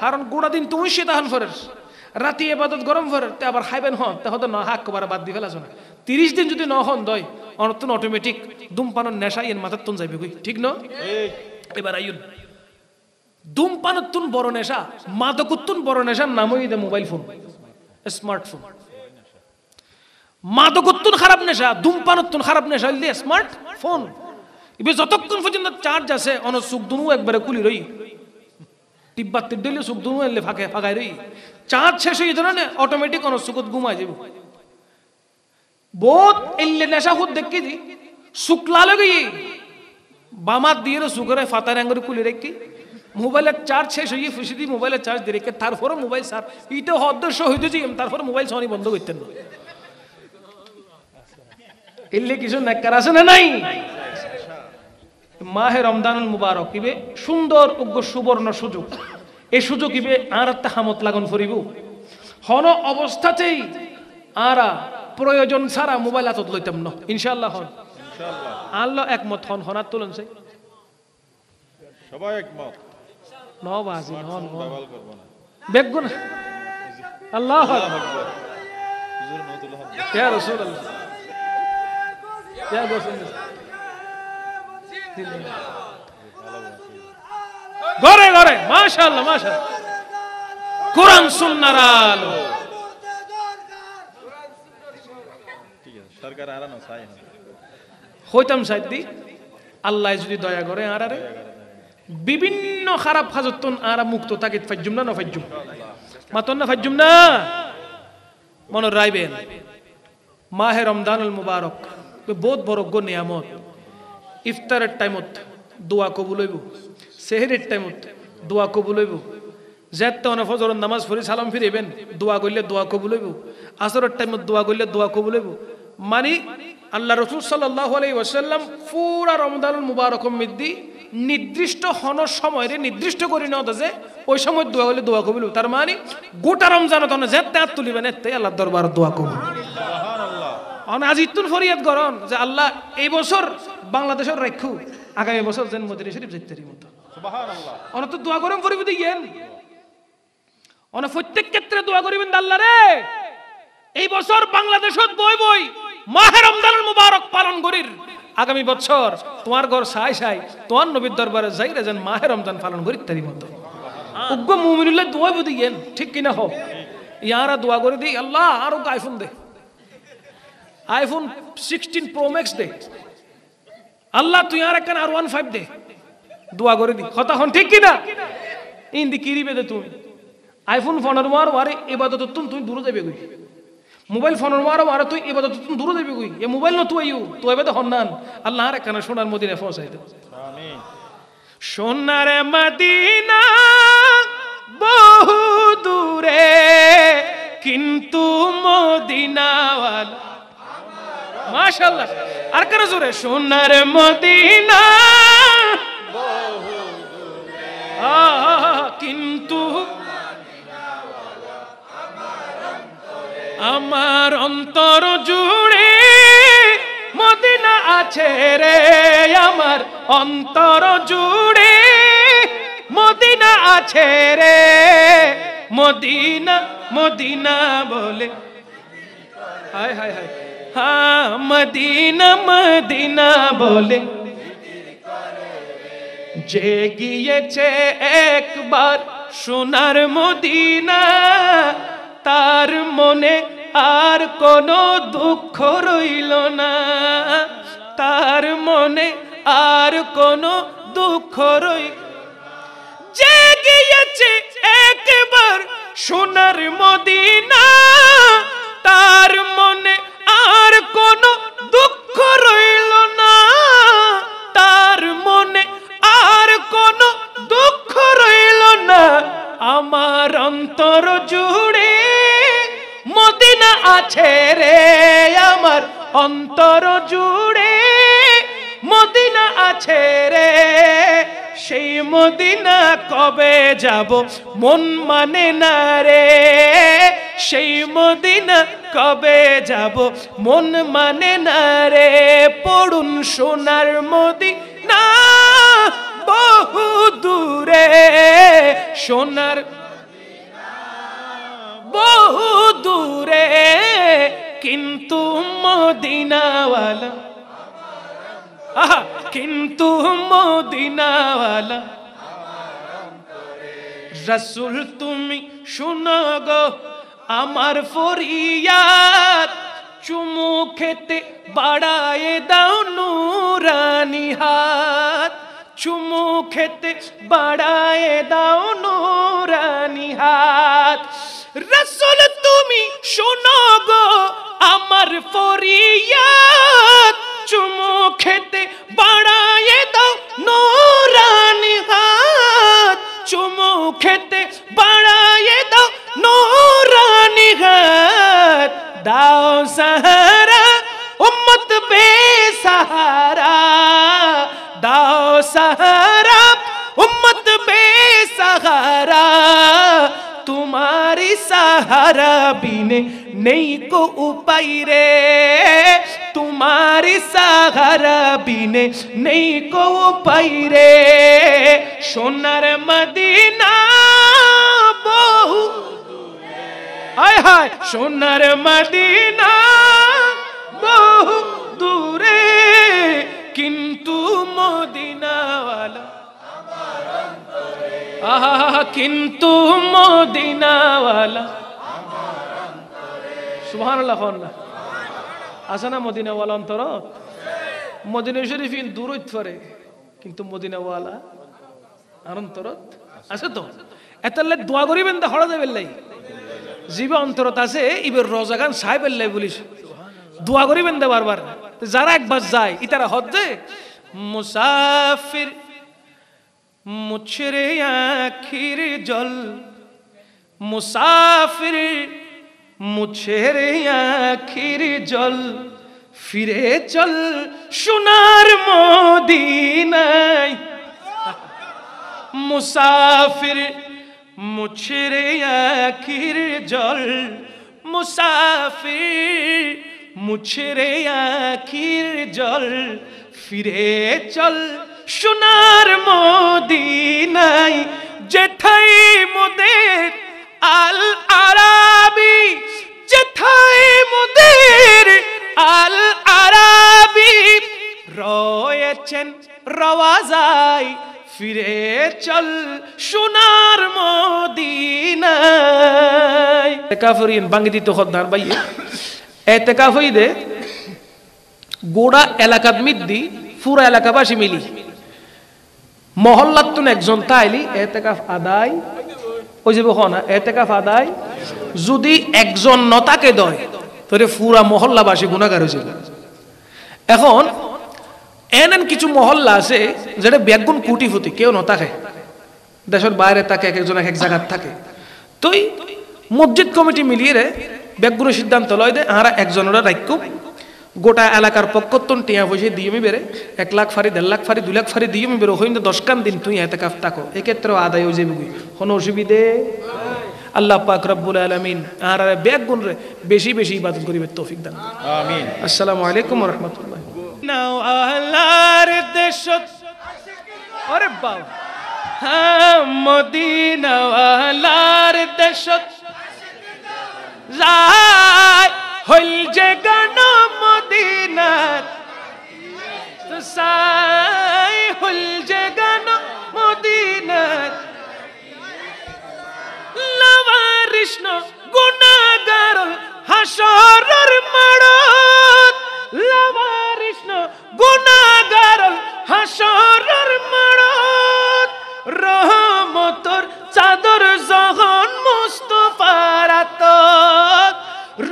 কারণ গোটা দিন তুমি সেতাহান ফরের রাতি এবাদত গরম ফরের তে আবার খাইবেন হন তাহলে না হাক কবার বাদ দি ফেলাছ না 30 দিন যদি ন হন দয় অনতন অটোমেটিক ধূমপানের নেশা এন মাথার তুন যাইবে ঠিক ন এবার আইন ধূমপানের তুন বড় নেশা মাদকুত্তুন বড় নেশার নামই দে মোবাইল ফোন স্মার্টফোন মাদকুত্তুন খারাপ নেশা ধূমপানত্তুন খারাপ নেশা দিয়ে স্মার্টফোন এবার যতক্ষণ পর্যন্ত চার্জ আছে অন সুখ দুনু একবারে কুলি রই টিব্বা তিডলে সুখ দুনু এলে ফাঁকায় রই চার্জ শেষ হয়ে যেত না অটোমেটিক অন সুখত ঘুমায় যাব বহুত এলে নেশা খুদ দেখি দি শুক্লা লগে বামাত দিয়ে সুখরে ফাতার আঙ্গুরে কুলি রেখি মোবাইলের চার্জ শেষ হয়ে ফুসি দিয়ে মোবাইলের চার্জ দিয়ে রেখে তারপরে মোবাইল সার ইটা হদ্দর্শ হইতে যাই তারপরে মোবাইল সনি বন্ধ করতেন না এলে কিছু নেককার আছে না নাই মাহে রমজানুল মুবারক ইবে সুন্দর উগ্র সুবর্ণ সুযোগ এই সুযোগ ইবে আর একটা হামত লাগান ফরিব হন অবস্থাতেই আরা প্রয়োজন ছাড়া মোবাইল হাতত লইতাম না ইনশাআল্লাহ হন ইনশাআল্লাহ আল্লাহ একমত হন হনার তুলন চাই সবাই একমত নবাজি হন ব্যবহার করব না বেগুন আল্লাহু আকবার হুজুর নতুল হন ইয়া রাসূলুল্লাহ ইয়া রাসূলুল্লাহ ঘরে ঘরে মাশাআল্লাহ মাশাআল্লাহ কোরআন সুন্নাহর আলো। ঠিক আছে, সরকার হারানো চাই না। হইতাম সাইদি আল্লাহ যদি দয়া করে আরারে বিভিন্ন খারাপ হাজতন আরা মুক্ত তাকে ফাজ্জুম না ফাজ্জুম মাতন না ফাজ্জুম না মনে রাইবেন। মাহে রমজানুল মুবারক বহুত বড় গো নিয়ামত। ইফতারের টাইমত দোয়া কবুল হইব, সেহরির টাইমত দোয়া কবুল হইব, যেতে অনে ফজরের নামাজ পড়ি সালাম ফিরিবেন দোয়া করলে দোয়া কবুল হইব, আসরের টাইমত দোয়া করলে দোয়া কবুল হইব। মানে আল্লাহ রসুল সাল্লাল্লাহু আলাইহি ওয়াসাল্লাম পুরা রমজানুল মুবারক মিদ্দি নির্দিষ্ট হন সময়ে নির্দিষ্ট করে নেওয়া যে ওই সময় দোয়া করলে দোয়া কবুল হইব। তার মানে গোটা রমজান তখন যেতে হাত তুলিবেন এতে আল্লাহ দরবার দোয়া কবুল। আজ ইতুন ফরিয়াদ করন যে আল্লাহ এই বছর বাংলাদেশের রাখু, আগামী বছর যেন মদিনা শরীফ যাইতে মতো অনেক তো দোয়া করেন ফরিব দিয়েন, অনেক প্রত্যেক ক্ষেত্রে দোয়া করিবেন আল্লাহ রে এই বছর বাংলাদেশত বই বই মাহে রমজানুল মুবারক পালন করির, আগামী বছর তোমার ঘর সাই সাই তোমার নবীর দরবারে যাই রে যেন মাহে রমজান পালন করি তারই মতো উগ্র মুমিনুল্লাহ দোয়া দিয়েন, ঠিক কিনা হোক ইয়ারা দোয়া করে দিই আল্লাহ আরো আইফোন দে, আইফোন 16 প্রো ম্যাক্স দে আল্লাহ, তুই আর একখান R15 দে, দোয়া করে দি কথা হন ঠিক কিনা। ইন্দি কিরিবে দে তুমি আইফোন ফোনের মারো আরে ইবাদত তুমি দূরে যাবে গই, মোবাইল ফোনের মারো আরে তুই ইবাদত তুমি দূরে যাবে গই, এ মোবাইল ন তুই তো এবাদত হন্নান আল্লাহ আর একখান সোনার মদিনায় পৌঁছাই দে। আমিন। সোনার মদিনা বহু দূরে কিন্তু মদিনাওয়ালা মাশাআল্লাহ আর কেন জোরে সোনার মদিনা কিন্তু আমার অন্তর জুড়ে মদিনা আছে রে, আমার অন্তর জুড়ে মদিনা আছে রে, মদিনা মদিনা বলে হায় হায় হায় হ্যাঁ মদিনা মদিনা বলে যে গিয়েছে একবার সোনার মদিনা তার মনে আর কোনো দুঃখ রইল না, তার মনে আর কোনো দুঃখ রইল। যে গিয়েছে একবার সোনার মদিনা তার মনে আর কোনো দুঃখ রইল না, তার মনে আর কোনো দুঃখ রইল না। আমার অন্তর জুড়ে মদিনা আছে রে, আমার অন্তর জুড়ে মদিনা আছে রে, সেই মদিনা কবে যাব মন মানে না রে, সেই মদিনা কবে যাব মন মানে না রে। পড়ুন সোনার মদিনা বহু দূরে, সোনার বহু দূরে কিন্তু মদিনাওয়ালা আহা কিন্তু মদিনাওয়ালা। রাসূল তুমি শুনো গো আমার ফরিয়াদ, চুমু খেতে বাড়ায়ে দাও নুরানি হাত, চুমু খেতে বাড়ায়ে দাও নুরানি হাত। রাসূল তুমি শুনো গো আমার ফরিয়াদ, চুমু খেতে বাড়ায়ে দাও নুরানি হাত, চুমু খেতে বাড়ায়ে দাও নুরানি হাত। দাও সাহারা উম্মত বেসাহারা, দাও সাহারা উম্মত বেসাহারা, तुम्हारी सहारा बिने नहीं को उपाय रे, तुम्हारी सहारा बिने नहीं को उपाय रे। सोनार मदीना बहु हाय हाय सोनार मदीना बहु दूरे किंतु মদিনাওয়ালা আহা কিন্তু মদিনাওয়ালা সুবহানাল্লাহ আছে না মদিনাওয়ালা অন্তর মদিনা শরীফ দূর হইতে পারে কিন্তু মদিনাওয়ালা আর অন্তরত আছে তো এতলে দোয়া করিবেন দা হড়া দেবেন লাই জীব অন্তরত আছে ইবের রোজাগান সাহেবের লাই বলিস দোয়া করিবেন দা বারবার যারা একবার যায় ইতারা হজ্জে মুসাফির মুছরে আখির জল মুসাফির মুছরে আখির জল ফিরে চল সোনার মদিনায় মুসাফির মুছরে আখির জল মুসাফির মুছরে আখির জল ফিরে চল সোনার মদিনায় যেথায় মোদের আল আরাবি যেথায় মোদের আল আরাবি রয়েছেন রওয়াজায় ফিরে চল সোনার মদিনায় এতেকাফরিন বাঙ্গি দিত খদ্দার ভাইয়ে এতেকাফ হইদে গোড়া এলাকাত মিদ্দি পুরা এলাকাবাসী মিলি মহল্লাতুন একজন তাইলি এতেকাফ আদায় ওই যে বহনা এতেকাফ আদায় যদি একজন নতাকে দয় তোরে পুরা মহল্লাবাসী গুনাহগার হয়েছিল এখন এমন কিছু মহল্লা আছে যেটা বেগুন কুটিফুটি কেউ নতাকে দেশের বাইরে থাকে এক একজন এক এক জায়গায় থাকে তুই মসজিদ কমিটি মিলিয়ে রে বেগুনের সিদ্ধান্ত লয় দে আরা একজনেরা রাখব গোটা এলাকার পক্ষতন টিয়া পয়সা দিয়ে মি বেড়ে 1 লাখ ফারি 1.5 লাখ ফারি 2 লাখ ফারি দিয়ে মি বেরো হইন 10 কান দিন তুই এতেকাফ থাকো এক্ষেত্রে আদায় হয়ে যাবে কোনো অসুবিধে আল্লাহ পাক রব্বুল আলামিন আর বেগুন রে বেশি বেশি ইবাদত করিবে তৌফিক দান আমিন আসসালামু আলাইকুম ওয়া রাহমাতুল্লাহ নাও আল্লাহর দেশত আরে বাবা হ্যাঁ মদিনা আল্লাহর দেশত যায় হইল যে গান মদিনাত সাই হইল যে গান মদিনাত লাওয়ারিষ্ণ গুনাহগার হাসরের মাড়ত লাওয়ারিষ্ণ গুনাহগার হাসরের মাড়ত রহমতর চাদর যখন মুস্তাফার আতত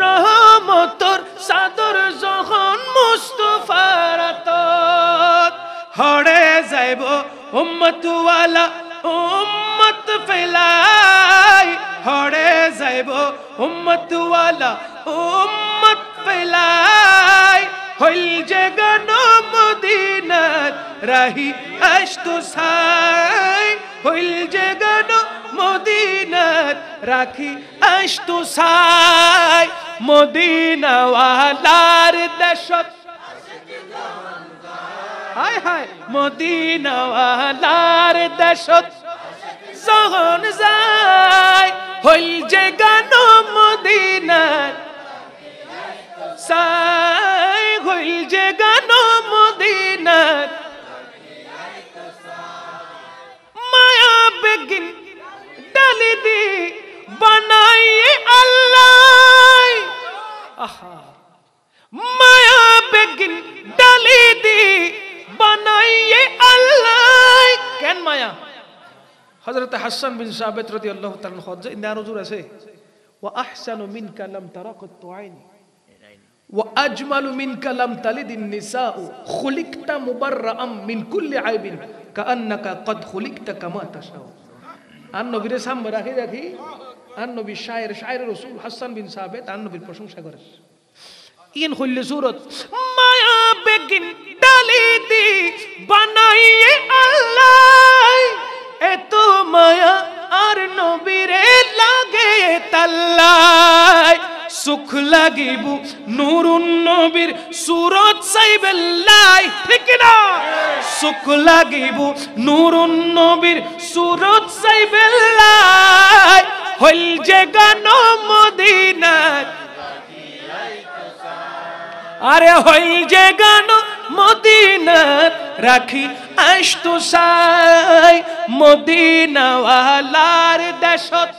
রহমতর চাদর যখন মুস্তাফার আতত হড়ে যাইব উম্মতওয়ালা উম্মত ফেলাই হড়ে যাইব উম্মতওয়ালা উম্মত ফেলাই হইল যে গান মদিনাত রাহি আশতু সাই হইল যে গান মদিনাত রাখি আশতু সাই মদিনা ওয়ালার দেশত হায় হায় মদিনা ওয়ালার দেশত যখন যায় হইল যে গান মদিনাত সাই হইল যে গান মদিনাত মায়া বেগিন ডালি দি বানাইয়ে আল্লাহ আহা মায়া বেগিন ডালি দি বানাইয়ে আল্লাহ কেন মায়া হযরত হাসান বিন সাবিত রাদিয়াল্লাহু তাআলা হজ্জে ইন্দা হুজুর আছে ওয়া আহসানু মিনকা লাম তারাকাত আইনি ওয়া আজমালু মিনকা লাম তালিদিন নিসাউ খুলিকতা মুবাররাআম মিন কুল্লি আইবিন কাআন্নাকা কদ খুলিকতা কামা তাশাউ আর নবীর সামনে রাখি রাখি আর নবী শায়ের রাসূল হাসান বিন সাবিত আর নবীর প্রশংসা করে ইন হইলে সূরত মায়া বেগিন ডালি দি বানাইয়ে আল্লাহ এত মায়া আর নবীরে লাগে তাল্লাই সুখ লাগিবু নুরুন নবীর সূরত সাইবেল্লাই ঠিক না সুখ লাগিবু নুরুন নবীর সূরত সাইবেল্লাই হইল যে গান মদিনাত আরে হইল যে গান মদিনাত রাখি আইস্তু সাই মদিনাওয়ালার দেশত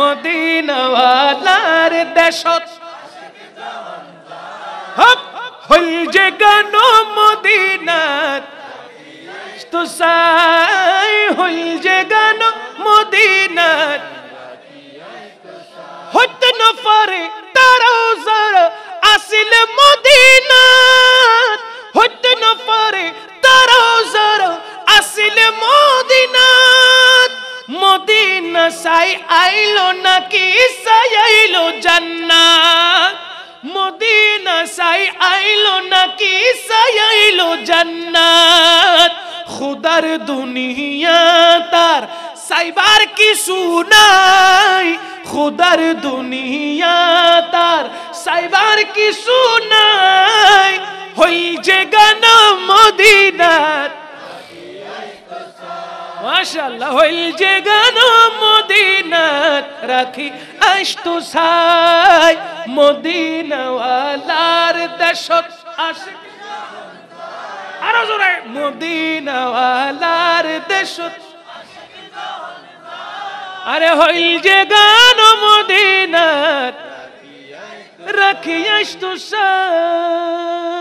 মদিনাওয়ালার দেশত হপ হইল যে গান মদিনাত তো সাই হইল যে গান মদিনাত হইতে না পারে তারাও যারা আসিল মদিনাত হইতে না পারে তারাও যারা আসিল মদিনাত মদিনা সাই আইলো নাকি সাই আইলো জান্নাত মদিনা সাই আইলো নাকি সাই আইলো জান্নাত খুদার দুনিয়া তার সাইবার কিছু নাই খুদার দুনিয়া তার সাইবার কিছু নাই হই যে গান মদিনাত মাশাআল্লাহ হইল যে গান মদিনাত রাখি আইস্তু সাই মদিনাওয়ালার দেশত আশিক আরো জোরে মদিনাওয়ালার দেশত আরে হইল যে গান মদিনাত রাখি আইস্তু সাই